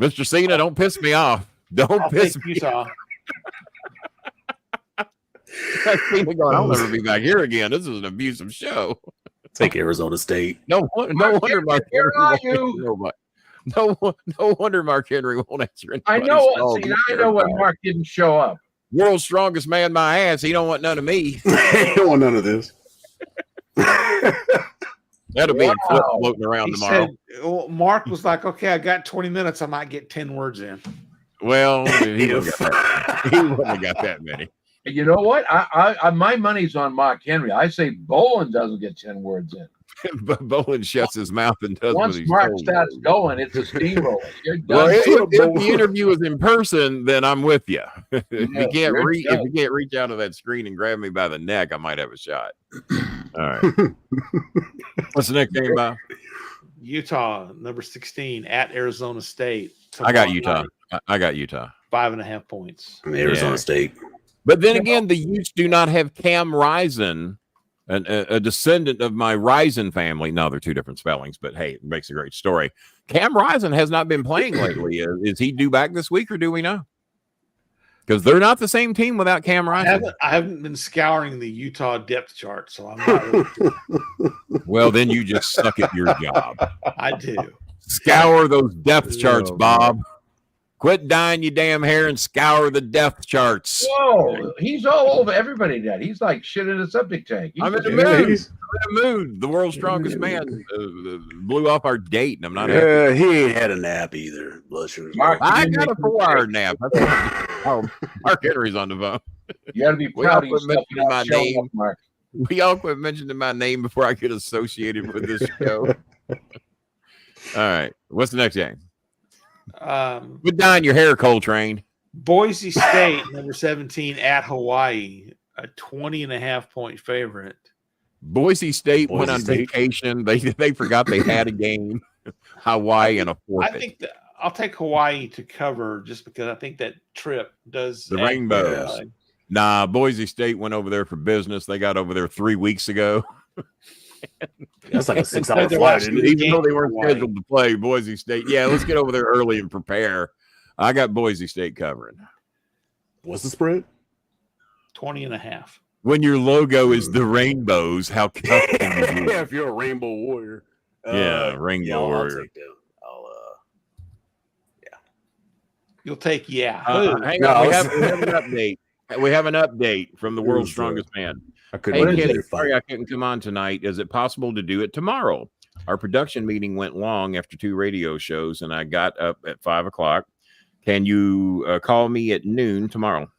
Mr. Cena, don't piss me off. Don't piss me off. I'll never be back here again. This is an abusive show. Take Arizona State. No wonder Mark Henry. No wonder Mark Henry won't answer anybody's I know call. when Mark didn't show up. World's strongest man, my ass. He don't want none of me. He don't want none of this. That'll be floating around tomorrow. Mark was like, "Okay, I got 20 minutes. I might get 10 words in." Well, he wouldn't have got that many. You know what? I my money's on Mark Henry. I say Bolin doesn't get 10 words in. But Bolin shuts his mouth and does once what he's Mark told. starts going, it's a steamroller. Well, if the interview is in person, then I'm with you. If you can't reach out to that screen and grab me by the neck, I might have a shot. All right. What's the next game, Bob? Utah, number 16 at Arizona State. I got Utah. I got Utah. 5.5 points. Arizona State. But then again, the Utes do not have Cam Rising, a descendant of my Rising family. No, they're two different spellings, but hey, it makes a great story. Cam Rising has not been playing lately. Is he due back this week, or do we know? Because they're not the same team without Cam Rising. I haven't been scouring the Utah depth chart, so I'm not really Well, then you just suck at your job. I do. Scour those depth charts, Bob. Quit dyeing your damn hair and scour the depth charts. Whoa, he's all over everybody. That he's like shit in a septic tank. I'm in the mood. The world's strongest man blew off our date, and I'm not. He ain't had a nap either. Mark, I got a 4-hour nap. Mark Henry's on the phone. You got to be proud of yourself. My name, Mark. We all quit mentioning my name before I get associated with this show. All right, what's the next game? Quit dyeing your hair, Coltrane. Boise State, number 17 at Hawaii, a 20.5 point favorite. Boise State went on vacation. They forgot they had a game. Hawaii and a forfeit. I think I'll take Hawaii to cover just because I think that trip does the Rainbows. Nah, Boise State went over there for business. They got over there 3 weeks ago. That's like a 6-hour flight. Even though they weren't scheduled to play, Boise State. Yeah, let's get over there early and prepare. I got Boise State covering. What's the spread? 20.5. When your logo is the Rainbows, how can you do? Yeah, if you're a Rainbow Warrior. Rainbow Warrior. I'll take that. You'll take hang on. We have an update. We have an update from the world's strongest man. Sorry I couldn't come on tonight. Is it possible to do it tomorrow? Our production meeting went long after 2 radio shows, and I got up at 5 o'clock. Can you call me at noon tomorrow?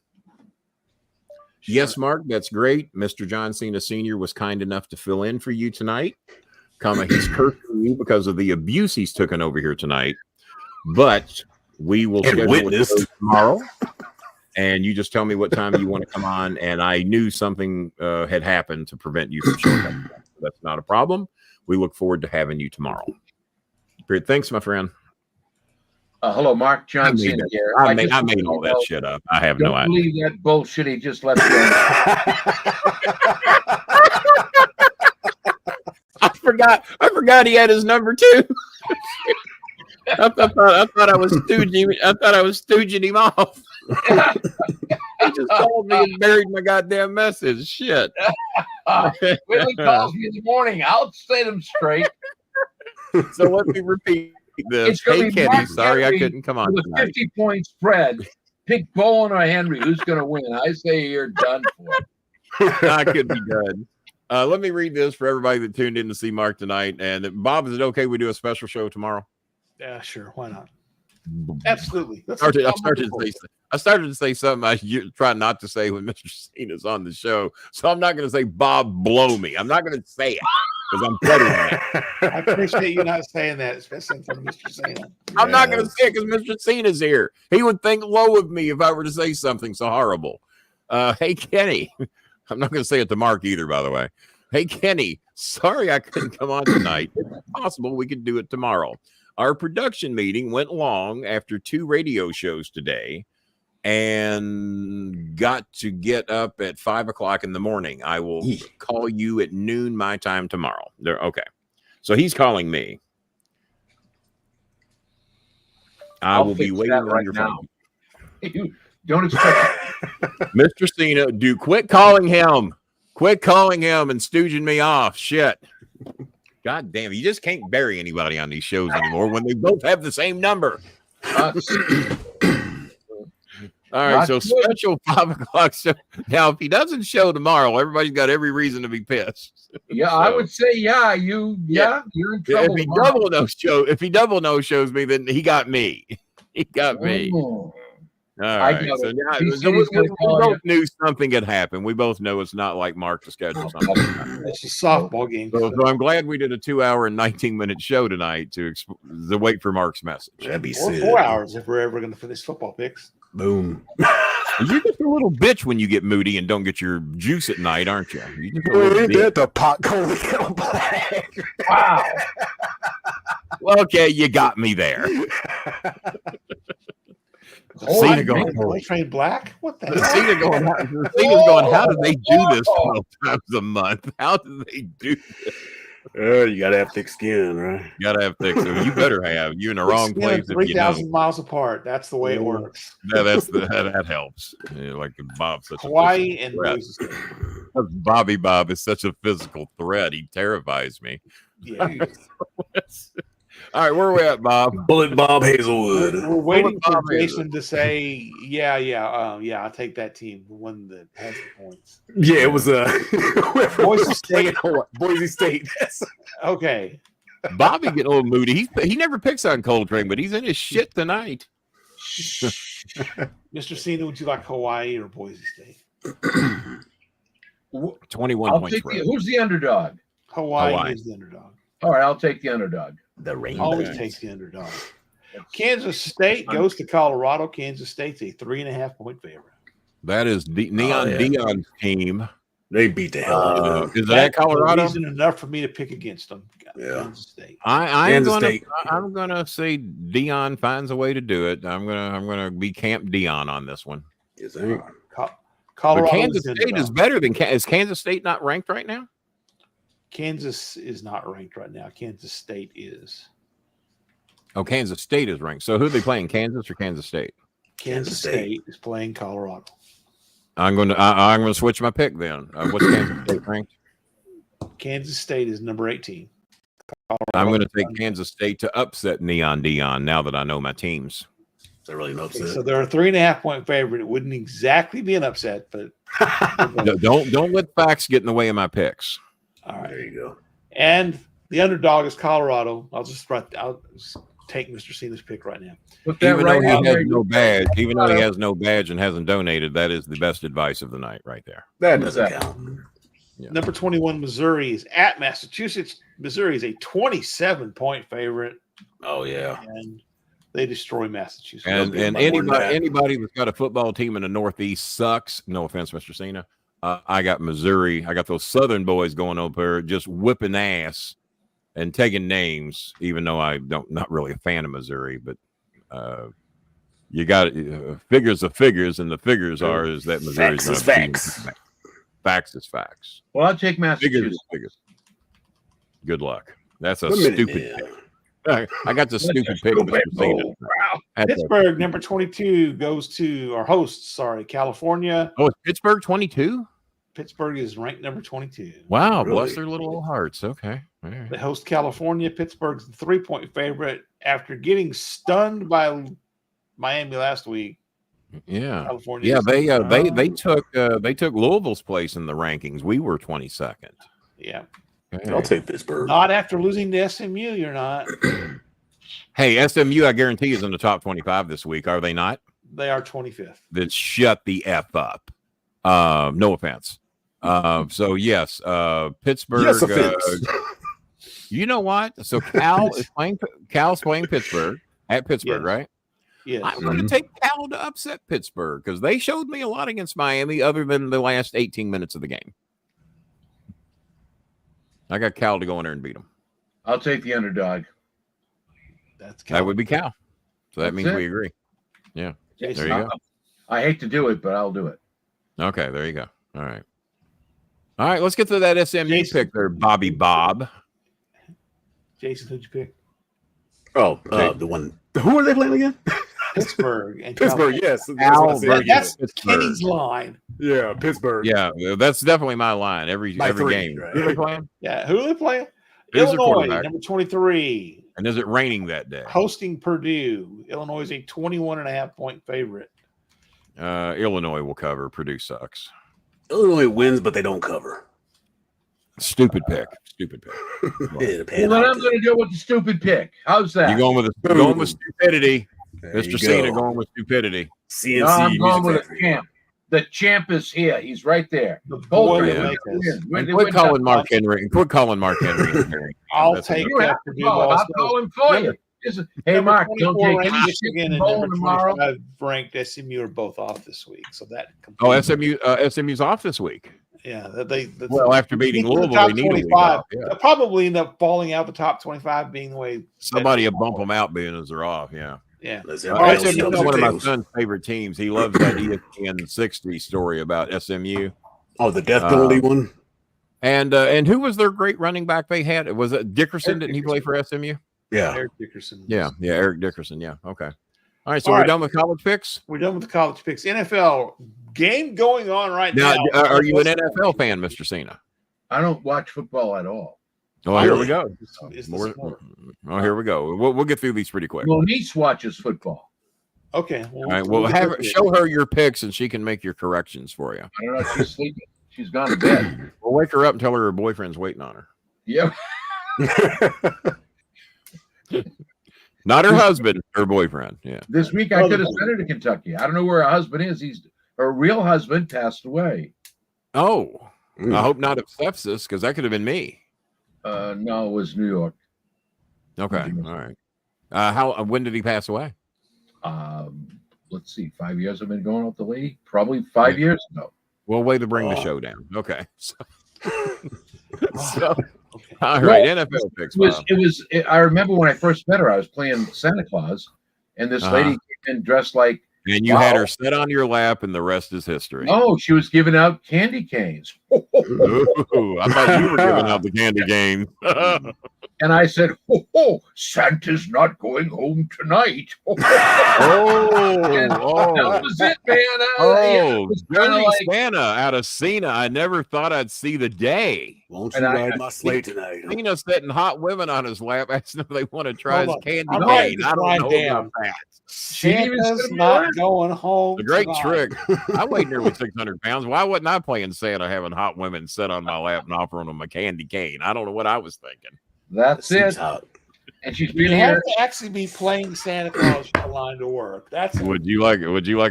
Sure. Yes, Mark, that's great. Mr. John Cena Sr. was kind enough to fill in for you tonight. He's cursing you because of the abuse he's taken over here tonight. But we will schedule it tomorrow. And you just tell me what time you want to come on. And I knew something had happened to prevent you from showing up. That's not a problem. We look forward to having you tomorrow. Great. Thanks, my friend. Hello, Mark Johnson here. I made all that shit up. I have no idea. Don't believe that bullshit he just left. I forgot he had his number too. I thought I was stooging him off. He just called me and buried my goddamn message. Shit. Willie calls me in the morning. I'll set him straight. So let me repeat this. It's gonna Hey, be Kenny, Mark sorry I Henry couldn't come on with a tonight. 50-point spread. Pick Bolin or Henry. Who's going to win? I say you're done for. I could be done. Let me read this for everybody that tuned in to see Mark tonight. And Bob, is it okay we do a special show tomorrow? Yeah, sure. Why not? Absolutely. I started to say something I try not to say when Mr. Cena's on the show. So I'm not going to say Bob blow me. I'm not going to say it because I'm better than that. I appreciate you not saying that, especially in front of Mr. Cena. I'm not going to say it because Mr. Cena's here. He would think low of me if I were to say something so horrible. Hey, Kenny. I'm not going to say it to Mark either, by the way. Hey, Kenny. Sorry I couldn't come on tonight. If it's possible, we could do it tomorrow. Our production meeting went long after 2 radio shows today and got to get up at 5 o'clock in the morning. I will call you at noon my time tomorrow. Okay. So he's calling me. I will be waiting on your phone. You don't expect Mr. Cena, quit calling him. Quit calling him and stooging me off. Shit. God damn, you just can't bury anybody on these shows anymore when they both have the same number. All right, so special 5 o'clock show. Now, if he doesn't show tomorrow, everybody's got every reason to be pissed. Yeah, so, I would say, you're in trouble. If he double no shows me, then he got me. He got me. Oh. All right. So now, we both knew something had happened. We both know it's not like Mark to schedule something. It's a softball game. So I'm glad we did a 2-hour and 19-minute show tonight to wait for Mark's message. That'd be or 4 hours if we're ever going to finish football picks. Boom. You're just a little bitch when you get moody and don't get your juice at night, aren't you? The pot calling black. Wow. Well, okay, you got me there. Cena going train black? What the hell? Cena's going, how do they do this 12 times a month? How do they do this? You gotta have thick skin, right? You gotta have thick skin. You better have. You're in the wrong place. 3,000 miles apart. That's the way it works. Yeah, that helps. Yeah, like Bob's such Hawaii and Bobby Bob is such a physical threat. He terrifies me. Yeah. All right, where are we at, Bob? Bullet Bob Hazelwood. We're waiting for Jason to say, I'll take that team, the one that has the points. Yeah, it was Boise State. Boise State. Okay. Bobby getting a little moody. He never picks on Coltrane, but he's in his shit tonight. Mr. Cena, would you like Hawaii or Boise State? 21 points. Who's the underdog? Hawaii is the underdog. All right, I'll take the underdog. The Rainbow. Always takes the underdog. Kansas State goes to Colorado. Kansas State's a 3.5-point favorite. That is Neon Dion's team. They beat the hell out of them. Is that Colorado? Reason enough for me to pick against them. Yeah. Kansas State. I'm gonna say Dion finds a way to do it. I'm gonna be Camp Dion on this one. Yes, sir. Colorado. But Kansas State is better than is Kansas State not ranked right now? Kansas is not ranked right now. Kansas State is. Oh, Kansas State is ranked. So who are they playing? Kansas or Kansas State? Kansas State is playing Colorado. I'm going to switch my pick then. What's Kansas State ranked? Kansas State is number 18. I'm going to take Kansas State to upset Neon Dion now that I know my teams. Is that really an upset? So they're a 3.5-point favorite. It wouldn't exactly be an upset, but don't let facts get in the way of my picks. All right. There you go. And the underdog is Colorado. I'll just take Mr. Cena's pick right now. Even though he has no badge and hasn't donated, that is the best advice of the night right there. That doesn't count. Yeah. Number 21, Missouri is at Massachusetts. Missouri is a 27-point favorite. Oh, yeah. And they destroy Massachusetts. And anybody that's got a football team in the Northeast sucks. No offense, Mr. Cena. I got Missouri. I got those Southern boys going over there just whipping ass and taking names, even though not really a fan of Missouri, but you got figures of figures, and the figures is that Missouri's facts is facts. Facts is facts. Well, I'll take Massachusetts. Figures. Good luck. That's a stupid pick. I got the stupid pick. Pittsburgh, number 22, goes to our hosts. Sorry, California. Oh, it's Pittsburgh 22. Pittsburgh is ranked number 22. Wow, Really? bless their little hearts. Okay. All right. They host California. Pittsburgh's the 3-point favorite after getting stunned by Miami last week. Yeah. California. Yeah, is- they took Louisville's place in the rankings. We were 22nd. Yeah. Okay. I'll take Pittsburgh. Not after losing to SMU, you're not. Hey, SMU, I guarantee is in the top 25 this week, are they not? They are 25th. Then shut the F up. No offense. So yes, Pittsburgh. Yes, offense. You know what? So Cal's playing Pittsburgh at Pittsburgh, Yes. right? Yes. I'm going to take Cal to upset Pittsburgh because they showed me a lot against Miami other than the last 18 minutes of the game. I got Cal to go in there and beat them. I'll take the underdog. That's That would be Cal. So that That's means it. we agree. Yeah. Jason, There you go. I hate to do it, but I'll do it. Okay, there you go. All right. All right, let's get to that SMU Jason. pick there, Bobby Bob. Jason, who'd you pick? Oh, the one. Who are they playing again? Pittsburgh. And Pittsburgh. Yes. Cal California. That's Pittsburgh. Kenny's line. Yeah, Pittsburgh. Yeah, that's definitely my line every My three, game. right? Who are they playing? Yeah. Who are they playing? Who's the Illinois, quarterback? number 23. And is it raining that day? Hosting Purdue. Illinois is a 21.5-point favorite. Illinois will cover. Purdue sucks. Illinois wins, but they don't cover. Stupid pick. Stupid pick. Yeah, Well, then I'm going to go with the stupid pick. How's that? You going with stupidity, There Mr. you Cena go. going with stupidity. CNC. No, I'm going Music with a Factory. champ. The champ is here. He's right there. The Both boy of that them. makes us. And quit calling Mark Henry. And quit calling Mark Henry. I'll That's take You have to Purdue call him. I'll also. call him for you. Hey, Number Mark, don't 24 take ranked any Michigan shit and bowling number tomorrow. 25 ranked SMU are both off this week. So that Oh, completely- SMU's off this week. Yeah, Well, after beating Get to the Louisville, top they need a week 25. off. Yeah. They'll probably end up falling out of the top 25, being the way. Somebody will bump them out being as they're off. Yeah. Yeah. Let's All have right, Bales SMU double is One of my tails. son's favorite teams. He loves that ESPN 60 story about SMU. Oh, the death penalty one. And who was their great running back they had? Was it Dickerson? Eric Didn't he play for SMU? Yeah. Eric Dickerson. Yeah, Eric Dickerson. Yeah, okay. All right, so All we're right. done with college picks. We're done with the college picks. NFL game going on right Now, now. are you an NFL fan, Mr. Cena? I don't watch football at all. Oh, here we go. Is the More- sport. Oh, here we go. We'll get through these pretty quick. Well, niece watches football. Okay. All right, well, show her your picks and she can make your corrections for you. I don't know if she's sleeping. She's gone to bed. We'll wake her up and tell her boyfriend's waiting on her. Yeah. Not her husband, her boyfriend. Yeah. This week I could have sent her to Kentucky. I don't know where her husband is. Her real husband passed away. Oh, I hope not of sepsis because that could have been me. No, it was New York. Okay. All right. When did he pass away? Let's see, 5 years I've been going with the lady. Probably 5 years ago. Well, way to bring the Oh. show down. Okay. So, Okay. all right. NFL picks. Bob. I remember when I first met her, I was playing Santa Claus, and this lady came in dressed like, And you had her sit on your lap, and the rest is history. oh, she was giving out candy canes. Ooh, I thought you were giving out the candy game. And I said, oh, Santa's not going home tonight. And that was it, man. Oh, was kinda Dirty like- Santa out of Cena. I never thought I'd see the day. Won't you And I- ride my sleigh tonight? Cena sitting hot women on his lap, asking if they want to try Hold his on. candy I'm cane. writing I don't this know down. about that. She didn't even Santa's sit on not my lap. going home. The great tonight. trick. I weighed nearly 600 pounds. Why wasn't I playing Santa having hot women sit on my lap and offering them a candy cane? I don't know what I was thinking. That's Seems it. hot. And she's You been have here. to actually be playing Santa Claus for the line to work. That's Would you like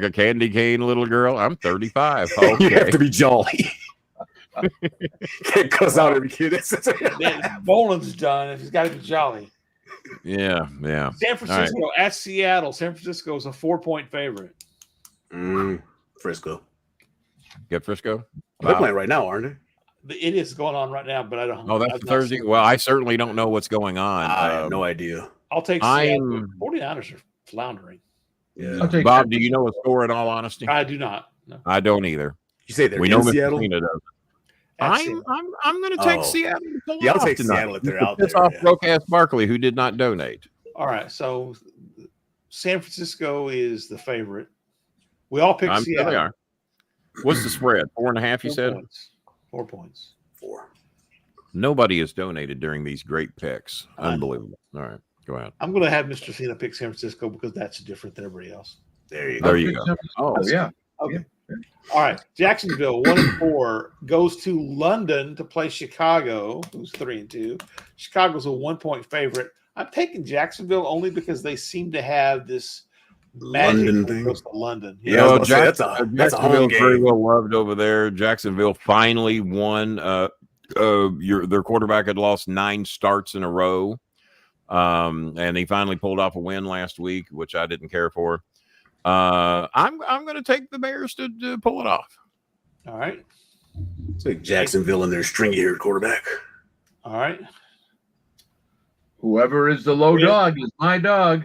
a candy cane, little girl? I'm 35. You have Okay. to be jolly. Can't cuss out every kid. Bolin's done. If he's got to be jolly. Yeah. San Francisco at Seattle. San Francisco is a 4-point favorite. Frisco. Get Frisco. They're Wow. playing right now, aren't they? It is going on right now, but I don't. Oh, that's I've not Thursday. seen it. Well, I certainly don't know what's going on. I have no idea. I'll take Seattle. 49ers are floundering. Yeah. I'll take Bob, do you know a score in all honesty? I do not. No. I don't either. You say they're We know in Mr. Seattle? Cena does. At I'm Seattle. going to take Oh. Seattle. To pull Yeah, it I'll off take tonight. Seattle if they're out Piss there, off yeah. broke-ass Barkley, who did not donate. All right, so San Francisco is the favorite. We all picked I'm sure Seattle. they are. What's the spread? 4.5, you 4 said? points. 4 points. 4. Nobody has donated during these great picks. Unbelievable. All right, go ahead. I'm going to have Mr. Cena pick San Francisco because that's different than everybody else. There you There go. you go. Oh, yeah. Okay. All right. Jacksonville 1-4 goes to London to play Chicago, who's 3-2. Chicago's a 1-point favorite. I'm taking Jacksonville only because they seem to have this magic London that thing. goes to London. Yeah, I was gonna say, that's a Jacksonville's home very game. well loved over there. Jacksonville finally won. Their quarterback had lost 9 starts in a row, and he finally pulled off a win last week, which I didn't care for. I'm going to take the Bears to pull it off. All right. Take Jacksonville and their stringy-haired quarterback. All right. Whoever is the low dog is my dog.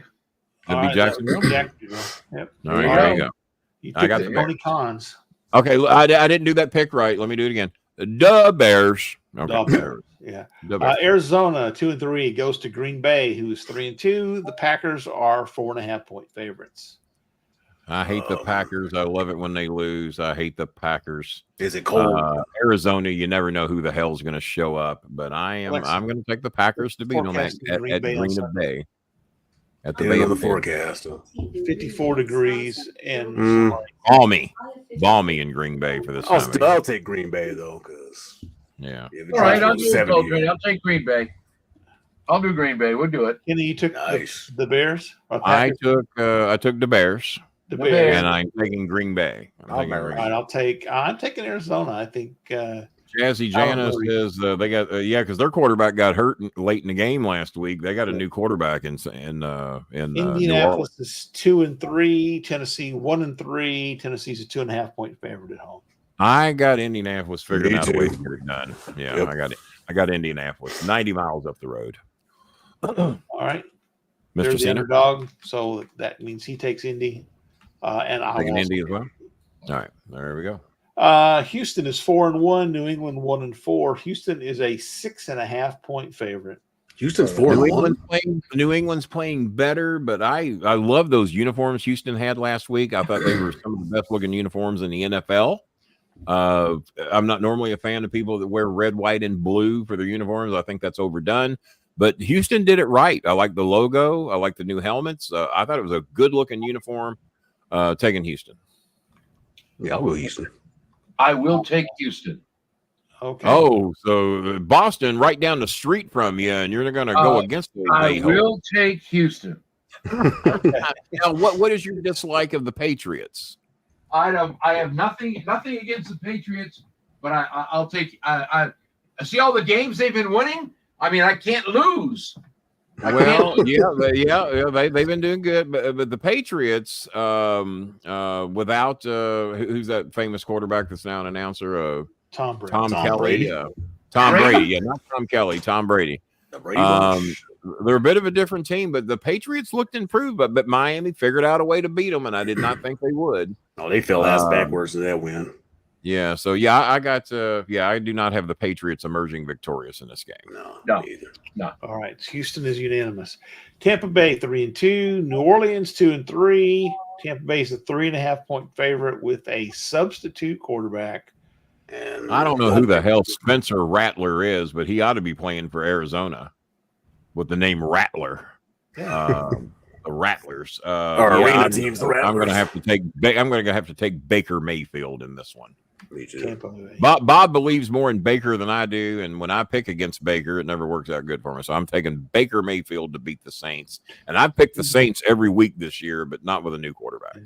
Could All be right, Jacksonville. Jacksonville. Yep. All right, There there you you go. You I took got the the Tony Cons. Okay, I didn't do that pick right. Let me do it again. The Bears. Okay. The Bears. Yeah. The Bears. Arizona 2-3 goes to Green Bay, who's 3-2. The Packers are 4.5-point favorites. I hate the Packers. I love it when they lose. I hate the Packers. Is it cold? Arizona, you never know who the hell's going to show up, but I'm going to take the Packers to beat them at Green Bay Green on Bay. At the Depending Bay on the of the forecast. 54 degrees and balmy in Green Bay for this time. I'll take Green Bay though, because Yeah. All right, I'll take Green Bay. I'll do Green Bay. We'll do it. Kenny, you took Nice. the Bears? Or I Packers? took the Bears, The Bears. Bears. and I'm taking Green Bay. All right, I'm taking Arizona. I think Jazzy Jana says they got because their quarterback got hurt late in the game last week. They got a new quarterback in Indianapolis is 2-3, Tennessee 1-3. Tennessee's a 2.5-point favorite at home. I got Indianapolis figured Me out a way to too. get it done. Yeah, Yep. I got Indianapolis, 90 miles up the road. All right, Mr. there's the Center, underdog, so that means he takes Indy, and I'll taking also Indy as well. All right, there we go. Houston is 4-1. New England 1-4. Houston is a 6.5-point favorite. Houston's New 4-1. New England's playing better, but I love those uniforms Houston had last week. I thought they were some of the best looking uniforms in the NFL. I'm not normally a fan of people that wear red, white, and blue for their uniforms. I think that's overdone. But Houston did it right. I like the logo. I like the new helmets. I thought it was a good looking uniform. Taking Houston. Yeah, I'll go Houston. I will take Houston. Okay. Oh, so Boston right down the street from you, and you're going to go against the I will take Houston. Now, what is your dislike of the Patriots? I have nothing against the Patriots, but I'll take. I see all the games they've been winning. I mean, I can't lose. They've been doing good, but the Patriots, without who's that famous quarterback that's now an announcer? Tom Brady. Tom Brady. Kelly. Tom Brady. Yeah, not Tom Kelly. Tom Brady. They're a bit of a different team, but the Patriots looked improved. But Miami figured out a way to beat them, and I did not think they would. Oh, they fell ass backwards in that win. Yeah, so I got I do not have the Patriots emerging victorious in this game. No. Either. No. All right. Houston is unanimous. Tampa Bay 3-2. New Orleans 2-3. Tampa Bay is a 3.5-point favorite with a substitute quarterback. And I don't know who the hell Spencer Rattler is, but he ought to be playing for Arizona with the name Rattler. The Rattlers. Our arena team's the Rattlers. I'm going to have to take Baker Mayfield in this one. Me too. Tampa Bay. Bob believes more in Baker than I do, and when I pick against Baker, it never works out good for me. So I'm taking Baker Mayfield to beat the Saints, and I've picked the Saints every week this year, but not with a new quarterback.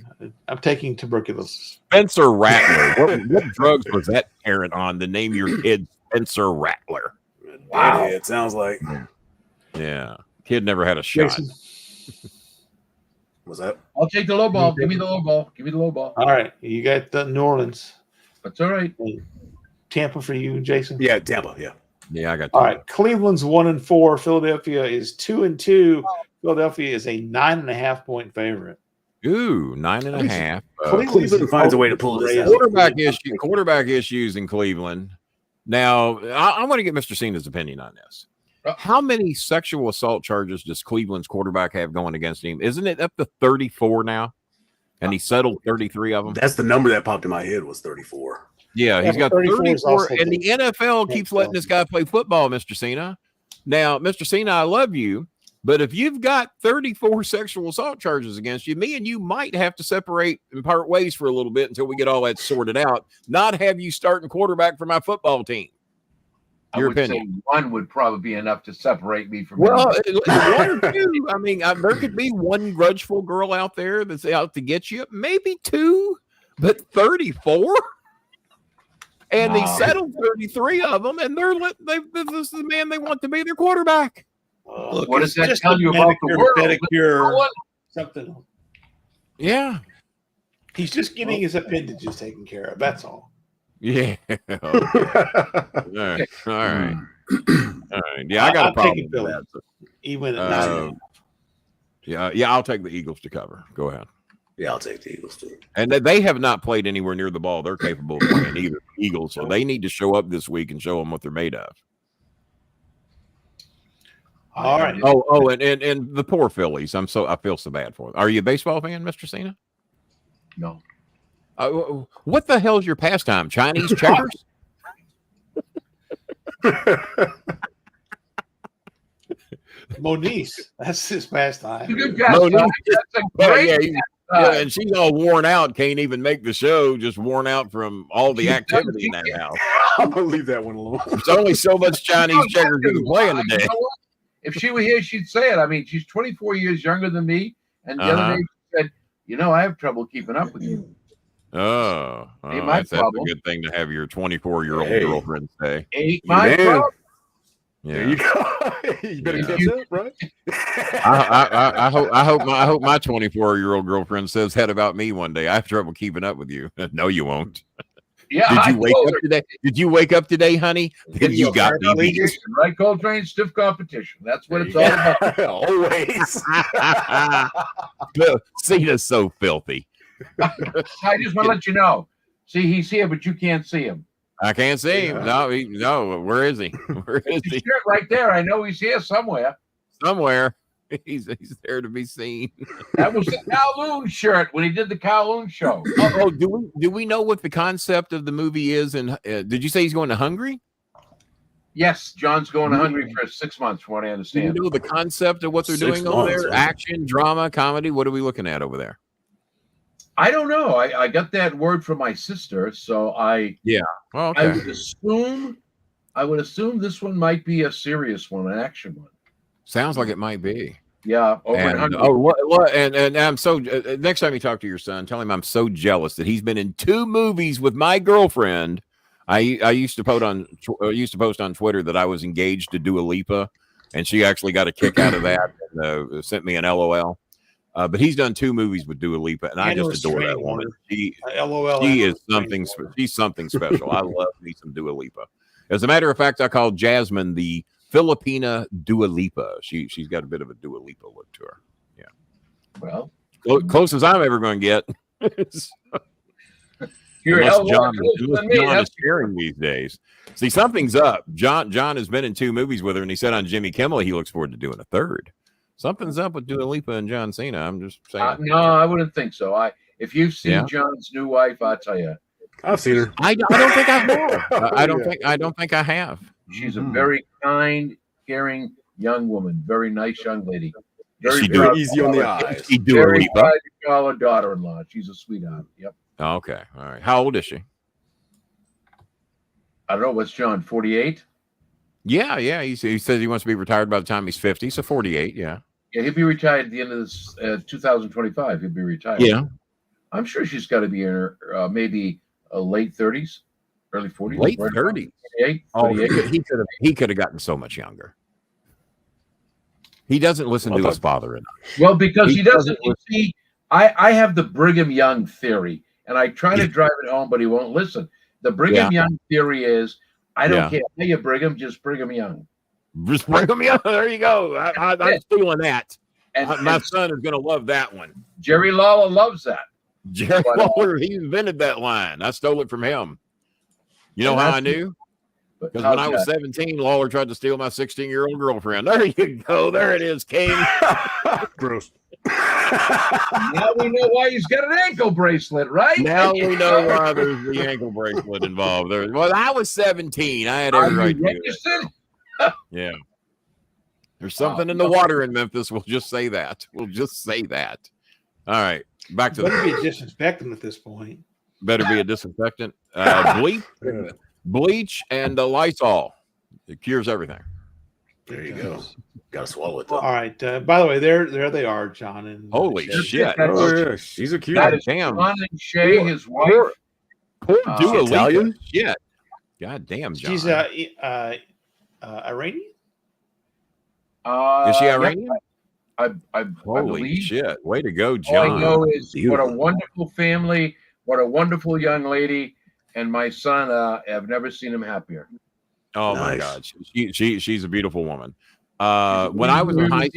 I'm taking tuberculosis. Spencer Rattler. what drugs was that parent on to name your kid Spencer Rattler? Wow, it sounds like. Yeah, kid never had a shot. Jason? What's that? I'll take the low ball. Give me the low ball. Give me the low ball. All right. You got the New Orleans. That's all right. Tampa for you, Jason? Yeah, Tampa. Yeah. Yeah, I got All right. Cleveland's 1-4. Philadelphia is 2-2. Philadelphia is a 9.5-point favorite. Ooh, 9.5. Cleveland finds a way to pull this out. Quarterback issues in Cleveland. Now, I want to get Mr. Cena's opinion on this. How many sexual assault charges does Cleveland's quarterback have going against him? Isn't it up to 34 now? And he settled 33 of them. That's the number that popped in my head was 34. Yeah, he's got 34 is 34, also and the good. NFL keeps letting this guy play football, Mr. Cena. Now, Mr. Cena, I love you, but if you've got 34 sexual assault charges against you, me and you might have to separate and part ways for a little bit until we get all that sorted out. Not have you starting quarterback for my football team. Your I would opinion? say one would probably be enough to separate me from. Well, anybody. one or two. I mean, there could be one grudgeful girl out there that's out to get you, maybe two, but 34. And he settled 33 of them, and this is the man they want to be their quarterback. Look, What does it's that just tell a you about the world? pedicure, something. Yeah. He's just getting his appendages taken care of. That's all. Yeah. Okay. All right. All right. All right. Yeah, I got a problem with that. So, Even at 9. yeah, I'll take the Eagles to cover. Go ahead. Yeah, I'll take the Eagles too. And they have not played anywhere near the ball they're capable of playing either. The Eagles, so they need to show up this week and show them what they're made of. All right. Oh, and the poor Phillies. I feel so bad for them. Are you a baseball fan, Mr. Cena? No. What the hell's your pastime? Chinese checkers? Moniz, that's his pastime. Good guess. Moniz. That's a Well, great yeah, guess. Yeah, and she's all worn out, can't even make the show, just worn out from all the activity in that house. I'm gonna leave that one alone. There's only so much Chinese checkers you can play in a day. You know what? If she were here, she'd say it. I mean, she's 24 years younger than me, and the other day she said, I have trouble keeping up with you. Oh, Ain't my that's a problem. good thing to have your 24-year-old Hey. girlfriend say. Ain't my Man. problem. There you Yeah. go. You better Yeah. catch up, right? I hope my 24-year-old girlfriend says that about me one day. I have trouble keeping up with you. No, you won't. Yeah, Did I you wake told up her. today? Did you wake up today, honey? Then you got me beat. Right, Coltrane, stiff competition. That's what it's all Yeah. about. Always. Cena's so filthy. I just want to let you know. See, he's here, but you can't see him. I can't see him. No, where is he? Where is His he? shirt right there. I know he's here somewhere. Somewhere. He's there to be seen. That was the Kowloon shirt when he did the Kowloon show. Do we know what the concept of the movie is? And did you say he's going to Hungary? Yes, John's going to Hungary for 6 months, from what I Do you understand. know the concept of what they're 6 doing over months, there? huh? Action, drama, comedy. What are we looking at over there? I don't know. I got that word from my sister, so I Oh, I okay. would assume this one might be a serious one, an action one. Sounds like it might be. Yeah, over in And, Hungary. and I'm so next time you talk to your son, tell him I'm so jealous that he's been in 2 movies with my girlfriend. I used to post on Twitter that I was engaged to Dua Lipa, and she actually got a kick out of that and sent me an LOL. But he's done 2 movies with Dua Lipa, and I just adore that woman. LOL. She is something. She's something special. I love me some Dua Lipa. As a matter of fact, I call Jasmine the Filipina Dua Lipa. She's got a bit of a Dua Lipa look to her. Yeah. Well, Close as I'm ever going to get. you're Unless hell John, closer than me. John That's is sharing these days. See, something's up. John has been in 2 movies with her, and he said on Jimmy Kimmel he looks forward to doing a 3rd. Something's up with Dua Lipa and John Cena. I'm just saying. no, I wouldn't think so. If you've seen Yeah. John's new wife, I'll tell you, I've seen her. I don't think I have. I don't Yeah. think I have. she's a very kind, caring young woman, very nice young lady. Is she proud doing easy on the to call her- eyes? She Dua Very Lipa. proud to call her daughter-in-law. She's a sweetheart. Yep. Oh, okay. All right. How old is she? I don't know. What's John? 48? Yeah. He says he wants to be retired by the time he's 50. So 48. Yeah. Yeah, he'll be retired at the end of this 2025. He'll be retired. Yeah. I'm sure she's got to be in her maybe late 30s, early 40s. Late right? 30s. 38, Oh, 38. he could have gotten so much younger. He doesn't listen to his father enough. Well, because he doesn't. doesn't You see, I have the Brigham Young theory, and I try to drive it home, but he won't listen. The Brigham Young theory is, I don't care. Hey, you Brigham, just Brigham Young. Just bring him in. There you go. I'm stealing that. And, My and son is going to love that one. Jerry Lawler loves that. Jerry But, Lawler, he invented that line. I stole it from him. You know And how I that's- knew? But Because when I how's was that? 17, Lawler tried to steal my 16-year-old girlfriend. There you go. There it is, King. Gross. Now we know why he's got an ankle bracelet, right? Now we know why there's the ankle bracelet involved. Well, I was 17. I had every right to do that. Yeah. There's something in the water in Memphis. We'll just say that. All right. Back to better be a disinfectant at this point. Better be a disinfectant. Bleach and Lysol. It cures everything. There you go. Gotta swallow it though. All right. By the way, there they are, John. And Holy shit! Oh yeah, she's a cute. That is damn. John and Shay, his wife. Poor Dua Lipa. Italian? Shit. God damn, John. she's Iranian. Is she Iranian? I Holy believe. shit! Way to go, All I John. know is what a Beautiful. wonderful family, what a wonderful young lady, and my son. I've never seen him happier. Oh my Nice. God, she's a beautiful woman. When I was in high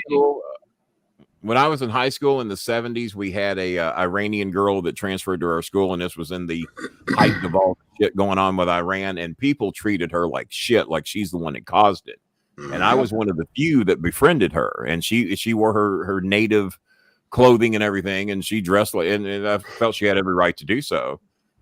school, in the 70s, we had a Iranian girl that transferred to our school, and this was in the height of all shit going on with Iran, and people treated her like shit, like she's the one that caused it. And I was one of the few that befriended her, and she wore her native clothing and everything, and she dressed like, and I felt she had every right to do so.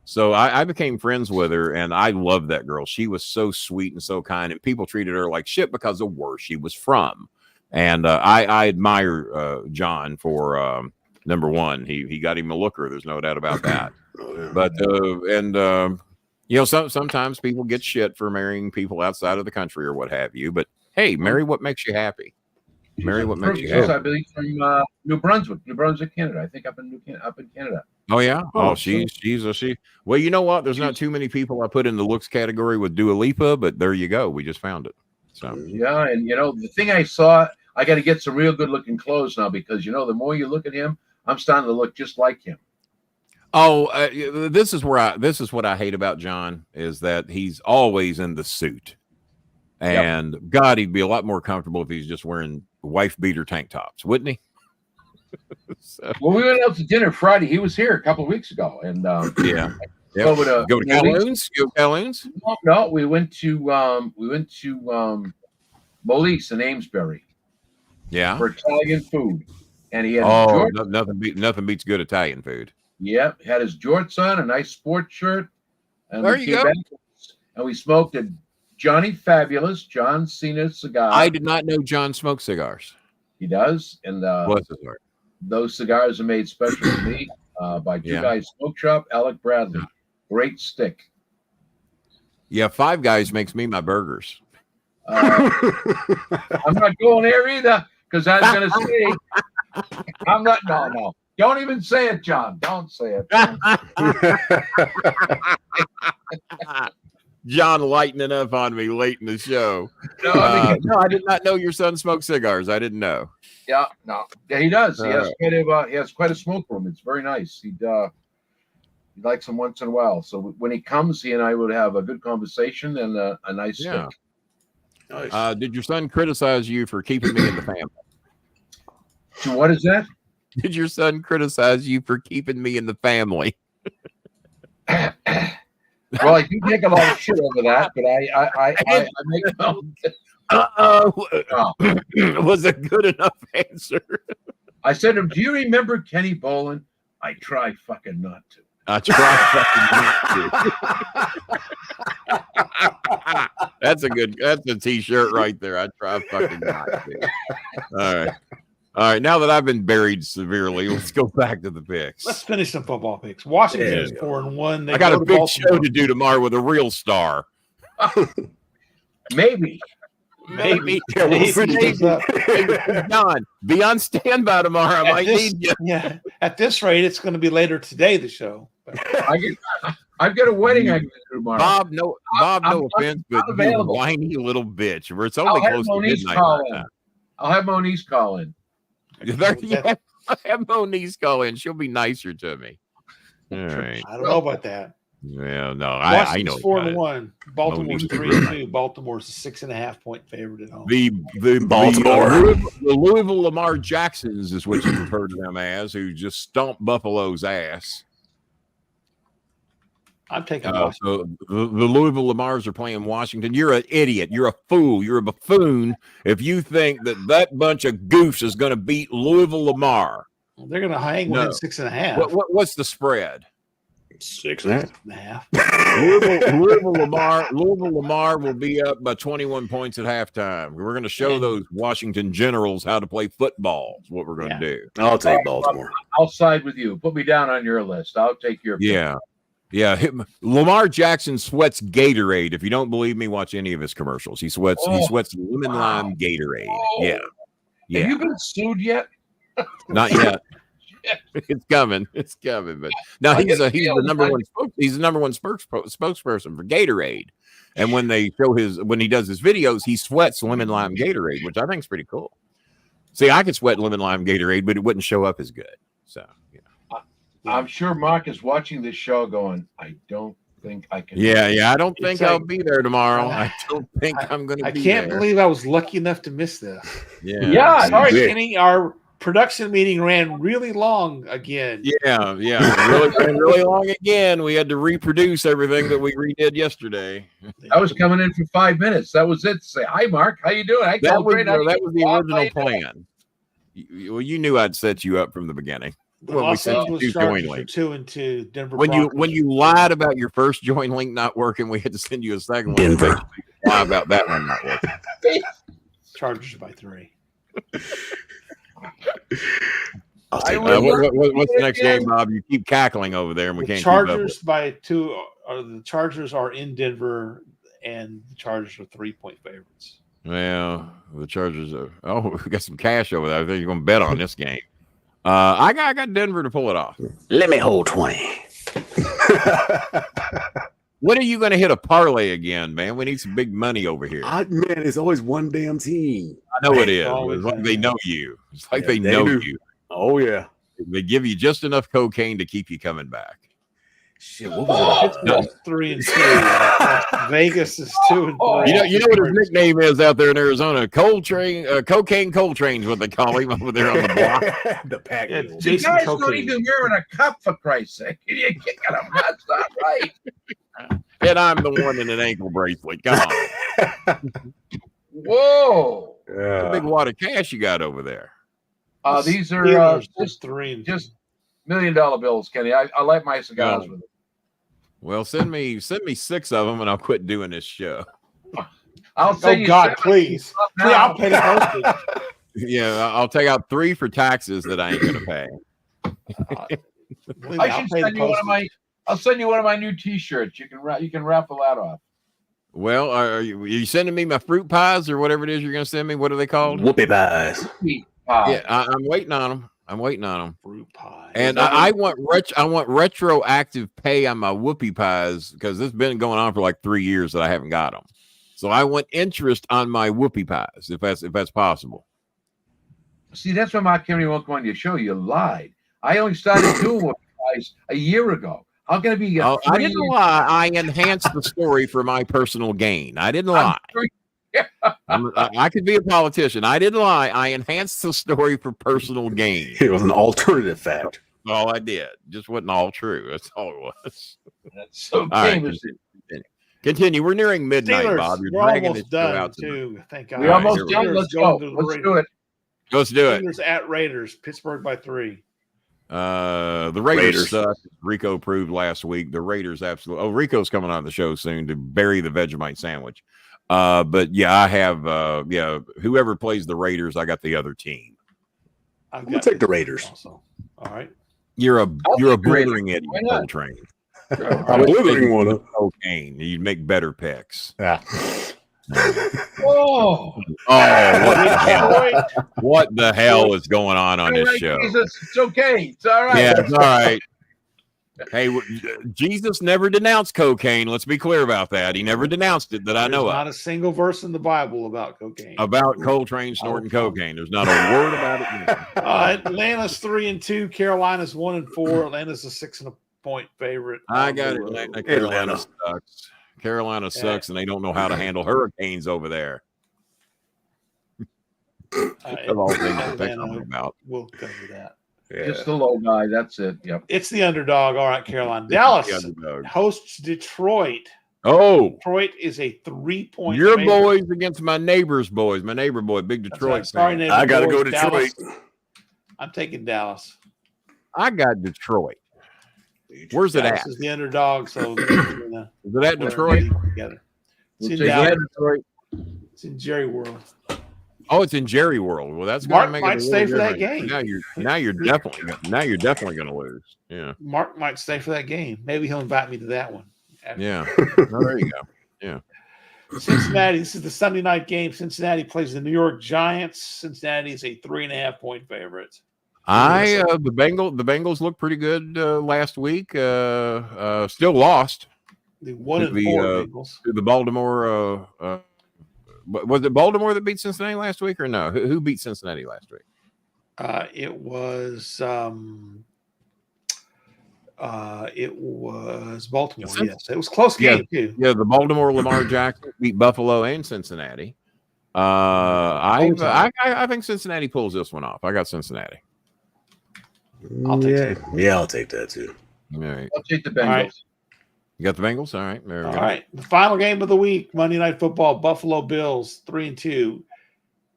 So I became friends with her, and I loved that girl. She was so sweet and so kind, and people treated her like shit because of where she was from. And I admire John for number one. He got him a looker. There's no doubt about that. Oh, yeah. But sometimes people get shit for marrying people outside of the country or what have you. But hey, marry what makes you happy. Marry what makes you happy. I believe from New Brunswick, Canada. I think up in Canada. Oh yeah. Oh, She. Well, you know what? There's not too many people I put in the looks category with Dua Lipa, but there you go. We just found it. So Yeah, and the thing I saw, I got to get some real good looking clothes now because the more you look at him, I'm starting to look just like him. oh, this is what I hate about John is that he's always in the suit, and God, he'd be a lot more comfortable if he's just wearing wife beater tank tops, wouldn't he? So, Well, we went out to dinner Friday. He was here a couple of weeks ago, and yeah. over to Go to Calhoun's. Go to Calhoun's. No, we went to Molis in Amesbury Yeah. for Italian food, and he had Oh, jorts. nothing beats good Italian food. Yep, had his jorts on, a nice sports shirt, and There we you came go. back and we smoked a Johnny Fabulous John Cena cigar. I did not know John smoked cigars. He does, and Bless his heart. those cigars are made special to me by two guys, Smoke Shop, Alec Bradley. Great stick. Yeah, Five Guys makes me my burgers. I'm not going there either because I was going to say, I'm not. No. Don't even say it, John. Don't say it. John lightening up on me late in the show. No, I mean, No, I did not know your son smoked cigars. I didn't know. yeah, he does. He has quite a smoke room. It's very nice. He likes them once in a while. So when he comes, he and I would have a good conversation and a nice Yeah. stick. Nice. Did your son criticize you for keeping me in the family? So what is that? Did your son criticize you for keeping me in the family? Well, I do take a lot of shit over that, but I make Was a good enough answer. I said to him, "Do you remember Kenny Bolin?" I try fucking not to. I try fucking. That's a t-shirt right there. I try fucking not to. All right. Now that I've been buried severely, let's go back to the picks. Let's finish some football picks. Washington Yeah. is 4-1. They I got go a to big Baltimore. show to do tomorrow with a real star. Maybe. Maybe. Maybe. John, be on standby tomorrow. I might need you. Yeah, at this rate, it's going to be later today. The show. I've got a wedding I can do tomorrow. Bob, no I'm offense, but not you available. whiny little bitch. It's I'll only have close to Moniz midnight call right in. now. I'll have Moniz call in. Have Moniz call in. She'll be nicer to me. All right. I don't know about that. Well, no, I know. Washington's 4-1. Baltimore's Moniz. 3-2. Baltimore's a 6.5-point favorite at home. The Baltimore. the Louisville Lamar Jacksons is what you refer to them as, who just stomped Buffalo's ass. I'm taking Washington. So the Louisville Lamars are playing Washington. You're an idiot. You're a fool. You're a buffoon if you think that bunch of goofs is going to beat Louisville Lamar. They're going to hang within 6.5. What's the spread? 6.5. Louisville Lamar will be up by 21 points at halftime. We're going to show those Washington Generals how to play football. Is what we're going to do. I'll take Baltimore. I'll side with you. Put me down on your list. I'll take your pick. Yeah. Lamar Jackson sweats Gatorade. If you don't believe me, watch any of his commercials. He sweats lemon lime Gatorade. Yeah. Have you been sued yet? Not yet. It's coming. But now he's the number one. He's the number one spokesperson for Gatorade. And when he does his videos, he sweats lemon lime Gatorade, which I think is pretty cool. See, I could sweat lemon lime Gatorade, but it wouldn't show up as good. So, I'm sure Mark is watching this show going, I don't think I can. Yeah. I don't think I'll be there tomorrow. I don't think I'm going to be there. I can't believe I was lucky enough to miss this. Yeah. Sorry, Kenny. Our production meeting ran really long again. Yeah. Really long again. We had to reproduce everything that we redid yesterday. I was coming in for 5 minutes. That was it. Say, hi, Mark. How you doing? That was the original plan. Well, you knew I'd set you up from the beginning. Los Angeles Chargers are 2-2. Denver. When you lied about your first join link not working, we had to send you a second one. Denver. Lie about that one not working. Chargers by 3. What's the next game, Bob? You keep cackling over there, and we can't. Chargers by 2. The Chargers are in Denver, and the Chargers are 3-point favorites. Well, the Chargers are. Oh, we got some cash over there. I think you're going to bet on this game. I got Denver to pull it off. Let me hold 20. When are you going to hit a parlay again, man? We need some big money over here. Man, it's always one damn team. I know it is. It's like they know you. It's like they know you. Oh, yeah. They give you just enough cocaine to keep you coming back. Shit, what was it? Pittsburgh's 3-2. Vegas is 2-3. You know what his nickname is out there in Arizona? Cocaine Coltrane is what they call him over there on the block. The pack. Yeah, The Jason guy's Cocaine. not even wearing a cup, for Christ's sake. You're kicking him. That's not right. And I'm the one in an ankle bracelet. Come on. Whoa. That's a big wad of cash you got over there. These are just 3 just $1 million bills, Kenny. I light my cigars with them. Well, send me 6 of them, and I'll quit doing this show. I'll send you God, 7 please. I'll pay the postage. Yeah, I'll take out 3 for taxes that I ain't gonna pay. I'll send you one of my new T-shirts. You can raffle that off. Well, are you sending me my fruit pies or whatever it is you're gonna send me? What are they called? Whoopie pies. Yeah, I'm waiting on them. Fruit pie. And I want retroactive pay on my whoopie pies because this has been going on for like 3 years that I haven't got them. So I want interest on my whoopie pies if that's possible. See, that's why Mark Henry won't go on your show. You lied. I only started doing whoopie pies a year ago. How can it be? I didn't lie. I enhanced the story for my personal gain. I didn't lie. I could be a politician. I didn't lie. I enhanced the story for personal gain. It was an alternative fact. All I did. Just wasn't all true. That's all it was. That's so All right, continue. We're nearing midnight, Steelers, Bob. You're we're dragging almost this show done, out too. Thank God. We're almost here we done. go. Let's go. Let's do it. Let's do it. Steelers at Raiders. Pittsburgh by 3. The Raiders suck. Rico proved last week. The Raiders absolutely. Oh, Rico's coming on the show soon to bury the Vegemite sandwich. But yeah, I have whoever plays the Raiders, I got the other team. I'm gonna take the Raiders. Also. All right. You're a blithering idiot, Coltrane. I'm blithering one. Cocaine. You'd make better picks. Yeah. Oh, what the hell? What the hell is going on this show? Jesus, it's okay. It's all right. Yeah, it's all right. Hey, Jesus never denounced cocaine. Let's be clear about that. He never denounced it that I know of. Not a single verse in the Bible about cocaine. About Coltrane snorting cocaine. There's not a word about it. Atlanta's 3-2. Carolina's 1-4. Atlanta's a 6-point favorite. I got it. Carolina sucks. Carolina sucks, and they don't know how to handle hurricanes over there. Of all things to think about. We'll cover that. Yeah. Just the low guy. That's it. Yep. It's the underdog. All right, Carolina. Dallas hosts Detroit. Oh, Detroit is a 3-point. Your favorite. boys against my neighbor's boys. My neighbor boy, big Detroit Sorry, fan. neighbor I got to boys, go Detroit. Dallas. I'm taking Dallas. I got Detroit. Where's it Dallas at? is the underdog, so Is it at Detroit? Together. It's We'll in take Dallas. that. Detroit. It's in Jerry World. Oh, it's in Jerry World. Well, that's Mark gonna make might it a stay little for that different. game. Now you're definitely gonna lose. Yeah. Mark might stay for that game. Maybe he'll invite me to that one. Yeah. Oh, there you go. Yeah. Cincinnati. This is the Sunday night game. Cincinnati plays the New York Giants. Cincinnati is a 3.5 point favorite. The Bengals looked pretty good last week. Still lost The 1-4 Bengals. to the Baltimore. Was it Baltimore that beat Cincinnati last week, or no? Who beat Cincinnati last week? It was Baltimore. Yes, it was a close game too. Yeah, the Baltimore Lamar Jackson beat Buffalo and Cincinnati. I think Cincinnati pulls this one off. I got Cincinnati. I'll take that. Yeah, I'll take that too. All right. I'll take the Bengals. All right. You got the Bengals? All right. There we All go. right. The final game of the week, Monday Night Football, Buffalo Bills 3-2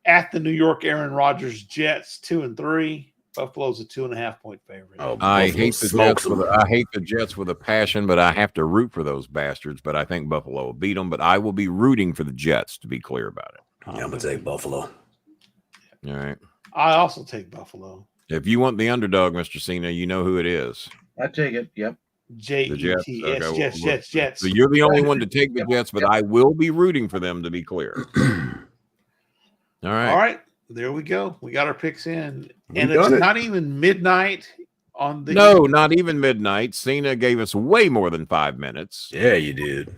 at the New York Aaron Rodgers Jets 2-3. Buffalo's a 2.5 point favorite. Oh, I Buffalo hate the smokes Jets. them. I hate the Jets with a passion, but I have to root for those bastards. But I think Buffalo will beat them. But I will be rooting for the Jets, to be clear about it. Yeah, I'm gonna take Buffalo. All right. I also take Buffalo. If you want the underdog, Mr. Cena, you know who it is. I take it. Yep. The Jets. Jets. Okay, Jets. So you're the only one to take the Jets, but I will be rooting for them, to be clear. All right. All right. There we go. We got our picks in. And done it's it. not even midnight on the No, not even midnight. Cena gave us way more than 5 minutes. Yeah, you did.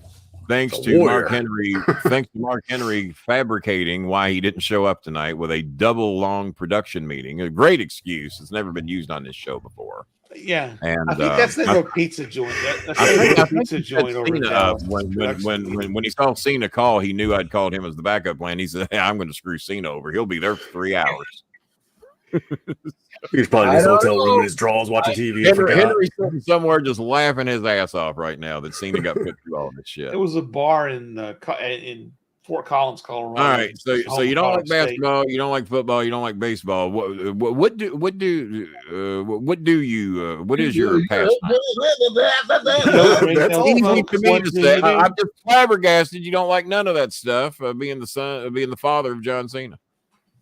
Thanks The to warrior. Mark Henry. Thanks to Mark Henry fabricating why he didn't show up tonight with a double long production meeting. A great excuse. It's never been used on this show before. Yeah. And I think that's the I- no pizza joint. That's I think- the I think pizza he joint set over in Cena Dallas. up when he saw Cena call, he knew I'd called him as the backup plan. He said, "Hey, I'm going to screw Cena over. He'll be there for 3 hours." He's probably in his I don't hotel room know. in his drawers watching TV. I forgot. Henry's sitting somewhere just laughing his ass off right now that Cena got put through all this shit. It was a bar in Fort Collins, Colorado. All right, so It's home you of don't like Colorado State. basketball, you don't like football, you don't like baseball. What is your pastime? That's all Easy folks for me want to to say. do. I'm just flabbergasted. You don't like none of that stuff. Being the father of John Cena.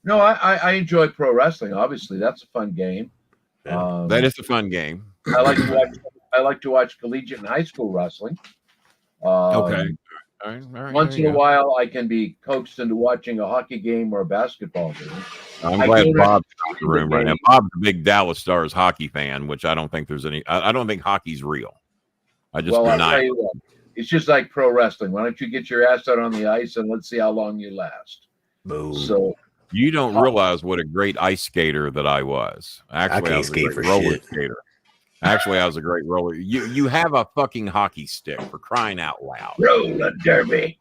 No, I enjoy pro wrestling. Obviously, that's a fun game. That is a fun game. I like to watch collegiate and high school wrestling. Okay. All right. Once there in you a go. while, I can be coaxed into watching a hockey game or a basketball game. I'm I glad don't Bob's in the room right now. game. Bob's a big Dallas Stars hockey fan, which I don't think there's any. I don't think hockey's real. I just Well, I'll deny tell it. you what, it's just like pro wrestling. Why don't you get your ass out on the ice and let's see how long you last? Boom. So You don't realize what a great ice skater that I was. Actually, can't I was a skate great for roller shit. skater. Actually, I was a great roller. You have a fucking hockey stick, for crying out loud. roller derby.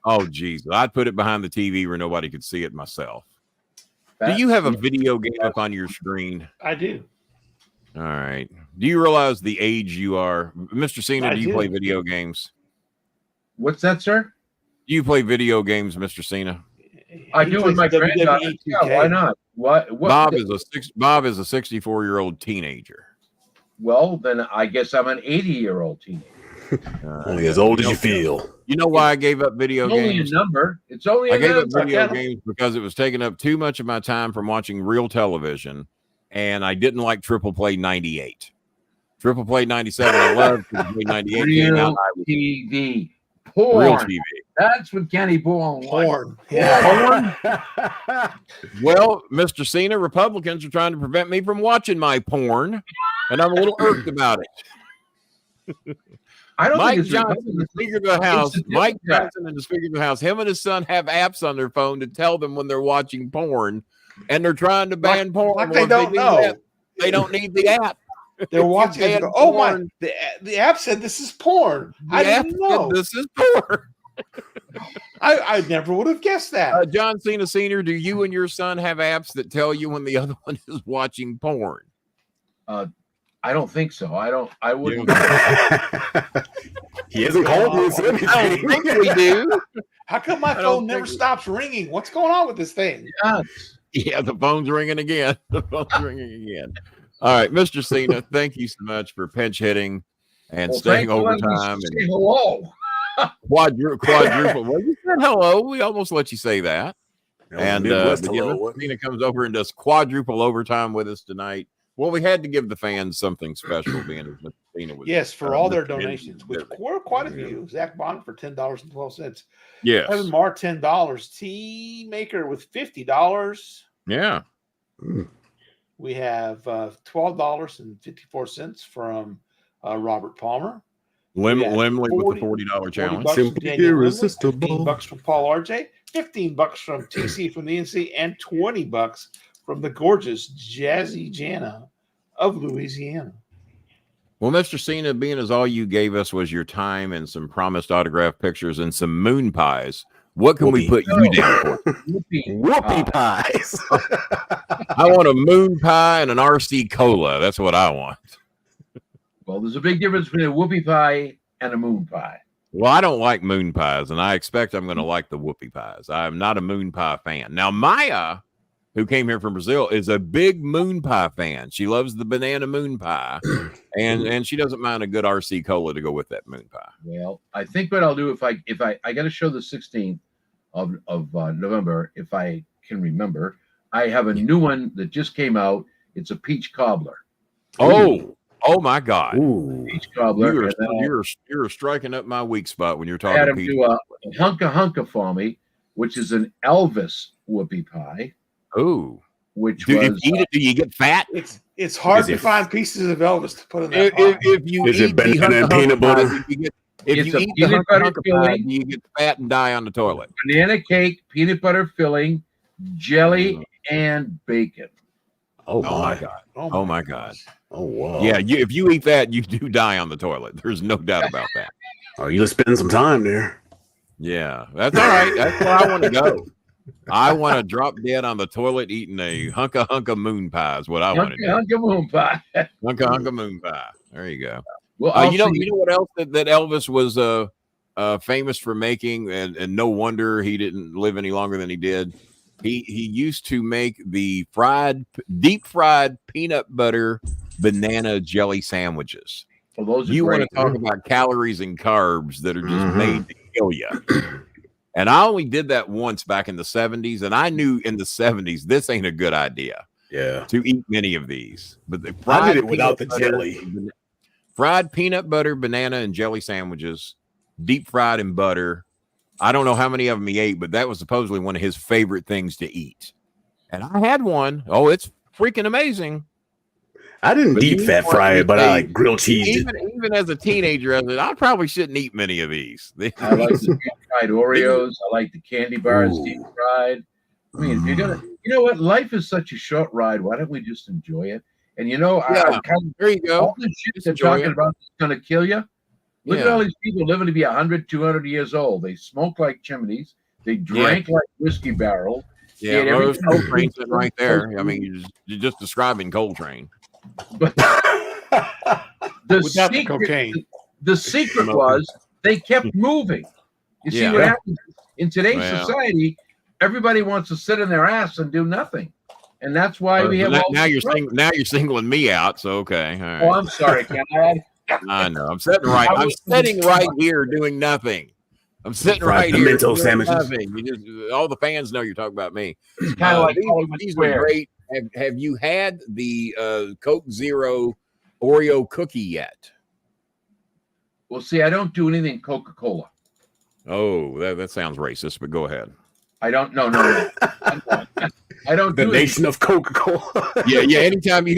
Oh, Jesus. I'd put it behind the TV where nobody could see it myself. Do you have a video game up on your screen? I do. All right. Do you realize the age you are? Mr. Cena, I do you do. play video games? What's that, sir? Do you play video games, Mr. Cena? I He do plays with my granddaughter. WWE Yeah, 2K. why not? What? Bob is a 64-year-old teenager. Well, then I guess I'm an 80-year-old teenager. Only as old as you feel. You know why I gave up video It's only a games? number. It's only a I gave up number. video games because it was taking up too much of my time from watching real television, and I didn't like Triple Play 98. Triple Play 97, I loved. Triple Play 98 came out. Real I was TV. Porn. real TV. That's what Kenny Bourne likes. Porn. Yeah. Well, Mr. Cena, Republicans are trying to prevent me from watching my porn, and I'm a little irked about it. I don't Mike think it's Johnson, the Speaker of the House, Mike Johnson and the Speaker of the House, him and his son have apps on their phone to tell them when they're watching porn, and they're trying to ban porn. like Well, they if don't need know. that, they don't need the app. They're watching. ban It, oh my! porn, The app said this is porn. I the app didn't said know. this is porn. I never would have guessed that. John Cena Sr., do you and your son have apps that tell you when the other one is watching porn? I don't think so. I wouldn't. He hasn't called me and said I anything. don't think we do. How come my I don't phone never think- stops ringing? What's going on with this thing? Yes. Yeah, the phone's ringing again. The phone's ringing again. All right, Mr. Cena, thank you so much for pinch hitting and staying overtime and hello. quadruple. Well, you said hello. We almost let you say that. And Midwest but yeah, hello, Mr. wasn't Cena comes over and does quadruple overtime with us tonight. Well, we had to give the fans something special, being as Mr. Cena was. Yes, for all their Mr. Cena donations, was which were quite a few. Zach Bonner for $10.12. yes, Kevin Marr $10. T Maker with $50. yeah. We have $12.54 from Robert Palmer. Limley with the $40 $40 challenge. from Simply Daniel Limley, irresistible. $15 from Paul RJ, $15 from TC from the NC, and $20 from the gorgeous Jazzy Jana of Louisiana. Well, Mr. Cena, being as all you gave us was your time and some promised autograph pictures and some moon pies, what can we put you down for? Whoopie pies. I want a moon pie and an RC cola. That's what I want. Well, there's a big difference between a whoopie pie and a moon pie. Well, I don't like moon pies, and I expect I'm going to like the whoopie pies. I'm not a moon pie fan. Now, Maya, who came here from Brazil, is a big moon pie fan. She loves the banana moon pie, and she doesn't mind a good RC cola to go with that moon pie. Well, I think what I'll do if I got to show the 16th of November, if I can remember, I have a new one that just came out. It's a peach cobbler. Oh my God! Ooh. Peach cobbler. You're striking up my weak spot when you're I had talking him peach. do a hunka for me, which is an Elvis whoopie pie. Oh, Which do was you eat it? Do you get fat? It's hard to find pieces of Elvis to put in that pie. If you Is it eat the banana and hunka peanut pie, butter? if It's you a eat the peanut butter hunka pie, filling. do you get fat and die on the toilet? banana cake, peanut butter filling, jelly, and bacon. Oh Oh my my. God! Oh my God! Oh wow. Yeah, if you eat that, you do die on the toilet. There's no doubt about that. Oh, you just spending some time there. Yeah, that's all right. That's where I want to go. I want to drop dead on the toilet eating a hunka moon pie is what I want to do. Hunka moon pie. Hunka moon pie. There you go. Well, You know what else that Elvis was famous for making, and no wonder he didn't live any longer than he did. He used to make the deep fried peanut butter banana jelly sandwiches. well, those are You want great. to talk about calories and carbs that are just made to kill you. And I only did that once back in the 70s, and I knew in the 70s this ain't a good idea Yeah. to eat many of these. But the I did it without the peanut butter- jelly. fried peanut butter, banana, and jelly sandwiches, deep fried in butter. I don't know how many of them he ate, but that was supposedly one of his favorite things to eat. And I had one. Oh, it's freaking amazing. I didn't But deep you fat want fry me it, but to I say, like grilled cheese. Even as a teenager, I probably shouldn't eat many of these. I like the deep fried Oreos. I like the candy bars Ooh. deep fried. I mean, if you're gonna, you know what? Life is such a short ride. Why don't we just enjoy it? And you know, Yeah. I'm kind of There you go. all the shit Just they're enjoy talking it. about is going to kill you. Look at Yeah. all these people living to be 100, 200 years old. They smoke like chimneys. They drank like whiskey barrels. Yeah, Yeah, well, there's everything- Coltrane sitting right there. I mean, you're just describing Coltrane. But the Without the secret, cocaine. the secret was they kept moving. You see Yeah. what happens in today's Well. society? Everybody wants to sit in their ass and do nothing, and that's why we have all now this trouble. now you're singling me out. So okay, all right. Oh, I'm sorry, Ken. I know. I'm sitting right. I'm sitting right here doing nothing. I'm sitting Fried right here pimento doing sandwiches. nothing. You just, all the fans know you're talking about me. It's kind of like Hollywood these are Square. great. Have you had the Coke Zero Oreo cookie yet? Well, see, I don't do anything Coca-Cola. Oh, that sounds racist, but go ahead. I don't. No. I don't The do nation of Coca-Cola. Yeah. Anytime you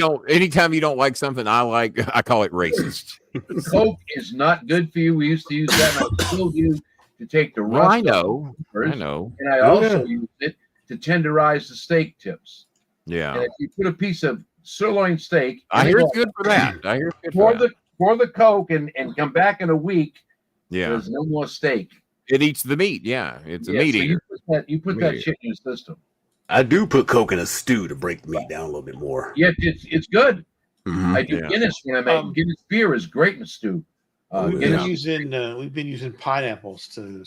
don't like something I like, I call it racist. it. Coke is not good for you. We used to use that, and I still use to take the Well, rust. I know. off. I know. And I also use it to tenderize the steak tips. Yeah. And if you put a piece of sirloin steak, I hear it's good for that. I hear it's good pour for that. pour the Coke and come back in a week. Yeah. There's no more steak. It eats the meat. Yeah. It's a Yeah, meat so eater. You put Meat that eater. shit in your system. I do put Coke in a stew to break the meat down a little bit more. Yeah, it's good. Mhm. I do Yeah. Guinness when I make Guinness beer is great in a stew. Ooh, Guinness. We've been using pineapples to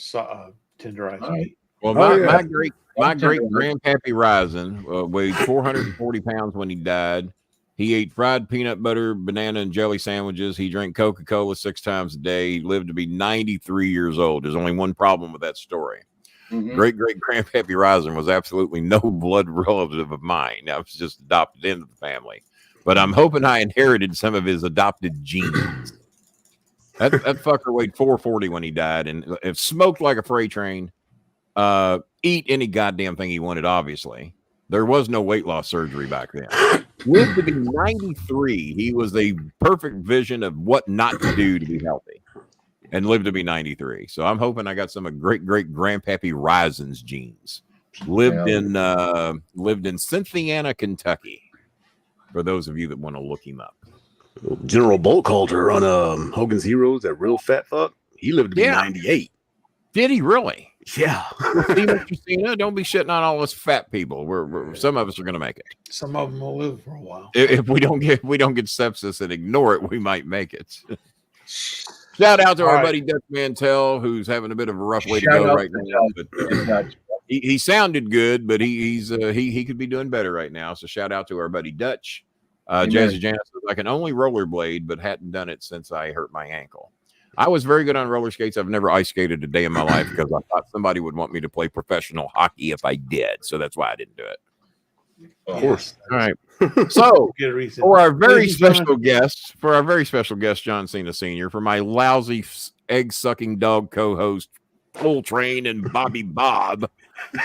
tenderize All right. meat. Well, Oh, yeah. my great Tender. grandpappy Rising weighed 440 pounds when he died. He ate fried peanut butter, banana, and jelly sandwiches. He drank Coca-Cola 6 times a day. He lived to be 93 years old. There's only one problem with that story. Great-great-grandpappy Rising was absolutely no blood relative of mine. I was just adopted into the family. But I'm hoping I inherited some of his adopted genes. That fucker weighed 440 when he died, and it smoked like a freight train. Eat any goddamn thing he wanted, obviously. There was no weight loss surgery back then. Lived to be 93. He was a perfect vision of what not to do to be healthy, and lived to be 93. So I'm hoping I got some of great-great-grandpappy Rising's genes. Lived in Cynthiana, Kentucky. For those of you that want to look him up. General Bulkhalter on Hogan's Heroes, that real fat fuck. He lived to be 98. Did he really? Yeah. See, Mr. Cena, don't be shitting on all us fat people. We're some of us are going to make it. Some of them will live for a while. If we don't get sepsis and ignore it, we might make it. Shout out to our buddy Dutch Mantel, who's having a bit of a rough way to go right now. But he sounded good, but he could be doing better right now. So shout out to our buddy Dutch. Jazzy Janice says, I can only rollerblade, but hadn't done it since I hurt my ankle. I was very good on roller skates. I've never ice skated a day in my life because I thought somebody would want me to play professional hockey if I did. So that's why I didn't do it. Of course. All right. So for our very special guest, John Cena Sr., for my lousy egg-sucking dog co-host, Full Train and Bobby Bob.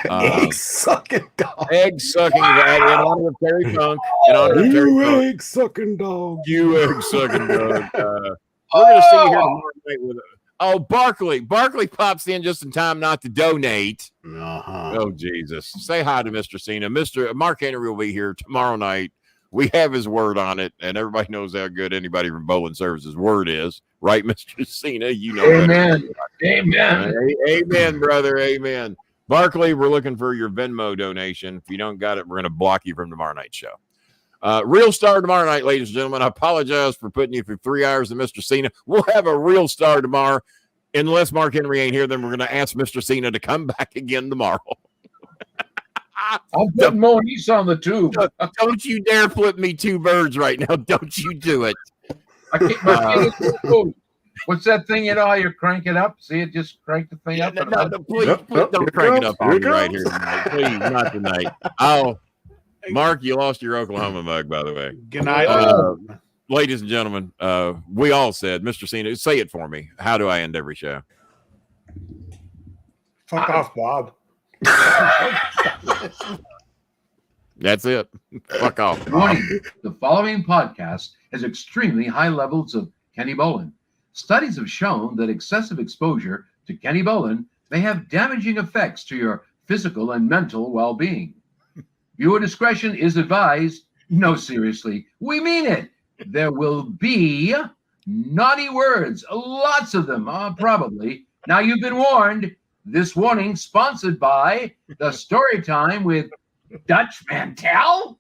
Egg-sucking dog. Egg-sucking in honor of Terry Funk. Egg-sucking dog. You egg-sucking dog. We're going to see you here tomorrow night with Barkley. Barkley pops in just in time not to donate. Oh, Jesus. Say hi to Mr. Cena. Mr. Mark Henry will be here tomorrow night. We have his word on it, and everybody knows how good anybody from Bolin Services' word is. Right, Mr. Cena? You know Amen. Amen. Amen, brother. Amen. Barkley, we're looking for your Venmo donation. If you don't got it, we're going to block you from tomorrow night's show. Real star tomorrow night, ladies and gentlemen. I apologize for putting you through 3 hours of Mr. Cena. We'll have a real star tomorrow. Unless Mark Henry ain't here, then we're going to ask Mr. Cena to come back again tomorrow. I'm putting Moniz on the tube. Don't you dare flip me 2 birds right now. Don't you do it. I can't. What's that thing? You know how you crank it up? See it just crank the thing up? No, please don't crank it up on me right here tonight. Please, not tonight. Mark, you lost your Oklahoma mug, by the way. Good night. Ladies and gentlemen, we all said, Mr. Cena, say it for me. How do I end every show? Fuck off, Bob. That's it. Fuck off. Warning, the following podcast has extremely high levels of Kenny Bolin. Studies have shown that excessive exposure to Kenny Bolin may have damaging effects to your physical and mental well-being. Viewer discretion is advised. No, seriously, we mean it. There will be naughty words, lots of them, probably. Now you've been warned. This warning sponsored by the Story Time with Dutch Mantel.